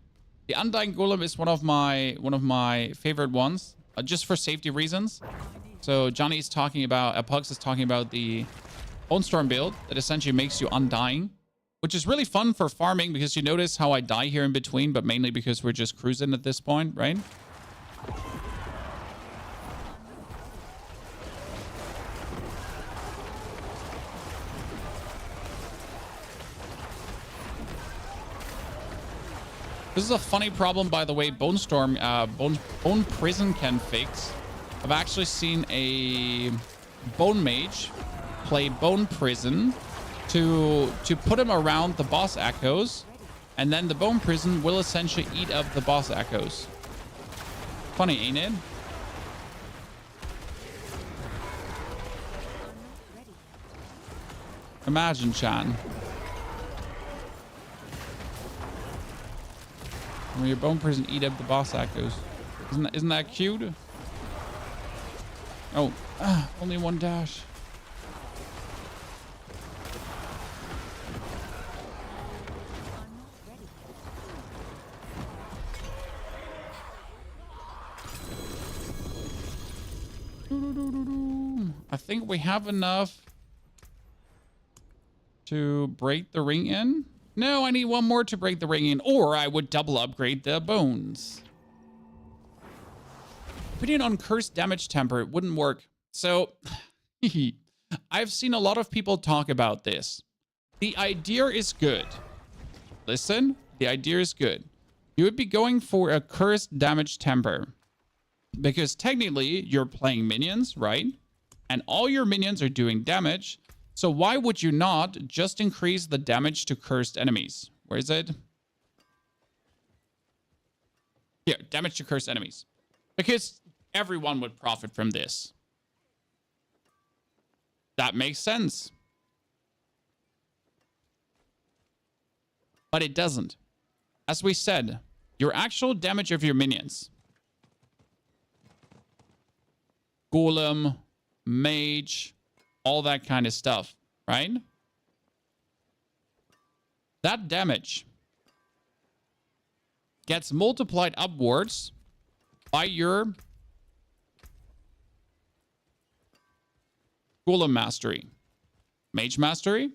The Undying Golem is one of my favorite ones, just for safety reasons. So Johnny is talking about, Pugs is talking about the Bone Storm build that essentially makes you undying, which is really fun for farming because you notice how I die here in between, but mainly because we're just cruising at this point, right? This is a funny problem, by the way, Bone Storm, Bone Prison can fix. I've actually seen a Bone Mage play Bone Prison to put him around the boss echoes, and then the Bone Prison will essentially eat up the boss echoes. Funny, ain't it? Imagine, Chan. When your Bone Prison eat up the boss echoes. Isn't that cute? Oh, only one dash. I think we have enough to break the ring in. No, I need one more to break the ring in, or I would double upgrade the bones. Opinion on cursed damage temper, it wouldn't work. So I've seen a lot of people talk about this. The idea is good. Listen, the idea is good. You would be going for a cursed damage temper because technically you're playing minions, right? And all your minions are doing damage. So why would you not just increase the damage to cursed enemies? Where is it? Here, damage to cursed enemies. Because everyone would profit from this. That makes sense. But it doesn't. As we said, your actual damage of your minions. Golem, mage, all that kind of stuff, right? That damage gets multiplied upwards by your Golem mastery, mage mastery,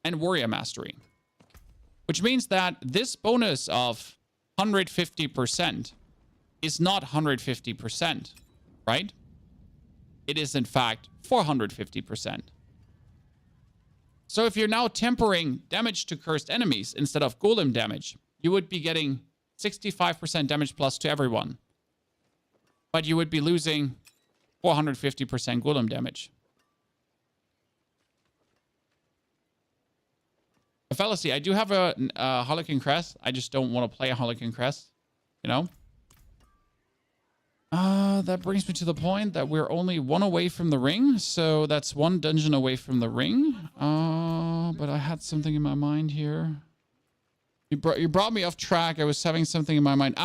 and warrior mastery. Which means that this bonus of 150% is not 150%, right? It is in fact 450%. So if you're now tempering damage to cursed enemies instead of golem damage, you would be getting 65% damage plus to everyone. But you would be losing 450% golem damage. A fallacy. I do have a Harlequin Crest. I just don't want to play a Harlequin Crest, you know? That brings me to the point that we're only one away from the ring. So that's one dungeon away from the ring. But I had something in my mind here. You brought me off track. I was having something in my mind.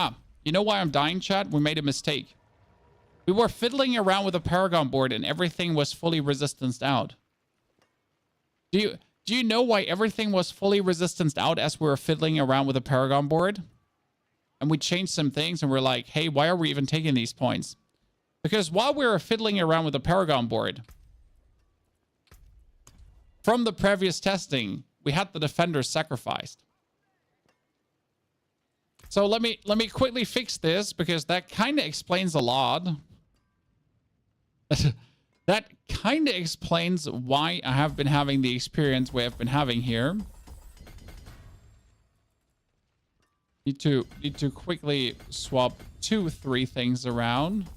You know why I'm dying, chat? We made a mistake. We were fiddling around with a Paragon board and everything was fully resistanced out. Do you know why everything was fully resistanced out as we were fiddling around with a Paragon board? And we changed some things and we're like, hey, why are we even taking these points? Because while we were fiddling around with the Paragon board, from the previous testing, we had the defenders sacrificed. So let me quickly fix this because that kind of explains a lot. That kind of explains why I have been having the experience we have been having here. Need to quickly swap 2-3 things around.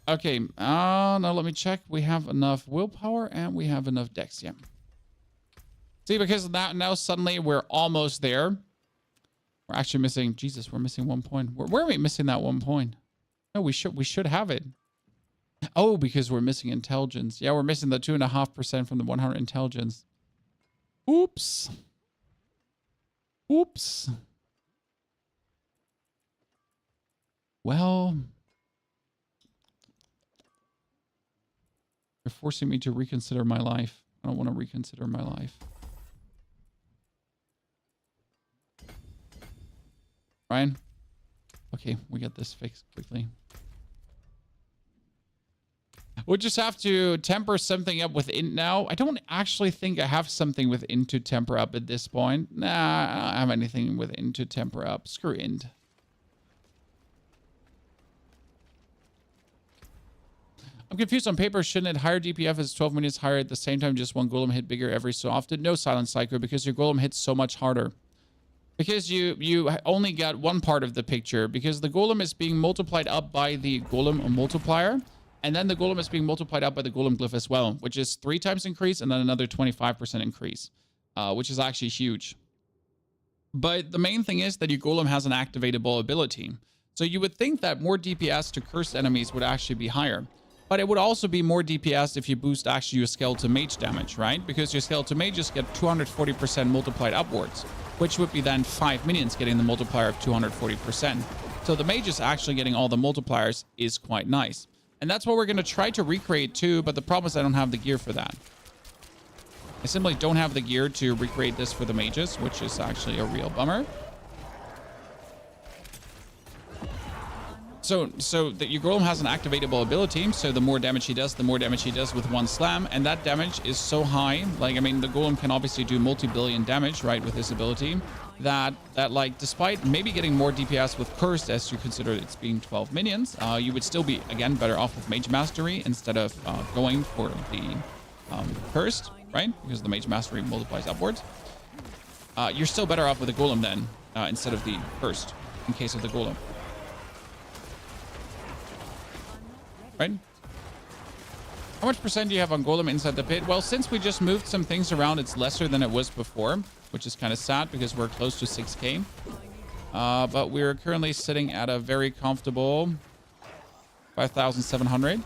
Okay, now let me check. We have enough willpower and we have enough dex, yeah. See, because of that, now suddenly we're almost there. We're actually missing, Jesus, we're missing 1 point. Where are we missing that 1 point? No, we should have it. Oh, because we're missing intelligence. Yeah, we're missing the 2.5% from the 100 intelligence. Oops. Oops. Well, you're forcing me to reconsider my life. I don't want to reconsider my life. Ryan? Okay, we get this fixed quickly. We'll just have to temper something up with int now. I don't actually think I have something with int to temper up at this point. Nah, I don't have anything with int to temper up. Screw int. I'm confused on paper. Shouldn't it higher DPF as 12 minutes higher at the same time? Just one golem hit bigger every so often? No, Silent Psycho, because your golem hits so much harder. Because you only got one part of the picture. Because the golem is being multiplied up by the golem multiplier. And then the golem is being multiplied up by the golem glyph as well. Which is 3 times increase and then another 25% increase. Which is actually huge. But the main thing is that your golem has an activatable ability. So you would think that more DPS to cursed enemies would actually be higher. But it would also be more DPS if you boost actually your skeleton mage damage, right? Because your skeleton mages get 240% multiplied upwards, which would be then 5 minions getting the multiplier of 240%. So the mages actually getting all the multipliers is quite nice. And that's what we're going to try to recreate too, but the problem is I don't have the gear for that. I simply don't have the gear to recreate this for the mages, which is actually a real bummer. So that your golem has an activatable ability, so the more damage he does, the more damage he does with one slam, and that damage is so high, like, I mean, the golem can obviously do multi-billion damage, right, with this ability, that like, despite maybe getting more DPS with Cursed, as you consider it's being 12 minions, you would still be, again, better off with Mage Mastery instead of going for the Cursed, right, because the Mage Mastery multiplies upwards. You're still better off with the golem then, instead of the Cursed, in case of the golem. Right? How much percent do you have on golem inside the pit? Well, since we just moved some things around, it's lesser than it was before, which is kind of sad because we're close to 6k. But we're currently sitting at a very comfortable 5,700.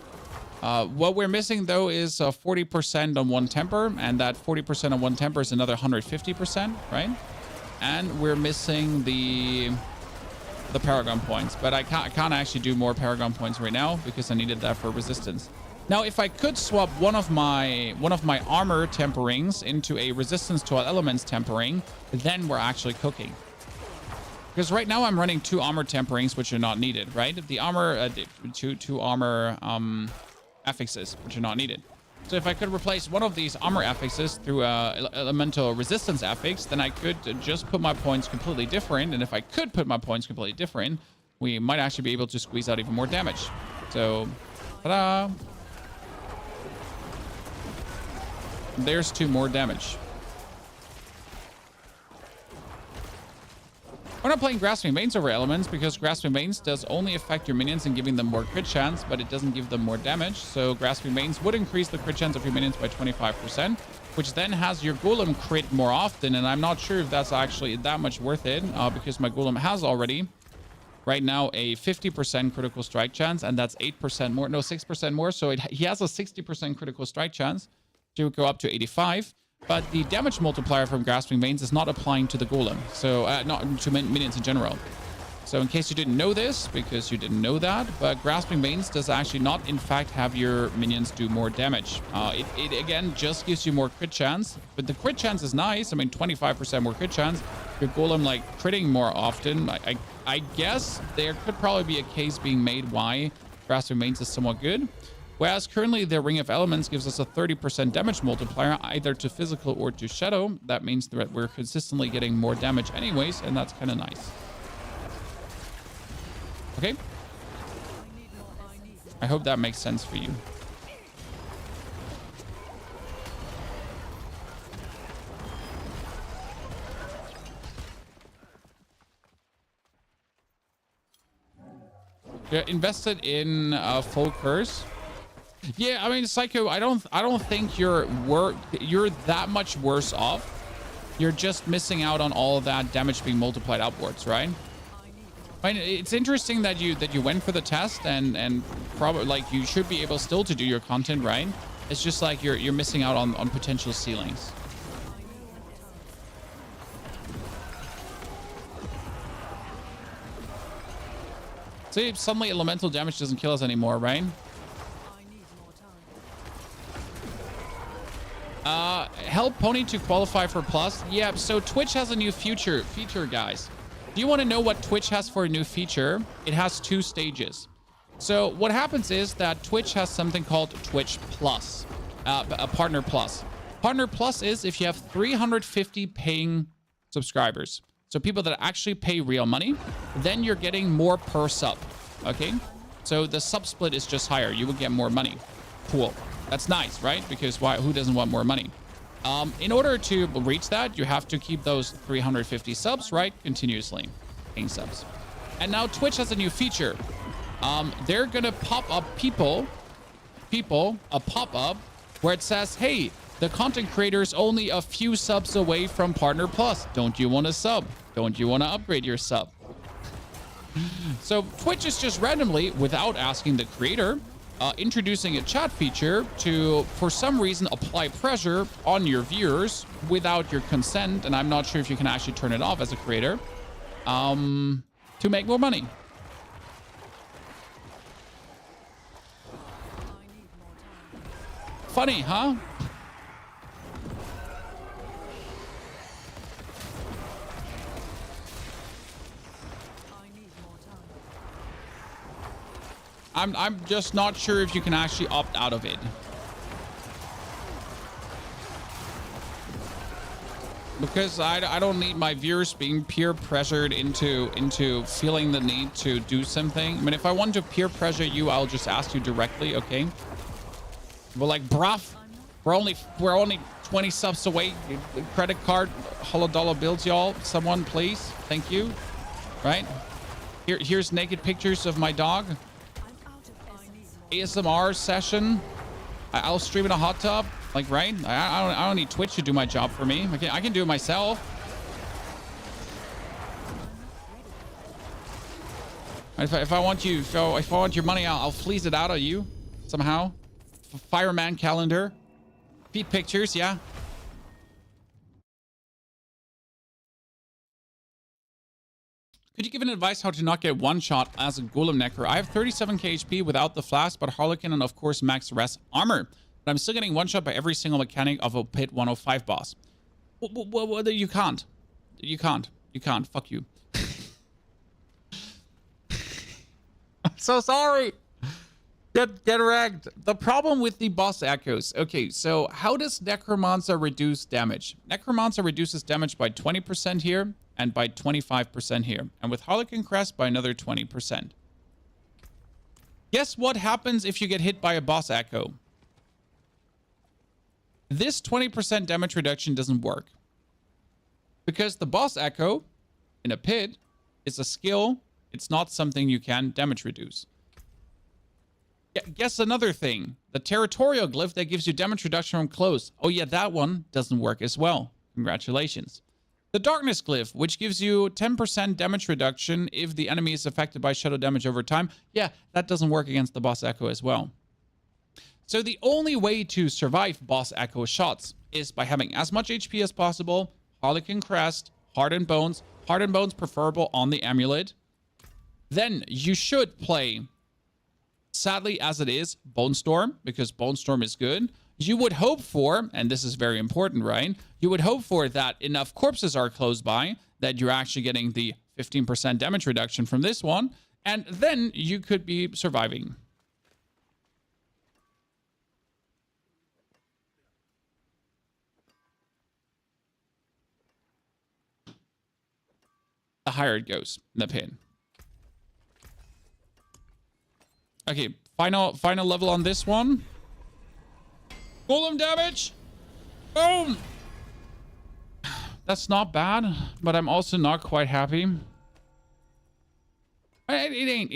What we're missing though is 40% on one temper, and that 40% on one temper is another 150%, right? And we're missing the Paragon points, but I can't actually do more Paragon points right now because I needed that for resistance. Now, if I could swap one of my armor temperings into a resistance to all elements tempering, then we're actually cooking. Because right now I'm running 2 armor temperings, which are not needed, right? The armor, two armor affixes, which are not needed. So if I could replace one of these armor affixes through a elemental resistance affix, then I could just put my points completely different. And if I could put my points completely different, we might actually be able to squeeze out even more damage. So, ta-da! There's 2 more damage. We're not playing Grasping Veins over Elements because Grasping Veins does only affect your minions and giving them more crit chance, but it doesn't give them more damage. So Grasping Veins would increase the crit chance of your minions by 25%, which then has your Golem crit more often. And I'm not sure if that's actually that much worth it because my Golem has already right now a 50% critical strike chance, and that's 8% more, no, 6% more. So he has a 60% critical strike chance to go up to 85. But the damage multiplier from Grasping Veins is not applying to the Golem. So, not to minions in general. So in case you didn't know this, because you didn't know that, but Grasping Veins does actually not, in fact, have your minions do more damage. It again, just gives you more crit chance. But the crit chance is nice. I mean, 25% more crit chance. Your Golem, like, critting more often. I guess there could probably be a case being made why Grasping Veins is somewhat good. Whereas currently the Ring of Elements gives us a 30% damage multiplier, either to physical or to shadow. That means that we're consistently getting more damage anyways, and that's kind of nice. Okay. I hope that makes sense for you. Yeah, invested in full curse. Yeah, I mean, Psycho, I don't think you're that much worse off. You're just missing out on all of that damage being multiplied upwards, right? I mean, it's interesting that you went for the test and probably like you should be able still to do your content, right? It's just like you're missing out on potential ceilings. See, suddenly elemental damage doesn't kill us anymore, right? Help Pony to qualify for Plus. Yeah, so Twitch has a new feature, guys. Do you want to know what Twitch has for a new feature? It has 2 stages. So what happens is that Twitch has something called Twitch Plus, a Partner Plus. Partner Plus is if you have 350 paying subscribers. So people that actually pay real money, then you're getting more per sub, okay? So the sub split is just higher. You will get more money. Cool. That's nice, right? Because who doesn't want more money? In order to reach that, you have to keep those 350 subs, right? Continuously paying subs. And now Twitch has a new feature. They're going to pop up a pop-up where it says, hey, the content creator is only a few subs away from Partner Plus. Don't you want to sub? Don't you want to upgrade your sub? So Twitch is just randomly, without asking the creator, introducing a chat feature to, for some reason, apply pressure on your viewers without your consent. And I'm not sure if you can actually turn it off as a creator to make more money. Funny, huh? I'm just not sure if you can actually opt out of it. Because I don't need my viewers being peer pressured into feeling the need to do something. I mean, if I want to peer pressure you, I'll just ask you directly, okay? But like, bruv, we're only 20 subs away. Credit card, $100 bills, y'all. Someone, please. Thank you. Right? Here's naked pictures of my dog. ASMR session. I'll stream in a hot tub. Like, right? I don't need Twitch to do my job for me. I can do it myself. If I want you, if I want your money, I'll fleece it out of you somehow. Fireman calendar. Feet pictures, yeah. Could you give an advice how to not get one shot as a Golem Necro? I have 37k HP without the flask, but Harlequin and of course max rest armor. But I'm still getting one shot by every single mechanic of a Pit 105 boss. You can't. You can't. You can't. Fuck you. I'm so sorry. Get wrecked. The problem with the boss echoes. Okay, so how does Necromancer reduce damage? Necromancer reduces damage by 20% here and by 25% here. And with Harlequin Crest by another 20%. Guess what happens if you get hit by a boss echo? This 20% damage reduction doesn't work. Because the boss echo in a pit is a skill. It's not something you can damage reduce. Guess another thing. The territorial glyph that gives you damage reduction from close. Oh yeah, that one doesn't work as well. Congratulations. The darkness glyph, which gives you 10% damage reduction if the enemy is affected by shadow damage over time. Yeah, that doesn't work against the boss echo as well. So the only way to survive boss echo shots is by having as much HP as possible, Harlequin Crest, Hardened Bones preferable on the Amulet. Then you should play, sadly as it is, Bone Storm, because Bone Storm is good. You would hope for, and this is very important, right? You would hope for that enough corpses are close by that you're actually getting the 15% damage reduction from this one, and then you could be surviving. The higher it goes in the pin. Okay, final level on this one. Golem damage. Boom. That's not bad, but I'm also not quite happy. It ain't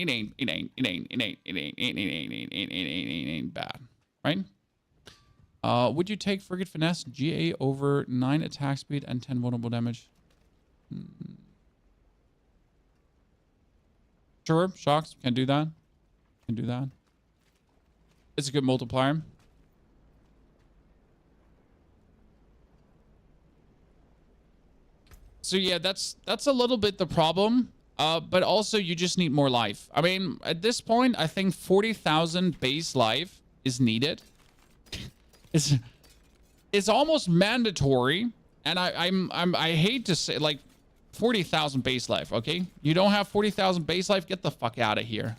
bad, right? Would you take Frigate Finesse GA over 9 attack speed and 10 vulnerable damage? Sure, Shocks can do that. Can do that. It's a good multiplier. So yeah, that's a little bit the problem. But also you just need more life. I mean, at this point, I think 40,000 base life is needed. It's almost mandatory, and I hate to say, like, 40,000 base life. Okay, you don't have 40,000 base life. Get the fuck out of here.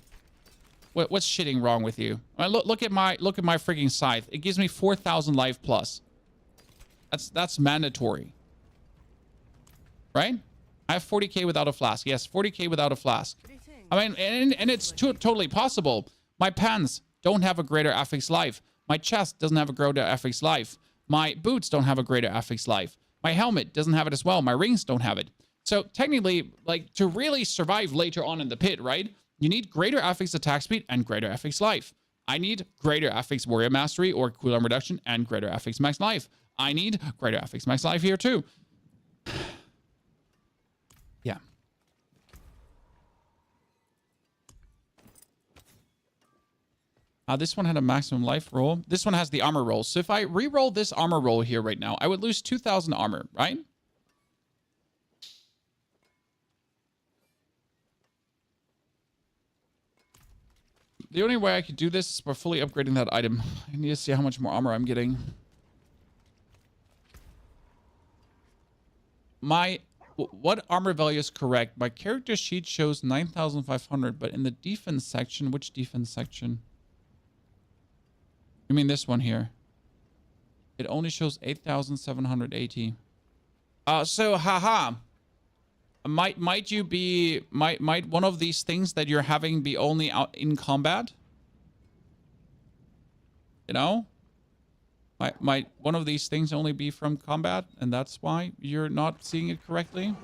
What's shitting wrong with you? I mean, look at my freaking scythe. It gives me 4,000 life plus. That's mandatory, right? I have 40k without a flask. Yes, 40k without a flask. I mean, and it's totally possible. My pants don't have a greater affix life. My chest doesn't have a greater affix life. My boots don't have a greater affix life. My helmet doesn't have it as well. My rings don't have it. So technically, like, to really survive later on in the pit, right? You need greater affix attack speed and greater affix life. I need greater affix warrior mastery or cooldown reduction and greater affix max life. I need greater affix max life here too. Yeah. This one had a maximum life roll. This one has the armor roll. So if I re-roll this armor roll here right now, I would lose 2,000 armor, right? The only way I could do this is by fully upgrading that item. I need to see how much more armor I'm getting. What armor value is correct? My character sheet shows 9,500, but in the defense section, which defense section? You mean this one here? It only shows 8,780. So haha. Might one of these things that you're having be only out in combat? You know? Might one of these things only be from combat, and that's why you're not seeing it correctly?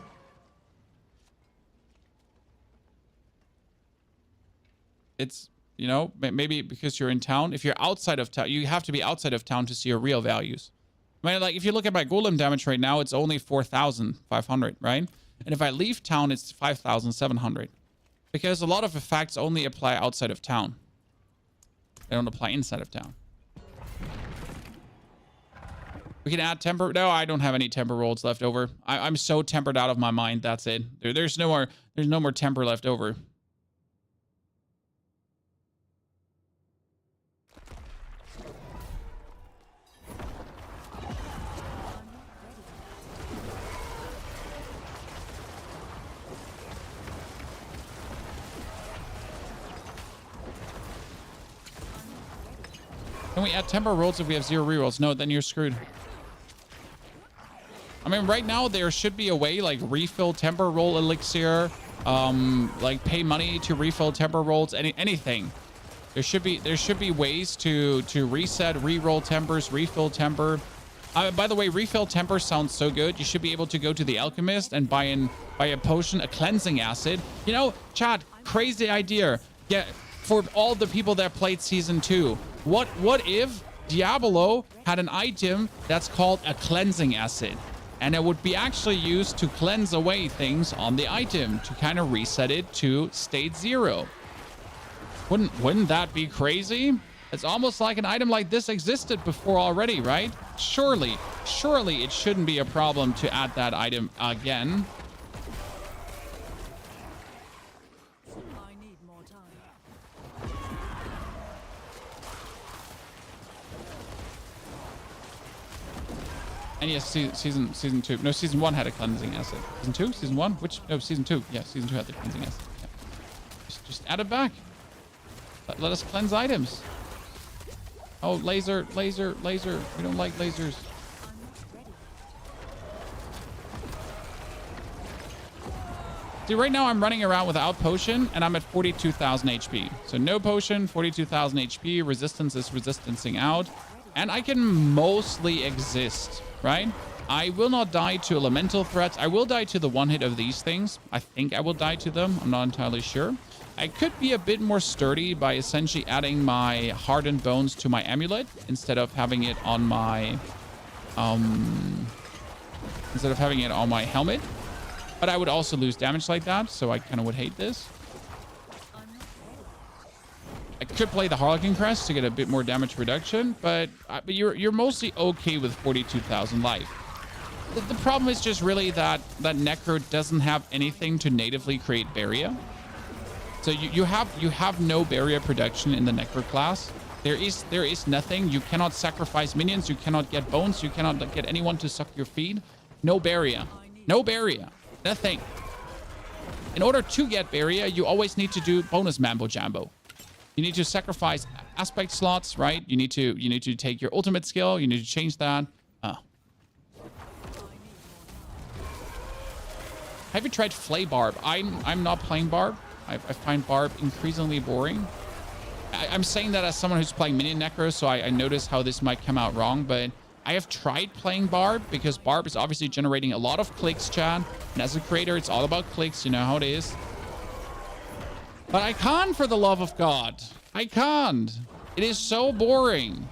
It's, you know, maybe because you're in town. If you're outside of town, you have to be outside of town to see your real values. I mean, like, if you look at my golem damage right now, it's only 4,500, right? And if I leave town, it's 5,700. Because a lot of effects only apply outside of town. They don't apply inside of town. We can add temper. No, I don't have any temper rolls left over. I'm so tempered out of my mind. That's it. There's no more temper left over. Can we add temper rolls if we have 0 rerolls? No, then you're screwed. I mean, right now there should be a way like refill temper roll elixir, like pay money to refill temper rolls, anything. There should be ways to reset, reroll tempers, refill temper. By the way, refill temper sounds so good. You should be able to go to the alchemist and buy a potion, a cleansing acid. You know, chat, crazy idea. Yeah, for all the people that played season 2. What if Diablo had an item that's called a cleansing acid, and it would be actually used to cleanse away things on the item to kind of reset it to state 0? Wouldn't that be crazy? It's almost like an item like this existed before already, right? Surely it shouldn't be a problem to add that item again. I need more time. And yes, season 2. No, season 1 had a cleansing acid. Season 2? Season 1? Which? No, season 2. Yeah, season 2 had the cleansing acid. Yeah. Just add it back. Let us cleanse items. Oh, laser. We don't like lasers. See, right now I'm running around without potion, and I'm at 42,000 HP. So no potion, 42,000 HP. Resistance is resistancing out. And I can mostly exist, right? I will not die to elemental threats. I will die to the one hit of these things. I think I will die to them. I'm not entirely sure. I could be a bit more sturdy by essentially adding my hardened bones to my amulet instead of having it on my helmet. But I would also lose damage like that, so I kind of would hate this. I could play the Harlequin Crest to get a bit more damage reduction, but you're mostly okay with 42,000 life. The problem is just really that Necro doesn't have anything to natively create barrier. So you have no barrier production in the Necro class. There is nothing. You cannot sacrifice minions. You cannot get bones. You cannot get anyone to suck your feed. No barrier. No barrier. Nothing. In order to get barrier, you always need to do bonus mambo jambo. You need to sacrifice aspect slots, right? You need to take your ultimate skill. You need to change that. Have you tried Flay Barb? I'm not playing Barb. I find Barb increasingly boring. I'm saying that as someone who's playing minion necro, so I notice how this might come out wrong, but I have tried playing Barb because Barb is obviously generating a lot of clicks, chat. And as a creator, it's all about clicks. You know how it is. But I can't, for the love of God. I can't. It is so boring.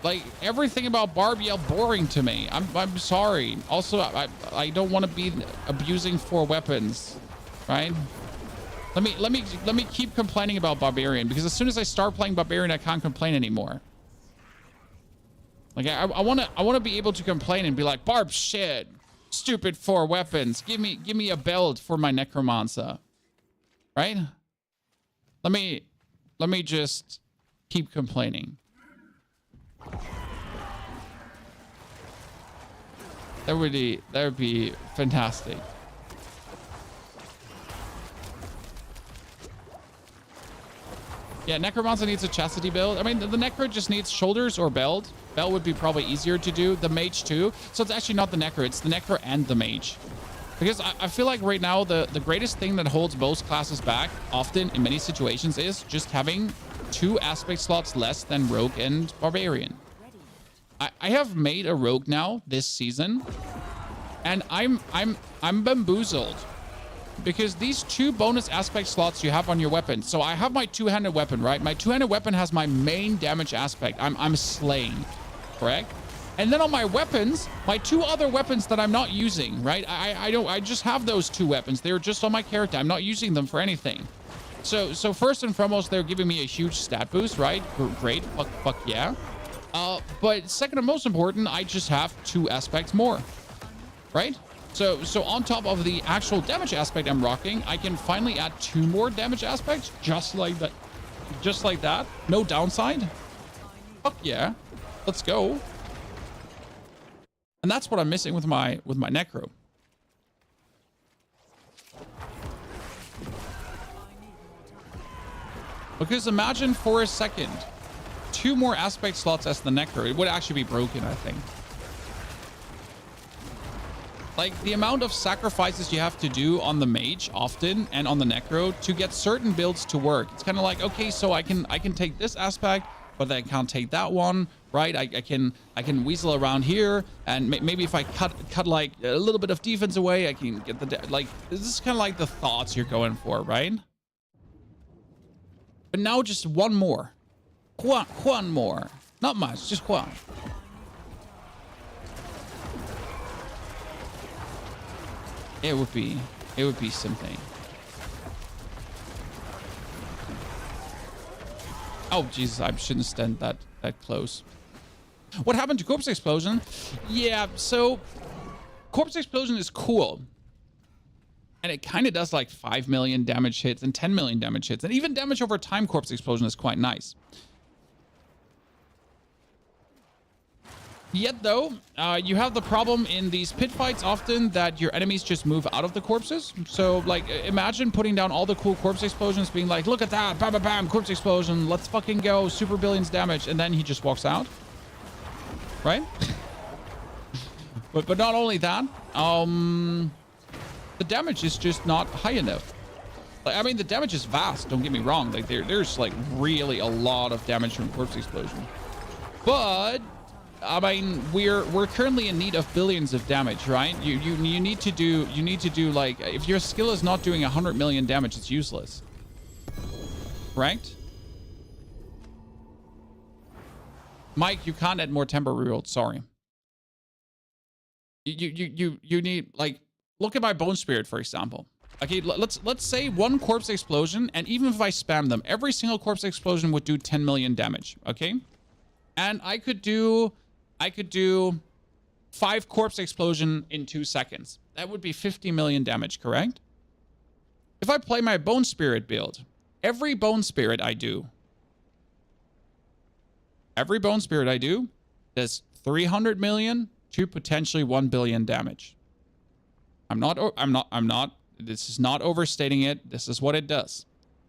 Like, everything about Barb yelled boring to me. I'm sorry. Also, I don't want to be abusing 4 weapons, right? Let me keep complaining about Barbarian, because as soon as I start playing Barbarian, I can't complain anymore. Like, I wanna be able to complain and be like, Barb, shit, stupid 4 weapons. Give me a belt for my Necromancer, right? Let me just keep complaining. That would be fantastic. Yeah, Necromancer needs a chastity build. I mean, the Necro just needs shoulders or belt. Belt would be probably easier to do. The Mage too. So it's actually not the Necro. It's the Necro and the Mage. Because I feel like right now, the greatest thing that holds both classes back, often in many situations, is just having 2 aspect slots less than Rogue and Barbarian. I have made a Rogue now this season, and I'm bamboozled. Because these 2 bonus aspect slots you have on your weapon. So I have my 2-handed weapon, right? My 2-handed weapon has my main damage aspect. I'm slaying, correct? And then on my weapons, my 2 other weapons that I'm not using, right? I just have those 2 weapons. They're just on my character. I'm not using them for anything. So first and foremost, they're giving me a huge stat boost, right? Great, fuck yeah. But second and most important, I just have 2 aspects more, right? So on top of the actual damage aspect I'm rocking, I can finally add 2 more damage aspects, just like that. Just like that. No downside. Fuck yeah. Let's go. And that's what I'm missing with my necro. Because imagine for a second, 2 more aspect slots as the necro. It would actually be broken, I think. Like, the amount of sacrifices you have to do on the mage often and on the necro to get certain builds to work. It's kind of like, okay, so I can take this aspect, but I can't take that one, right? I can weasel around here, and maybe if I cut like a little bit of defense away, I can get the like. This is kind of like the thoughts you're going for, right? But now just 1 more, one more, not much, just 1. It would be something. Oh Jesus, I shouldn't stand that close. What happened to Corpse Explosion? Yeah, so Corpse Explosion is cool. And it kind of does like 5 million damage hits and 10 million damage hits. And even damage over time Corpse Explosion is quite nice. Yet though, you have the problem in these pit fights often that your enemies just move out of the corpses. So like, imagine putting down all the cool corpse explosions, being like, look at that, bam, bam, bam, corpse explosion, let's fucking go, super billions damage, and then he just walks out, right? but not only that, the damage is just not high enough. Like, I mean, the damage is vast, don't get me wrong. Like there's like really a lot of damage from corpse explosion, but I mean, we're currently in need of billions of damage, right? You need to do like, if your skill is not doing 100 million damage, it's useless. Correct? Mike, you can't add more tempo reroll. Sorry. You need, like, look at my Bone Spirit, for example. Okay, let's say 1 corpse explosion, and even if I spam them, every single corpse explosion would do 10 million damage. Okay, and I could do 5 corpse explosion in 2 seconds. That would be 50 million damage, correct? If I play my Bone Spirit build, every Bone Spirit I do does 300 million to potentially 1 billion damage. I'm not, this is not overstating it. This is what it does.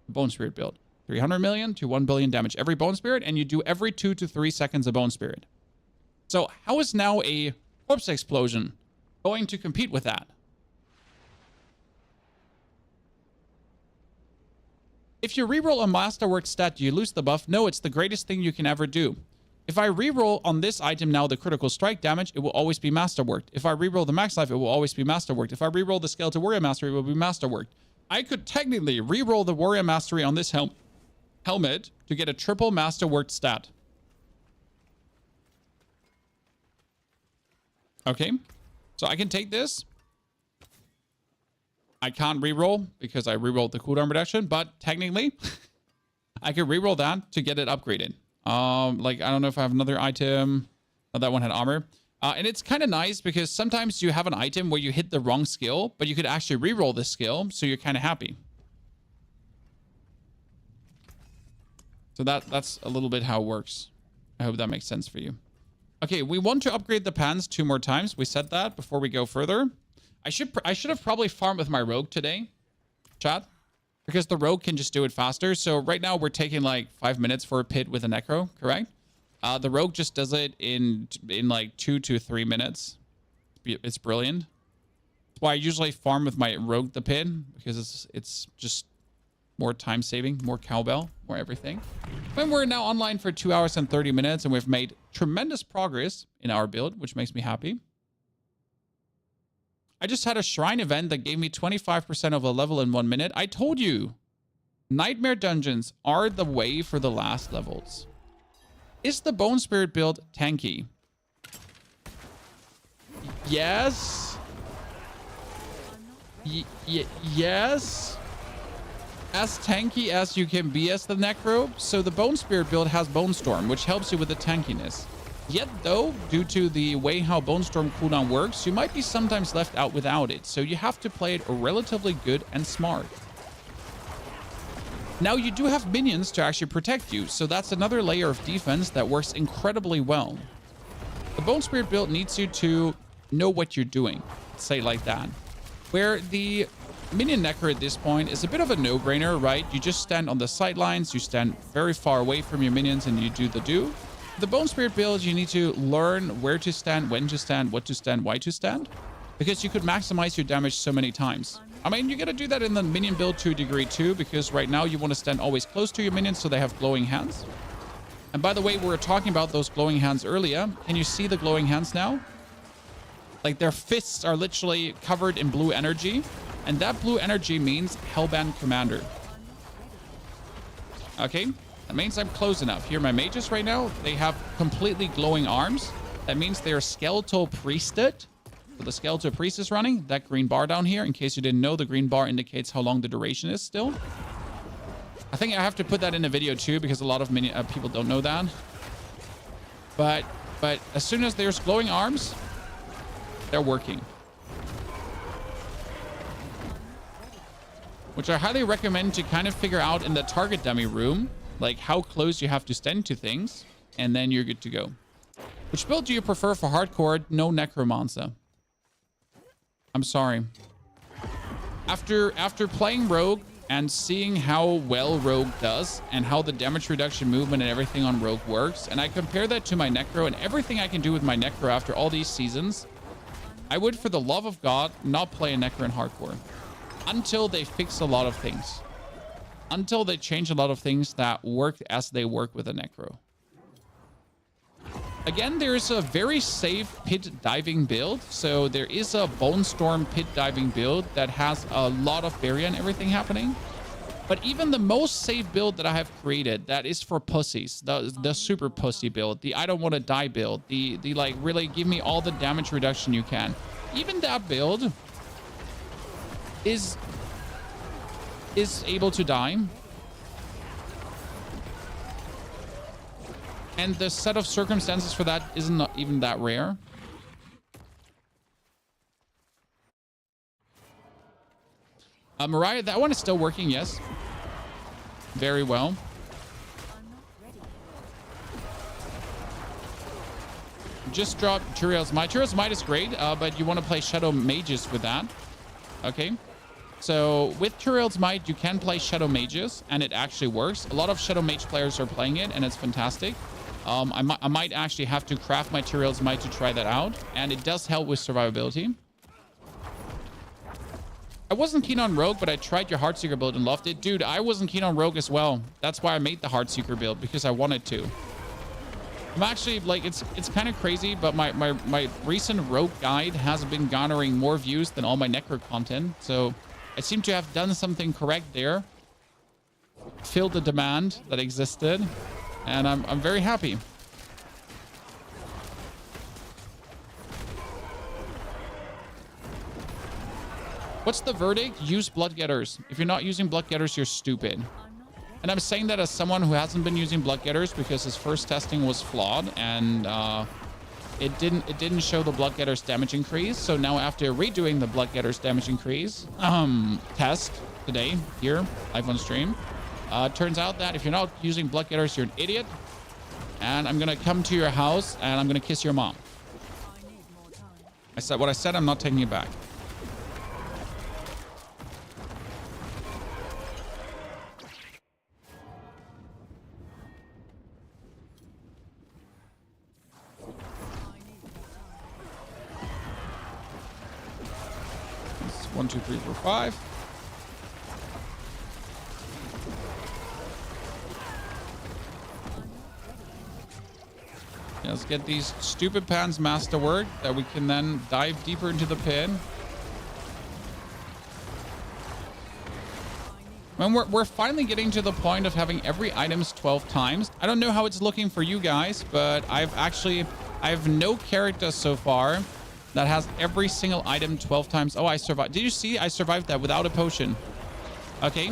Bone Spirit build. 300 million to 1 billion damage every Bone Spirit, and you do every 2 to 3 seconds a Bone Spirit. So how is now a Corpse Explosion going to compete with that? If you reroll a Masterwork stat, you lose the buff. No, it's the greatest thing you can ever do. If I reroll on this item now the critical strike damage, it will always be Masterworked. If I reroll the max life, it will always be Masterworked. If I reroll the Skeletal Warrior Mastery, it will be Masterworked. I could technically reroll the Warrior Mastery on this helmet to get a triple Masterworked stat. Okay, so I can take this. I can't reroll because I rerolled the cooldown reduction, but technically I can reroll that to get it upgraded. Like, I don't know if I have another item. Oh, that one had armor. And it's kind of nice because sometimes you have an item where you hit the wrong skill, but you could actually reroll this skill, so you're kind of happy. So that's a little bit how it works. I hope that makes sense for you. Okay, we want to upgrade the pants 2 more times. We said that before we go further. I should have probably farmed with my rogue today, chat, because the rogue can just do it faster. So right now we're taking like 5 minutes for a pit with a necro, correct? The rogue just does it in like 2 to 3 minutes. It's brilliant. That's why I usually farm with my rogue the pit, because it's just more time saving, more cowbell, more everything. And we're now online for 2 hours and 30 minutes, and we've made tremendous progress in our build, which makes me happy. I just had a shrine event that gave me 25% of a level in 1 minute. I told you, nightmare dungeons are the way for the last levels. Is the Bone Spirit build tanky? Yes. Yes. As tanky as you can be as the Necro. So the Bone Spirit build has Bone Storm, which helps you with the tankiness. Yet though, due to the way how Bone Storm cooldown works, you might be sometimes left out without it, so you have to play it relatively good and smart. Now you do have minions to actually protect you, so that's another layer of defense that works incredibly well. The Bone Spirit build needs you to know what you're doing, say it like that. Where the Minion Necro at this point is a bit of a no-brainer, right? You just stand on the sidelines, you stand very far away from your minions, and you do the do. The Bone Spirit build, you need to learn where to stand, when to stand, what to stand, why to stand, because you could maximize your damage so many times. I mean, you gotta do that in the minion build to a degree too, because right now you want to stand always close to your minions so they have glowing hands. And by the way, we were talking about those glowing hands earlier. Can you see the glowing hands now? Like their fists are literally covered in blue energy. And that blue energy means Hellband Commander. Okay, that means I'm close enough. Here, my mages right now, they have completely glowing arms. That means they are Skeletal Priested. So the Skeletal Priest is running. That green bar down here, in case you didn't know, the green bar indicates how long the duration is still. I think I have to put that in a video too, because a lot of people don't know that. But as soon as there's glowing arms, they're working. Which I highly recommend to kind of figure out in the target dummy room, like how close you have to stand to things, and then you're good to go. Which build do you prefer for hardcore? No Necromancer. I'm sorry. After playing Rogue and seeing how well Rogue does and how the damage reduction movement and everything on Rogue works, and I compare that to my Necro and everything I can do with my Necro after all these seasons, I would, for the love of God, not play a Necro in hardcore. Until they fix a lot of things. Until they change a lot of things that work as they work with a Necro. Again, there is a very safe pit diving build. So there is a Bone Storm pit diving build that has a lot of barrier and everything happening. But even the most safe build that I have created, that is for pussies. The super pussy build. The I don't want to die build. The like really give me all the damage reduction you can. Even that build is able to die. And the set of circumstances for that isn't even that rare. Mariah, that one is still working, yes. Very well. Just drop Turiel's Might. Turiel's Might is great, but you want to play Shadow Mages with that. Okay. So with Turiel's Might, you can play Shadow Mages, and it actually works. A lot of Shadow Mage players are playing it, and it's fantastic. I might actually have to craft my Turiel's Might to try that out, and it does help with survivability. I wasn't keen on Rogue, but I tried your Heartseeker build and loved it. Dude, I wasn't keen on Rogue as well. That's why I made the Heartseeker build, because I wanted to. I'm actually, like, it's kind of crazy, but my recent Rogue guide has been garnering more views than all my Necro content, so I seem to have done something correct there. Filled the demand that existed, and I'm very happy. What's the verdict? Use Bloodgetters. If you're not using Bloodgetters, you're stupid. And I'm saying that as someone who hasn't been using Bloodgetters because his first testing was flawed, and it didn't show the Bloodgetters damage increase. So now after redoing the Bloodgetters damage increase test today here live on stream, turns out that if you're not using Bloodgetters, you're an idiot. And I'm gonna come to your house and I'm gonna kiss your mom. I said what I said. I'm not taking it back. It's 1, 2, 3, 4, 5. Let's get these stupid pans mass to work, that we can then dive deeper into the pit. When we're finally getting to the point of having every items 12 times. I don't know how it's looking for you guys, but I have no character so far that has every single item 12 times. Oh, I survived. Did you see? I survived that without a potion. Okay.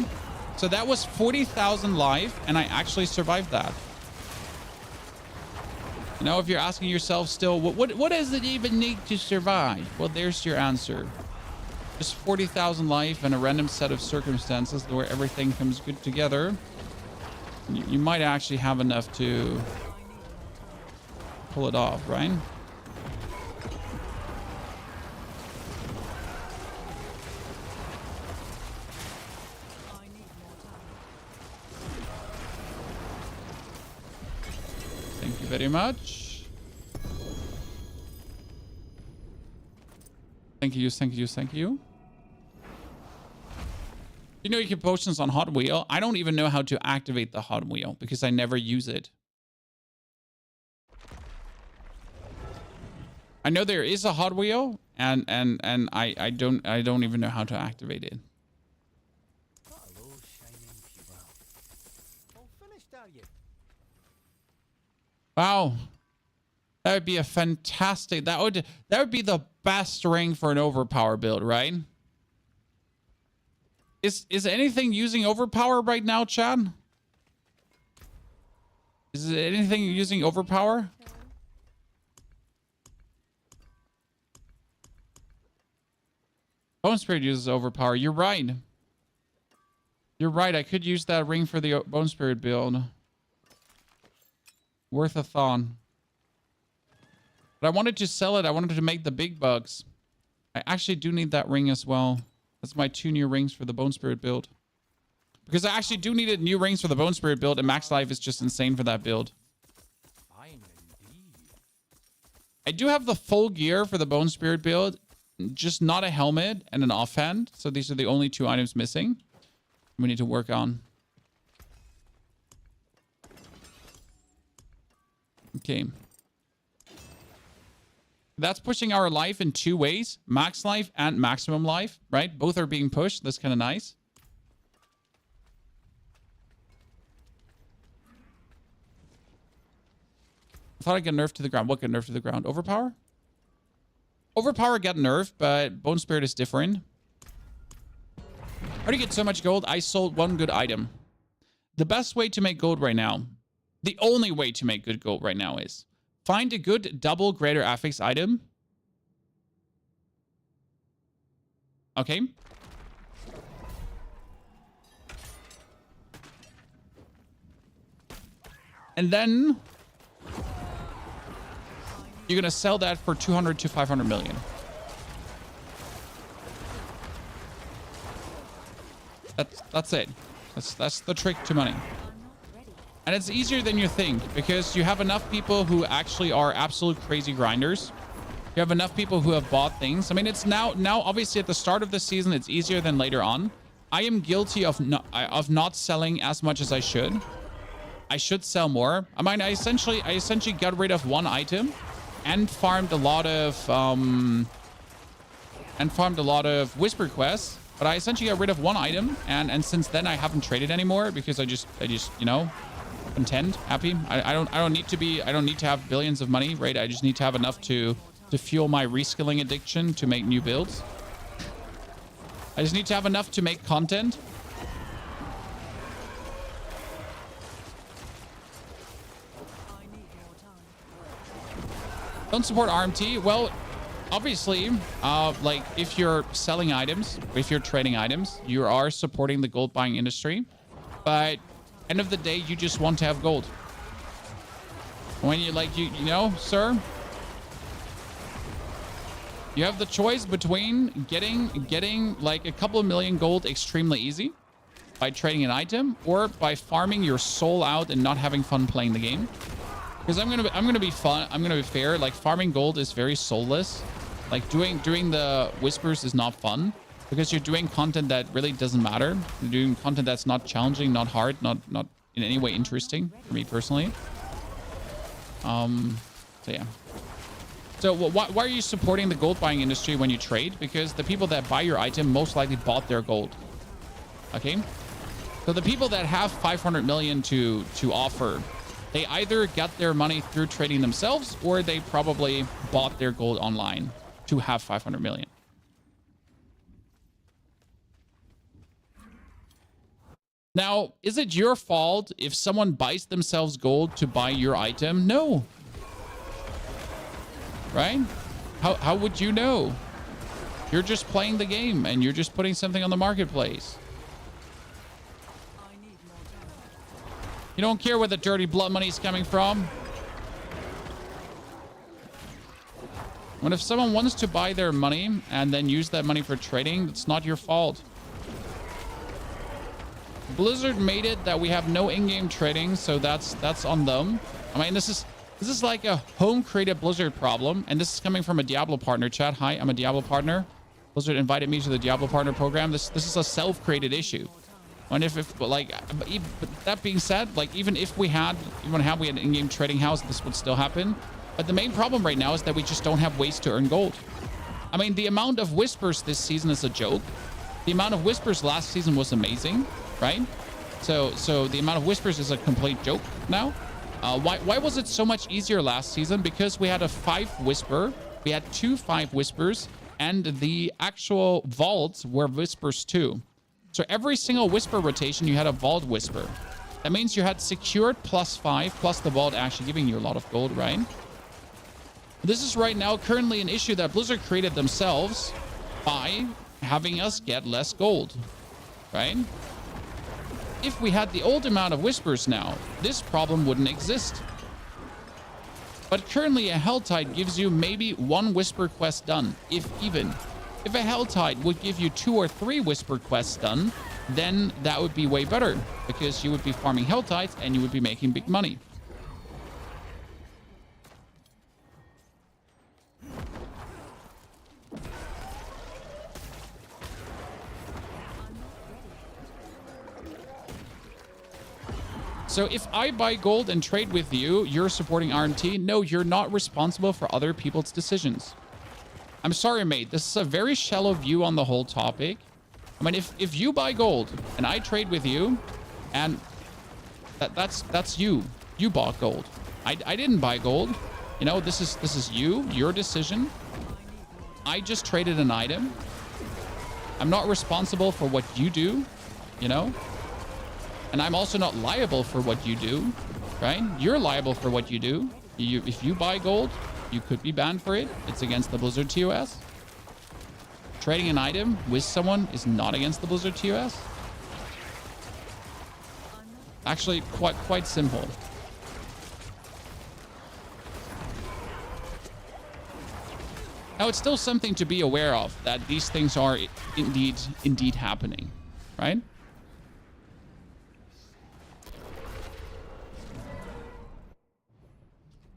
So that was 40,000 life, and I actually survived that. You know, if you're asking yourself still, what does it even need to survive? Well, there's your answer. Just 40,000 life and a random set of circumstances where everything comes good together. You might actually have enough to pull it off, right? Thank you very much. Thank you, thank you, thank you. You know you can potions on Hot Wheel. I don't even know how to activate the Hot Wheel because I never use it. I know there is a Hot Wheel, and I don't even know how to activate it. Wow. That would be a fantastic, that would be the best ring for an overpower build, right? Is anything using overpower right now, Chad? Is it anything using overpower? Bone Spirit uses overpower. You're right. You're right. I could use that ring for the Bone Spirit build. Worth a thought. But I wanted to sell it. I wanted to make the big bucks. I actually do need that ring as well. That's my 2 new rings for the Bone Spirit build. Because I actually do need new rings for the Bone Spirit build, and max life is just insane for that build. I do have the full gear for the Bone Spirit build, just not a helmet and an offhand. So these are the only 2 items missing we need to work on. Okay. That's pushing our life in 2 ways. Max life and maximum life, right? Both are being pushed. That's kind of nice. I thought I'd get nerfed to the ground. What got nerfed to the ground? Overpower? Overpower got nerfed, but Bone Spirit is different. How do you get so much gold? I sold 1 good item. The best way to make gold right now, the only way to make good gold right now is find a good double greater affix item. Okay. And then you're going to sell that for 200 to 500 million. That's it. That's the trick to money. And it's easier than you think because you have enough people who actually are absolute crazy grinders. You have enough people who have bought things. I mean, it's now obviously at the start of the season, it's easier than later on. I am guilty of not selling as much as I should. I should sell more. I mean, I essentially got rid of 1 item and farmed a lot of whisper quests. But I essentially got rid of 1 item, and since then I haven't traded anymore because I just you know, content, happy. I don't need to have billions of money, right? I just need to have enough to fuel my reskilling addiction to make new builds. I just need to have enough to make content. Don't support RMT. Well, obviously, like if you're selling items, if you're trading items, you are supporting the gold buying industry. But end of the day, you just want to have gold. When you you know, sir, you have the choice between getting like a couple of million gold extremely easy by trading an item, or by farming your soul out and not having fun playing the game. Because I'm gonna be fair. Like farming gold is very soulless. Like doing the whispers is not fun because you're doing content that really doesn't matter. You're doing content that's not challenging, not hard, not in any way interesting for me personally. So yeah. So why are you supporting the gold buying industry when you trade? Because the people that buy your item most likely bought their gold. Okay. So the people that have 500 million to offer, they either get their money through trading themselves, or they probably bought their gold online to have 500 million. Now, is it your fault if someone buys themselves gold to buy your item? No. right? How would you know? You're just playing the game and you're just putting something on the marketplace. I need more time. You don't care where the dirty blood money is coming from. When if someone wants to buy their money and then use that money for trading, it's not your fault. Blizzard made it that we have no in-game trading, so that's on them. I mean, this is like a home-created Blizzard problem, and this is coming from a Diablo partner. Chat, hi, I'm a Diablo partner. Blizzard invited me to the Diablo partner program. This is a self-created issue. And but that being said, like even if we had an in-game trading house, this would still happen. But the main problem right now is that we just don't have ways to earn gold. I mean, the amount of whispers this season is a joke. The amount of whispers last season was amazing, right? So the amount of whispers is a complete joke now. Why was it so much easier last season? Because we had a 5 whisper, we had 2 5 whispers, and the actual vaults were whispers too. So every single whisper rotation, you had a vault whisper. That means you had secured +5 plus the vault actually giving you a lot of gold, right? This is right now currently an issue that Blizzard created themselves by having us get less gold, right? If we had the old amount of whispers now, this problem wouldn't exist. But currently a Helltide gives you maybe 1 whisper quest done, if even. If a Helltide would give you 2 or 3 whisper quests done, then that would be way better because you would be farming Helltides and you would be making big money. So if I buy gold and trade with you, you're supporting RMT. No, you're not responsible for other people's decisions. I'm sorry, mate. This is a very shallow view on the whole topic. I mean, if you buy gold and I trade with you, and that's you. You bought gold. I didn't buy gold. You know, this is your decision. I just traded an item. I'm not responsible for what you do, you know? And I'm also not liable for what you do, right? You're liable for what you do. If you buy gold, you could be banned for it. It's against the Blizzard TOS. Trading an item with someone is not against the Blizzard TOS. Actually, quite simple. Now, it's still something to be aware of, that these things are indeed happening, right?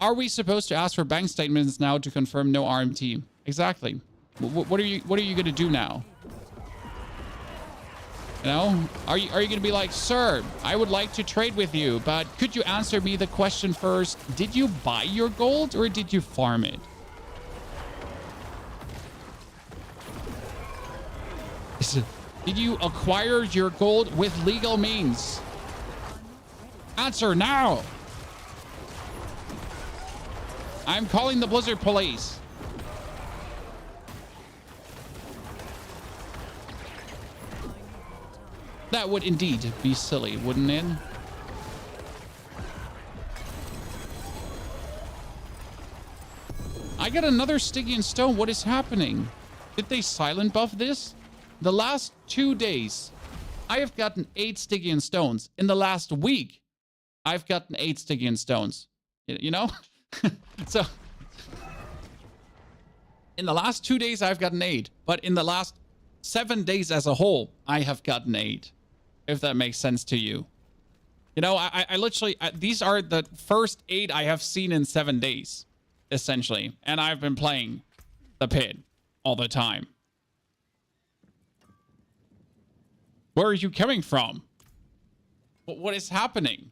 Are we supposed to ask for bank statements now to confirm no RMT? Exactly. What are you going to do now? You know, are you going to be like, sir, I would like to trade with you, but could you answer me the question first? Did you buy your gold or did you farm it? Did you acquire your gold with legal means? Answer now. I'm calling the Blizzard police. That would indeed be silly, wouldn't it? I got another sticky and stone. What is happening? Did they silent buff this? The last 2 days, I have gotten 8 sticky and stones. In the last week, I've gotten 8 sticky and stones. You know? So, in the last 2 days, I've gotten 8. But in the last 7 days as a whole, I have gotten 8. If that makes sense to you. You know, I literally, these are the first 8 I have seen in 7 days, essentially. And I've been playing the pit all the time. Where are you coming from? What is happening?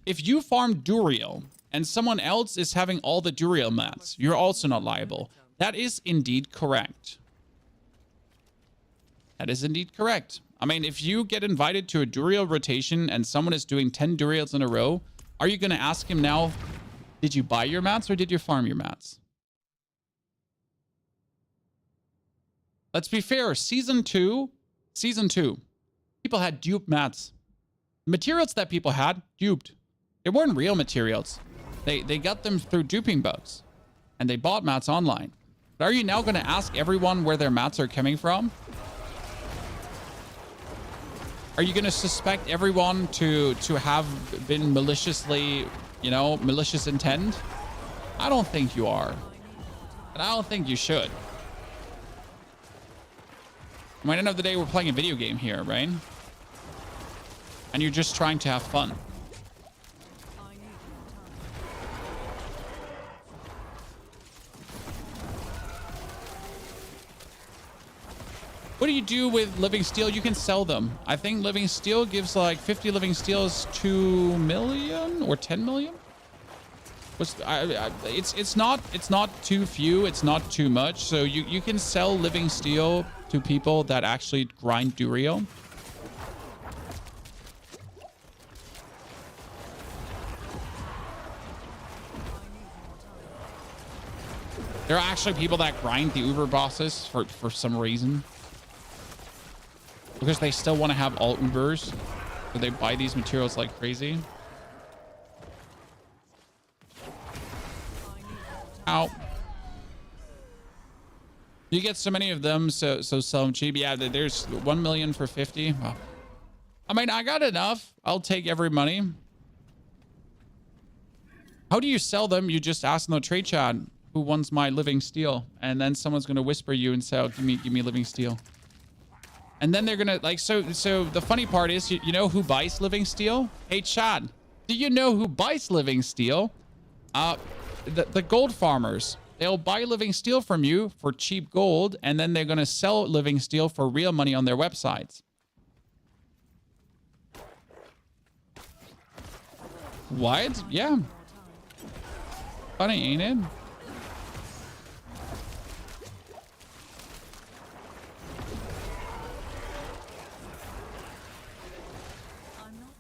If you farm Duriel and someone else is having all the Duriel mats, you're also not liable. That is indeed correct. That is indeed correct. I mean, if you get invited to a Duriel rotation and someone is doing 10 Duriels in a row, are you going to ask him now, did you buy your mats or did you farm your mats? Let's be fair. Season 2, people had dupe mats. Materials that people had, duped. They weren't real materials. They got them through duping bugs. And they bought mats online. But are you now going to ask everyone where their mats are coming from? Are you going to suspect everyone to have been maliciously, you know, malicious intent? I don't think you are. And I don't think you should. I mean, at the end of the day, we're playing a video game here, right? And you're just trying to have fun. What do you do with living steel? You can sell them. I think living steel gives like 50 living steel is 2 million or 10 million. It's not too few. It's not too much. So you can sell living steel to people that actually grind Durio. There are actually people that grind the Uber bosses for some reason. Because they still want to have all Ubers. So they buy these materials like crazy. Ow. You get so many of them, so sell them cheap. Yeah, there's 1 million for 50. Well, I mean, I got enough. I'll take every money. How do you sell them? You just ask in the trade chat who wants my living steel, and then someone's gonna whisper you and say, oh, give me living steel. And then they're gonna like, so the funny part is, you know who buys living steel? Hey Chad, do you know who buys living steel? The gold farmers. They'll buy living steel from you for cheap gold, and then they're gonna sell living steel for real money on their websites. What? Yeah. Funny, ain't it?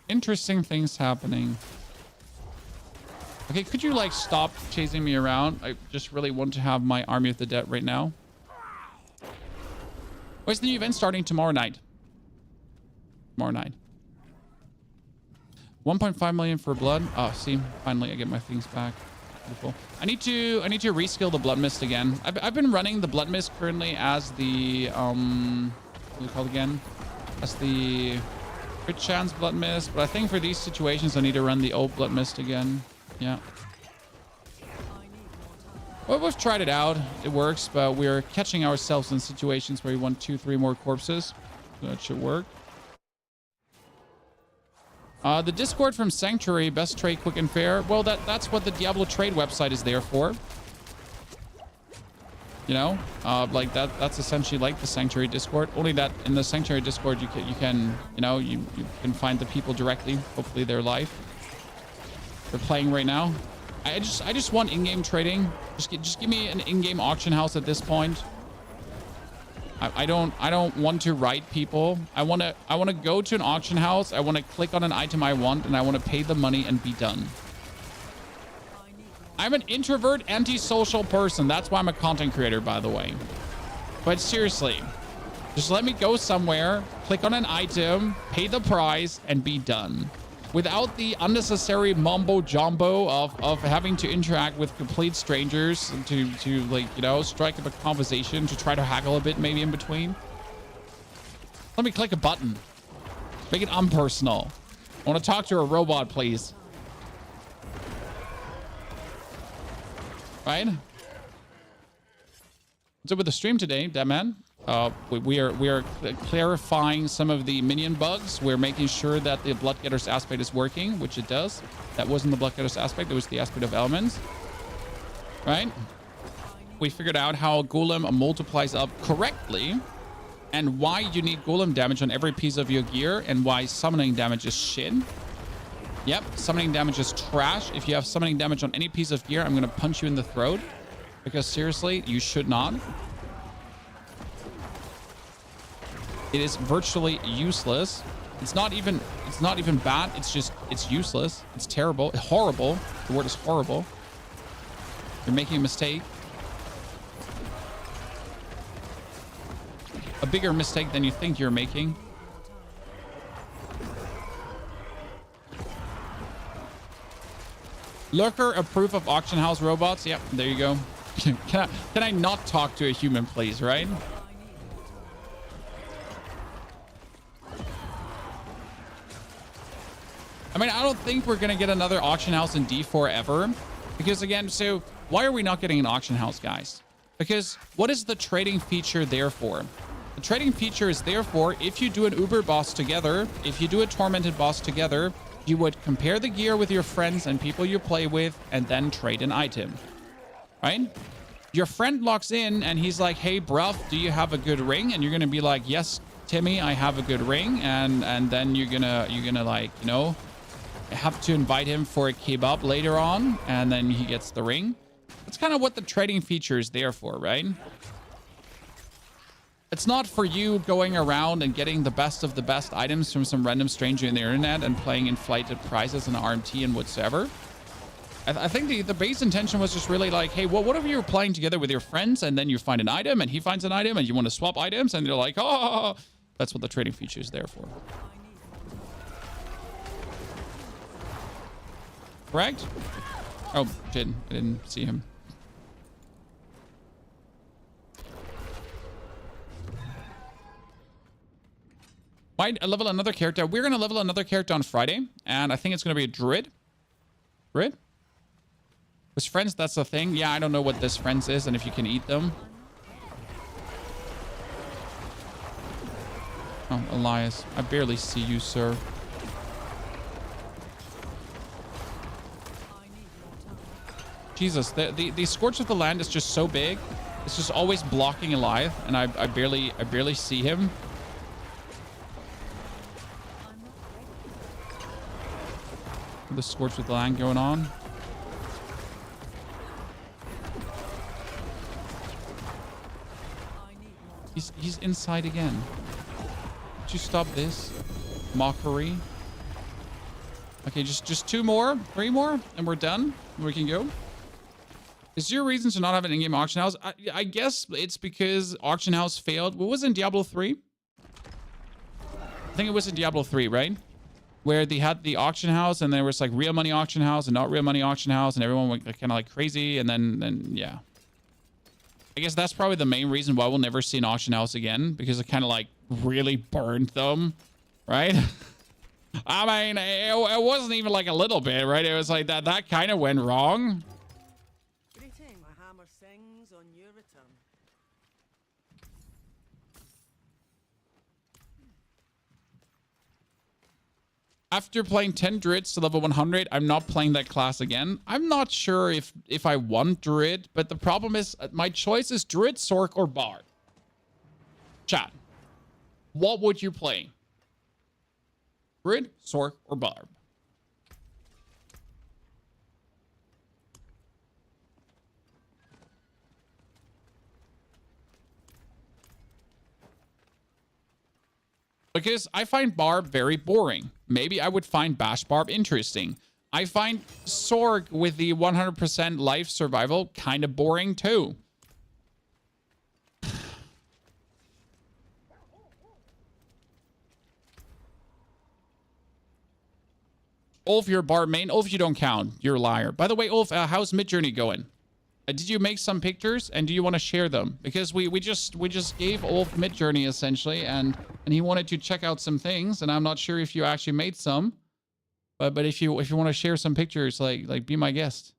Interesting things happening. Okay, could you like stop chasing me around? I just really want to have my army of the dead right now. Where's the new event starting tomorrow night? Tomorrow night. 1.5 million for blood. Oh, see, finally I get my things back. Beautiful. I need to reskill the blood mist again. I've been running the blood mist currently as the what's it called again? As the crit chance blood mist, but I think for these situations I need to run the old blood mist again. Yeah. Well, we've tried it out. It works, but we're catching ourselves in situations where we want 2-3 more corpses. So that should work. The Discord from Sanctuary, best trade, quick and fair. Well, that's what the Diablo trade website is there for. You know, like that's essentially like the Sanctuary Discord. Only that in the Sanctuary Discord you can you can find the people directly. Hopefully they're live. They're playing right now. I just want in-game trading. Just give me an in-game auction house at this point. I don't want to write people. I want to go to an auction house. I want to click on an item I want, and I want to pay the money and be done. I'm an introvert, antisocial person. That's why I'm a content creator, by the way. But seriously, just let me go somewhere, click on an item, pay the price, and be done. Without the unnecessary mumbo jumbo of having to interact with complete strangers to like, you know, strike up a conversation, to try to haggle a bit maybe in between. Let me click a button. Make it unpersonal. I want to talk to a robot, please. Right? What's up with the stream today, Deadman? We are clarifying some of the minion bugs. We're making sure that the Bloodgetters aspect is working, which it does. That wasn't the Bloodgetters aspect. It was the aspect of elements. Right? We figured out how Golem multiplies up correctly and why you need Golem damage on every piece of your gear and why summoning damage is shit. Yep, summoning damage is trash. If you have summoning damage on any piece of gear, I'm going to punch you in the throat. Because seriously, you should not. It is virtually useless. It's not even bad. It's useless. It's terrible. Horrible. The word is horrible. You're making a mistake. A bigger mistake than you think you're making. Lurker, a proof of auction house robots. Yep, there you go. Can I not talk to a human, please, right? I mean, I don't think we're going to get another auction house in D4 ever. Because again, so why are we not getting an auction house, guys? Because what is the trading feature there for? The trading feature is there for if you do an Uber boss together, if you do a Tormented boss together, you would compare the gear with your friends and people you play with and then trade an item, right? Your friend logs in and he's like, hey, bruv, do you have a good ring? And you're going to be like, yes, Timmy, I have a good ring. And then you're gonna like, you know, have to invite him for a kebab later on, and then he gets the ring. That's kind of what the trading feature is there for, right? It's not for you going around and getting the best of the best items from some random stranger in the internet and playing inflated prices and RMT and whatsoever. I think the base intention was just really like, hey, well, what if you're playing together with your friends and then you find an item and he finds an item and you want to swap items and you're like, oh, that's what the trading feature is there for. Correct? Oh, shit. I didn't see him. Might level another character. We're going to level another character on Friday, and I think it's going to be a druid. Druid? Was friends, that's the thing? Yeah, I don't know what this friends is and if you can eat them. Oh, Elias. I barely see you, sir. Jesus, the Scourge of the Land is just so big. It's just always blocking Elias, and I barely see him. The Scorch with the Land going on. He's inside again. Would you stop this mockery? Okay, just 2 more, 3 more, and we're done. We can go. Is there reasons to not have an in-game auction house? I guess it's because auction house failed. What was in Diablo 3? I think it was in Diablo 3, right? Where they had the auction house and there was like real money auction house and not real money auction house and everyone went kind of like crazy, and then yeah. I guess that's probably the main reason why we'll never see an auction house again, because it kind of like really burned them, right? I mean, it wasn't even like a little bit, right? It was like that kind of went wrong. Greeting, my hammer sings on your return. After playing 10 Druids to level 100, I'm not playing that class again. I'm not sure if I want Druid, but the problem is my choice is Druid, Sorc, or Bard. Chat. What would you play? Druid, Sorc, or Bard? Because I find Barb very boring. Maybe I would find Bash Barb interesting. I find Sorg with the 100% life survival kind of boring too. Ulf, you're a Barb main. Ulf, you don't count. You're a liar. By the way, Ulf, how's Midjourney going? Did you make some pictures and do you want to share them? Because we just gave Ulf Midjourney essentially, and he wanted to check out some things, and I'm not sure if you actually made some, but if you want to share some pictures, like be my guest.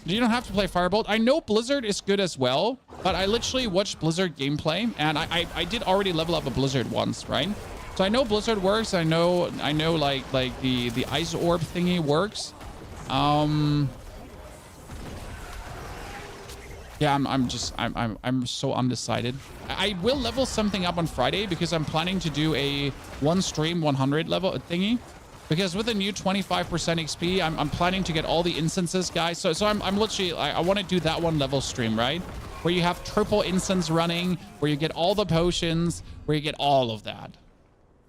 You don't have to play Firebolt. I know Blizzard is good as well, but I literally watched Blizzard gameplay, and I did already level up a Blizzard once, right? So I know Blizzard works. I know like the ice orb thingy works. Yeah, I'm so undecided. I will level something up on Friday because I'm planning to do a 1 stream 100 level thingy. Because with a new 25% XP, I'm planning to get all the instances, guys. So I'm literally, I want to do that 1 level stream, right? Where you have triple instance running, where you get all the potions, where you get all of that.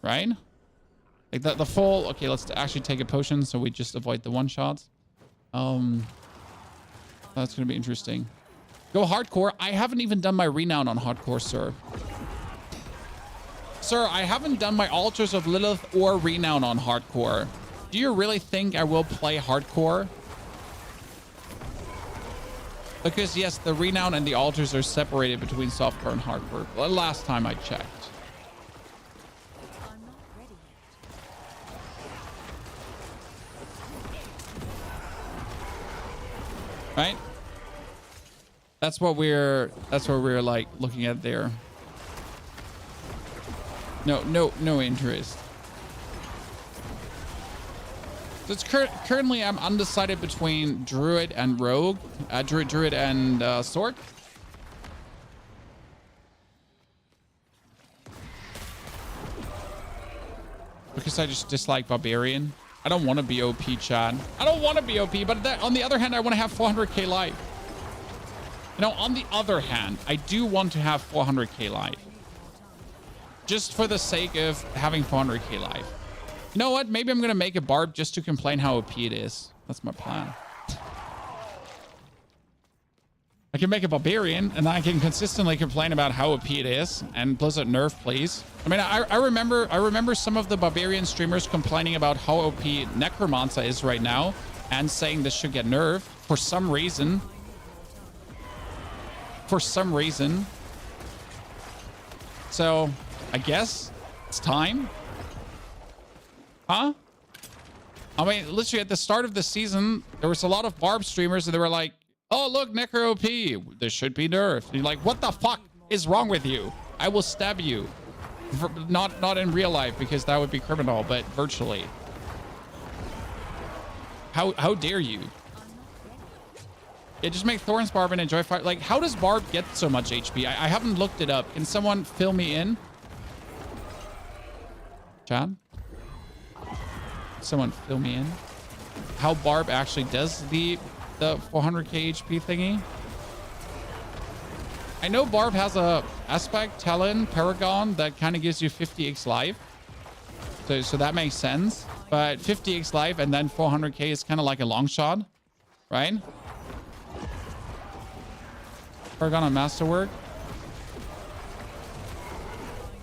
Right? Like the full... Okay, let's actually take a potion so we just avoid the one-shots. That's going to be interesting. Go hardcore. I haven't even done my renown on hardcore, sir. Sir, I haven't done my Altars of Lilith or Renown on hardcore. Do you really think I will play hardcore? Because yes, the Renown and the Altars are separated between softcore and hardcore. Well, last time I checked. I'm not ready yet. Right? That's what we're like looking at there. No interest. So it's currently I'm undecided between Druid and Rogue, Druid and Sword. Because I just dislike Barbarian. I don't want to be OP, Chad. I don't want to be OP, but on the other hand, I want to have 400k life. You know, on the other hand, I do want to have 400k life. Just for the sake of having 400k life. You know what? Maybe I'm going to make a barb just to complain how OP it is. That's my plan. I can make a barbarian and I can consistently complain about how OP it is. And Blizzard nerf, please. I mean, I remember some of the barbarian streamers complaining about how OP Necromancer is right now and saying this should get nerfed for some reason. For some reason. So I guess it's time. Huh? I mean, literally at the start of the season, there was a lot of barb streamers and they were like, oh, look, Necro OP. This should be nerfed. And you're like, what the fuck is wrong with you? I will stab you. Not in real life because that would be criminal, but virtually. How dare you? Yeah, just make Thorns Barb and enjoy fire. Like, how does Barb get so much HP? I haven't looked it up. Can someone fill me in? Chad? Someone fill me in. How Barb actually does the 400k HP thingy? I know Barb has a aspect, Talon, Paragon that kind of gives you 50x life. So that makes sense. But 50x life and then 400k is kind of like a long shot, right? Paragon on Masterwork.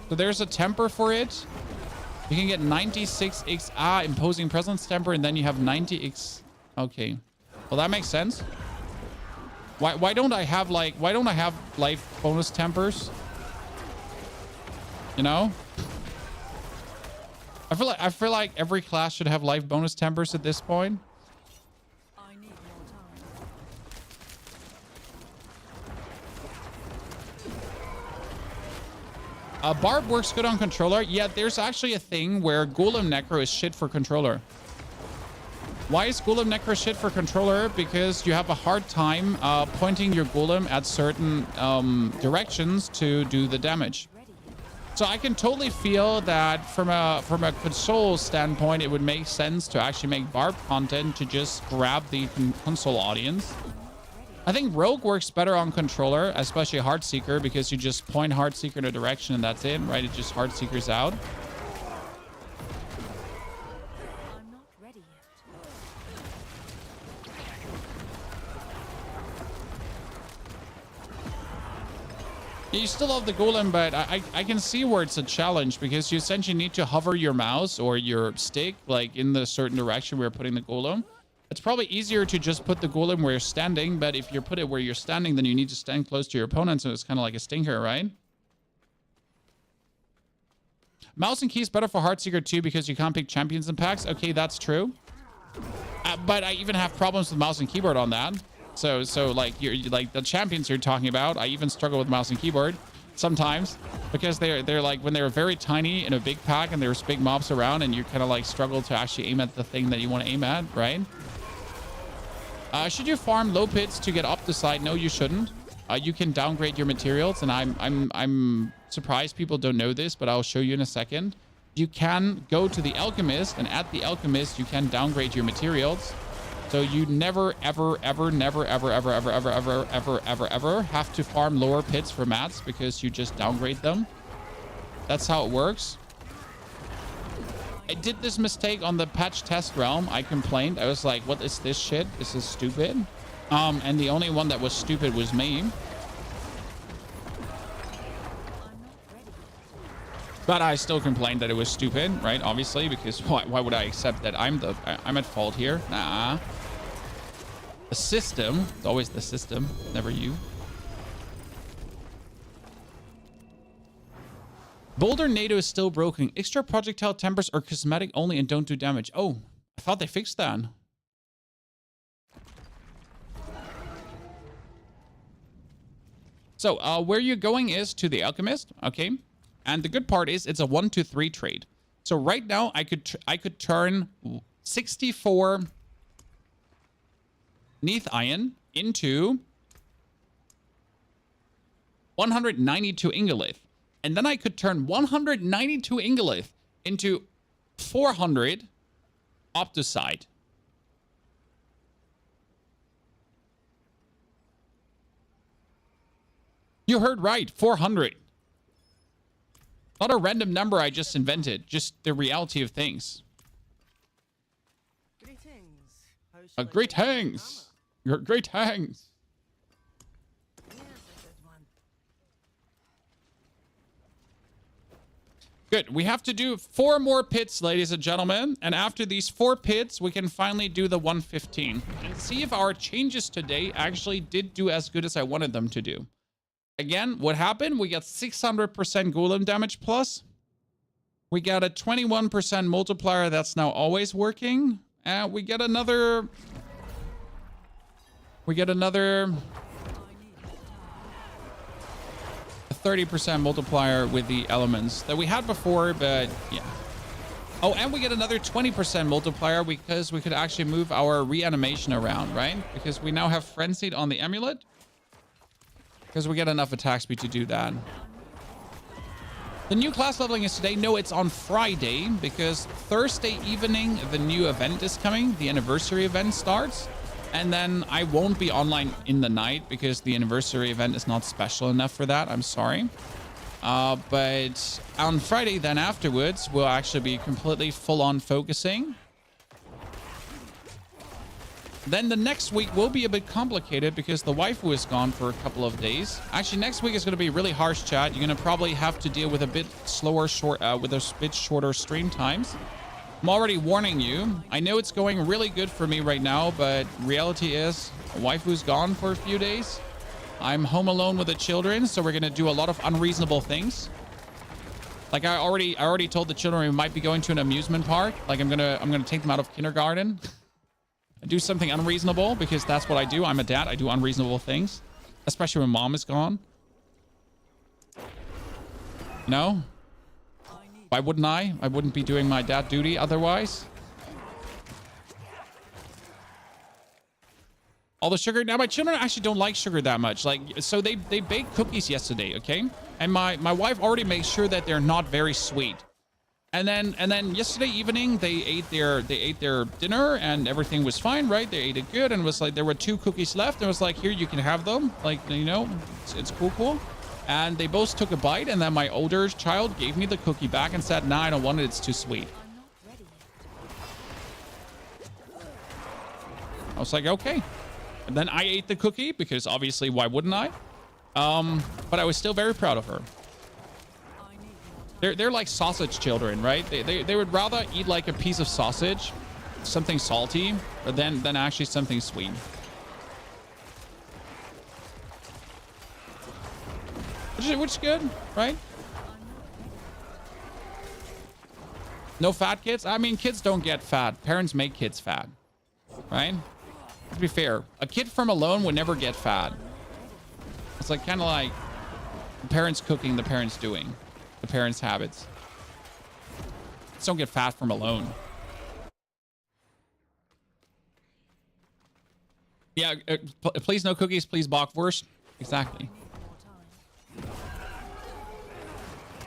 So there's a temper for it. You can get 96x imposing presence temper, and then you have 90x. Okay, well that makes sense. Why don't I have life bonus tempers? You know, I feel like every class should have life bonus tempers at this point. I need more time. Barb works good on controller. Yeah, there's actually a thing where Golem Necro is shit for controller. Why is Golem Necro shit for controller? Because you have a hard time pointing your Golem at certain directions to do the damage. So I can totally feel that from a console standpoint, it would make sense to actually make Barb content to just grab the console audience. I think Rogue works better on controller, especially Heartseeker, because you just point Heartseeker in a direction and that's it, right? It just Heartseekers out. I'm not ready yet. You still have the Golem, but I can see where it's a challenge because you essentially need to hover your mouse or your stick like in the certain direction where you're putting the Golem. It's probably easier to just put the Golem where you're standing, but if you put it where you're standing, then you need to stand close to your opponent, so it's kind of like a stinker, right? Mouse and keys better for Heartseeker too because you can't pick champions in packs. Okay, that's true. But I even have problems with mouse and keyboard on that. So like you're like the champions you're talking about, I even struggle with mouse and keyboard sometimes because they're like when they're very tiny in a big pack and there's big mobs around and you kind of like struggle to actually aim at the thing that you want to aim at, right? Should you farm low pits to get up the side? No, you shouldn't. You can downgrade your materials, and I'm surprised people don't know this, but I'll show you in a second. You can go to the Alchemist, and at the Alchemist, you can downgrade your materials. So you never, ever, ever, never, ever, ever, ever, ever, ever, ever, ever, ever have to farm lower pits for mats because you just downgrade them. That's how it works. I did this mistake on the patch test realm. I complained. I was like, what is this shit? This is stupid. And the only one that was stupid was me. But I still complained that it was stupid, right? Obviously, because why would I accept that I'm at fault here? Nah. The system. It's always the system, never you. Boulder NATO is still broken. Extra projectile tempers are cosmetic only and don't do damage. Oh, I thought they fixed that. So, where you're going is to the Alchemist, okay? And the good part is it's a 1-to-3 trade. So right now I could turn 64 Neath Iron into 192 Ingolith. And then I could turn 192 Ingolith into 400 Opticide. You heard right, 400. Not a random number I just invented, just the reality of things. Greetings. How shall I Greetings. Your greetings. Here's a good one. Good. We have to do 4 more pits, ladies and gentlemen. And after these 4 pits, we can finally do the 115. And see if our changes today actually did do as good as I wanted them to do. Again, what happened? We got 600% Golem damage plus. We got a 21% multiplier that's now always working. And we get another... a 30% multiplier with the elements that we had before, but yeah. Oh, and we get another 20% multiplier because we could actually move our reanimation around, right? Because we now have Frenzied on the Amulet. Because we get enough attack speed to do that. The new class leveling is today. No, it's on Friday because Thursday evening, the new event is coming. The anniversary event starts. And then I won't be online in the night because the anniversary event is not special enough for that. I'm sorry. But on Friday, then afterwards, we'll actually be completely full on focusing. Then the next week will be a bit complicated because the waifu is gone for a couple of days. Actually, next week is going to be really harsh, chat. You're going to probably have to deal with a bit slower, with a bit shorter stream times. I'm already warning you. I know it's going really good for me right now, but reality is waifu's gone for a few days. I'm home alone with the children, so we're going to do a lot of unreasonable things. Like I already told the children we might be going to an amusement park. Like I'm going to take them out of kindergarten. Do something unreasonable because that's what I do. I'm a dad. I do unreasonable things, especially when mom is gone. No? Why wouldn't I? I wouldn't be doing my dad duty otherwise. All the sugar. Now, my children actually don't like sugar that much. Like, so they baked cookies yesterday, okay? And my wife already makes sure that they're not very sweet. And then yesterday evening they ate their dinner and everything was fine, right? They ate it good and was like there were 2 cookies left and was like, here, you can have them. Like, you know, it's cool. And they both took a bite and then my older child gave me the cookie back and said, nah, I don't want it. It's too sweet. I was like, okay. And then I ate the cookie because obviously why wouldn't I? But I was still very proud of her. They're like sausage children, right? They would rather eat like a piece of sausage, something salty, than actually something sweet. Which is good, right? No fat kids? I mean, kids don't get fat. Parents make kids fat, right? To be fair, a kid from alone would never get fat. It's like kind of like the parents cooking, the parents doing. The parents' habits. Just don't get fat from alone. Yeah, please no cookies, please bockwurst. Exactly. I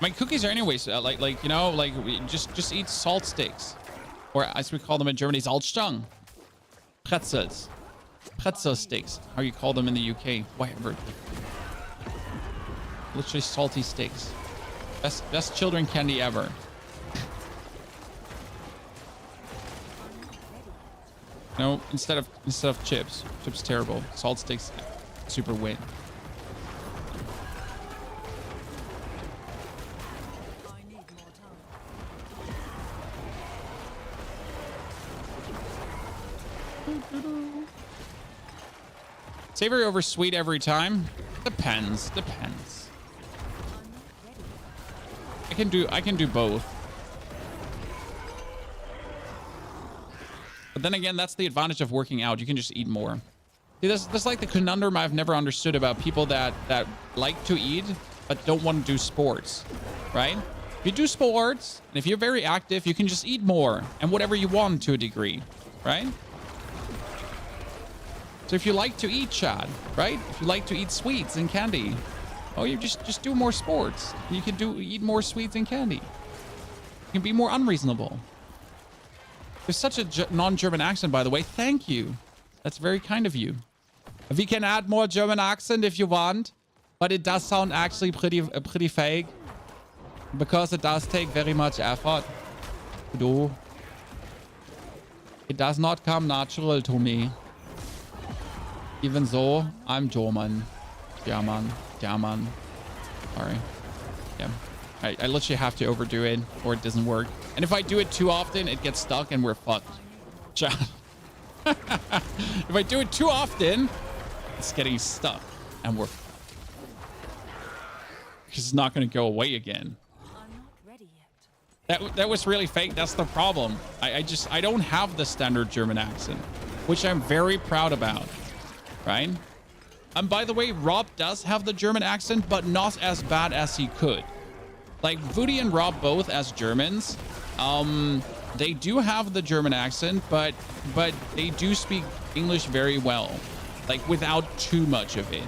mean, cookies are anyways like you know, like just eat salt sticks, or as we call them in Germany, Salzstangen, pretzels, pretzel sticks. How you call them in the UK? Whatever. Literally salty sticks. Best children candy ever. No, instead of chips. Chips terrible. Salt sticks super win. Savory over sweet every time. Depends. Depends. I'm not ready. I can do both. But then again, that's the advantage of working out. You can just eat more. See, that's like the conundrum I've never understood about people that like to eat but don't want to do sports, right? If you do sports and if you're very active, you can just eat more and whatever you want to a degree, right? So if you like to eat, Chad, right? If you like to eat sweets and candy, oh, you just do more sports. You can eat more sweets and candy. You can be more unreasonable. There's such a non-German accent, by the way. Thank you. That's very kind of you. We can add more German accent if you want, but it does sound actually pretty fake because it does take very much effort to do. It does not come natural to me. Even though I'm German. German. Sorry. Yeah. I literally have to overdo it or it doesn't work. And if I do it too often, it gets stuck and we're fucked. If I do it too often, it's getting stuck and we're fucked. Because it's not going to go away again. I'm not ready yet. That was really fake. That's the problem. I don't have the standard German accent, which I'm very proud about. Right? And by the way, Rob does have the German accent, but not as bad as he could. Like Voody and Rob both as Germans, they do have the German accent, but they do speak English very well, like without too much of it.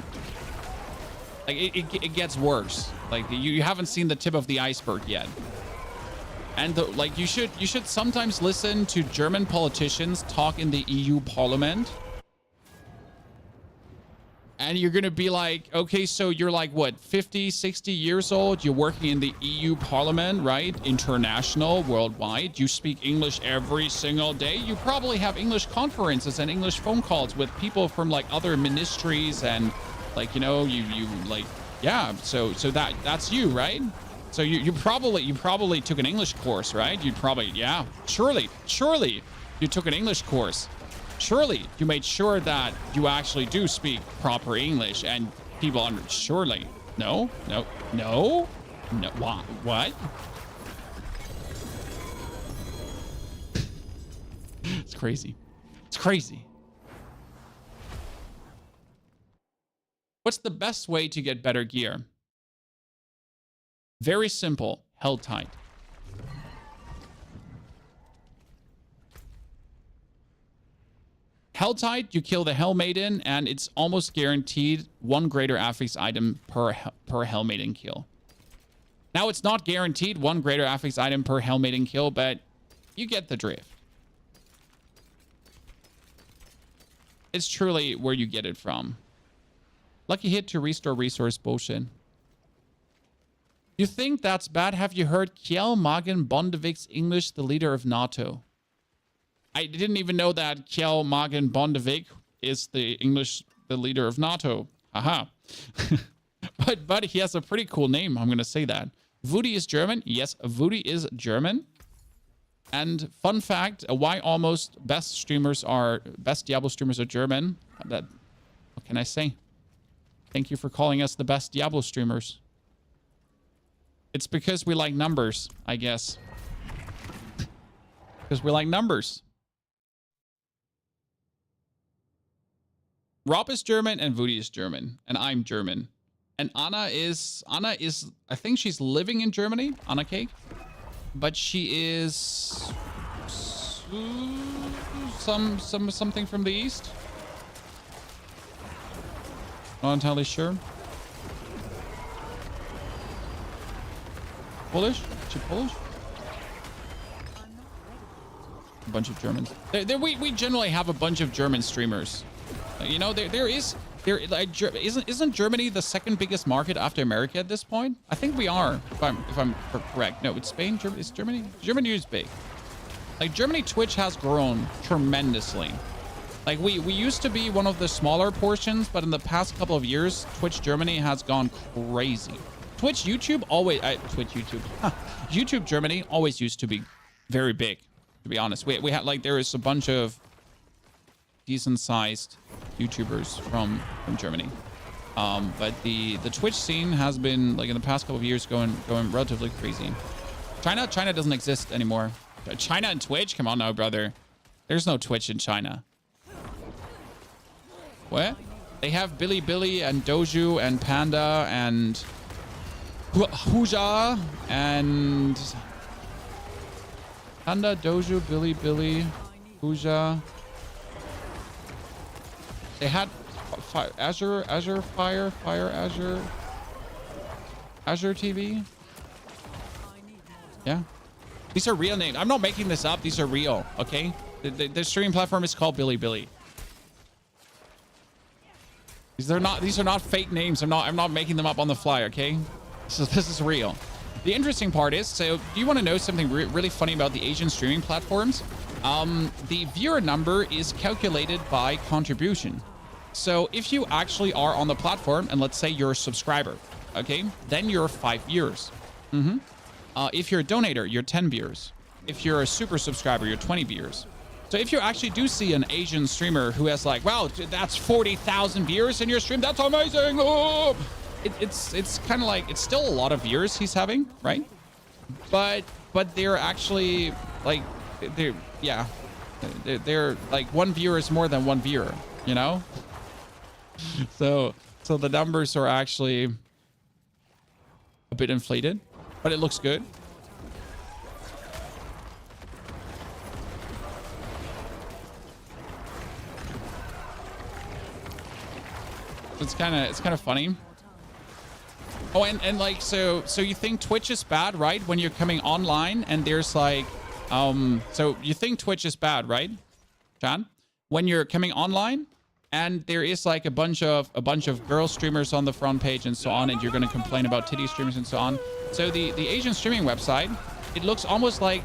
Like it gets worse. Like you haven't seen the tip of the iceberg yet. And like you should sometimes listen to German politicians talk in the EU Parliament. And you're going to be like, okay, so you're like, what, 50, 60 years old? You're working in the EU Parliament, right? International, worldwide. You speak English every single day. You probably have English conferences and English phone calls with people from like other ministries and like, you know, you like, yeah. So that's you, right? So you probably took an English course, right? You'd probably, yeah, surely you took an English course. Surely you made sure that you actually do speak proper English and people surely. No. What? It's crazy. It's crazy. What's the best way to get better gear? Very simple. Held tight. Held tight, you kill the Hell Maiden, and it's almost guaranteed one greater affix item per Hell Maiden kill. Now, it's not guaranteed one greater affix item per Hell Maiden kill, but you get the drift. It's truly where you get it from. Lucky hit to restore resource bullshit. You think that's bad? Have you heard Kjell Magen Bondevik's English, the leader of NATO? I didn't even know that Kjell Magen Bondevik is the leader of NATO. Haha. but he has a pretty cool name. I'm going to say that. Voody is German. Yes, Voody is German. And fun fact, why almost best Diablo streamers are German. What can I say? Thank you for calling us the best Diablo streamers. It's because we like numbers, I guess. Because we like numbers. Rob is German and Voody is German. And I'm German. And Anna is, I think she's living in Germany, Anna Cake. But she is something from the East. Not entirely sure. Polish? Is she Polish? A bunch of Germans. We generally have a bunch of German streamers. You know, isn't Germany the second biggest market after America at this point? I think we are, if I'm correct. No, it's Spain. Is Germany? Germany is big. Like Germany Twitch has grown tremendously. Like we used to be one of the smaller portions, but in the past couple of years, Twitch Germany has gone crazy. Twitch YouTube YouTube Germany always used to be very big. To be honest, we had like there is a bunch of decent sized YouTubers from Germany. But the Twitch scene has been, like, in the past couple of years going relatively crazy. China doesn't exist anymore. China and Twitch? Come on now, brother. There's no Twitch in China. What? They have Bilibili and Doju and Panda and Huja and Panda, Doju, Bilibili, Huja. They had Azure Fire, Azure TV. Yeah. These are real names. I'm not making this up. These are real, okay? The streaming platform is called Bilibili. These are not fake names. I'm not making them up on the fly, okay? So this is real. The interesting part is, so do you want to know something really funny about the Asian streaming platforms? The viewer number is calculated by contribution. So if you actually are on the platform and let's say you're a subscriber, okay, then you're 5 viewers. If you're a donator, you're 10 viewers. If you're a super subscriber, you're 20 viewers. So if you actually do see an Asian streamer who has like, wow, that's 40,000 viewers in your stream, that's amazing. Oh! It's kind of like, it's still a lot of viewers he's having, right? But they're actually like, they're like one viewer is more than one viewer, you know? So the numbers are actually a bit inflated, but it looks good. It's kind of funny. Oh, and like, so you think Twitch is bad, right? When you're coming online and there's like, so you think Twitch is bad, right, John? When you're coming online and there is like a bunch of girl streamers on the front page and so on, and you're going to complain about titty streamers and so on. So the Asian streaming website, it looks almost like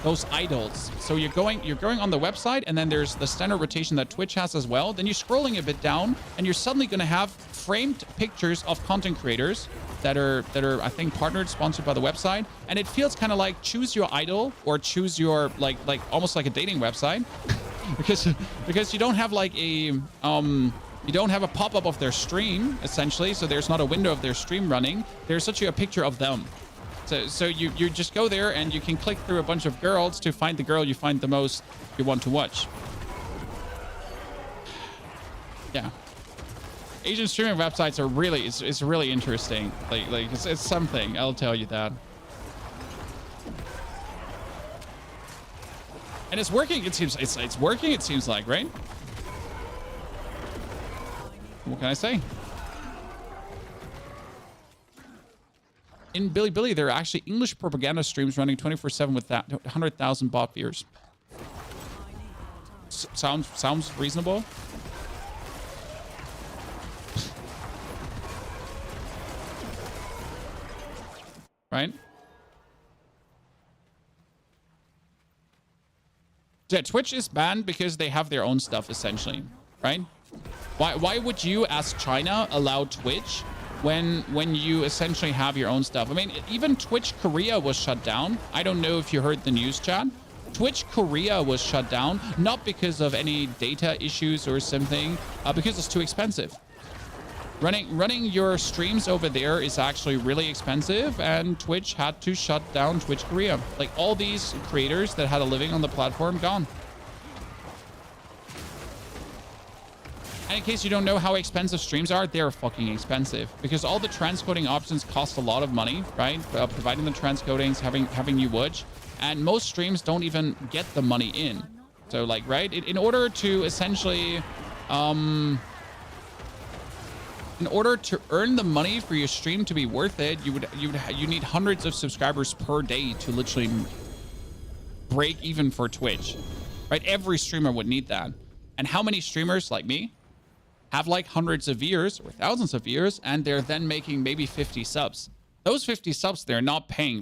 those idols. So you're going on the website, and then there's the standard rotation that Twitch has as well. Then you're scrolling a bit down, and you're suddenly going to have framed pictures of content creators that are I think partnered, sponsored by the website, and it feels kind of like choose your idol or choose your like almost like a dating website, because you don't have like a you don't have a pop-up of their stream essentially, so there's not a window of their stream running. There's such a picture of them. So you just go there and you can click through a bunch of girls to find the girl you find the most you want to watch. Yeah. Asian streaming websites are really, it's really interesting. Like it's something, I'll tell you that. And it's working, it seems, it's working, it seems like, right? What can I say? In Bilibili, there are actually English propaganda streams running 24/7 with that 100,000 bot viewers. Sounds reasonable. Right? Yeah, Twitch is banned because they have their own stuff essentially, right? Why would you, as China, allow Twitch when you essentially have your own stuff? I mean, even Twitch Korea was shut down. I don't know if you heard the news, chat. Twitch Korea was shut down, not because of any data issues or something, because it's too expensive. Running your streams over there is actually really expensive, and Twitch had to shut down Twitch Korea. Like, all these creators that had a living on the platform, gone. And in case you don't know how expensive streams are, they're fucking expensive because all the transcoding options cost a lot of money, right? Providing the transcodings, having you watch, and most streams don't even get the money in. So like, right? In order to essentially, in order to earn the money for your stream to be worth it, you need hundreds of subscribers per day to literally break even for Twitch, right? Every streamer would need that. And how many streamers like me have like hundreds of viewers or thousands of viewers, and they're then making maybe 50 subs? Those 50 subs, they're not paying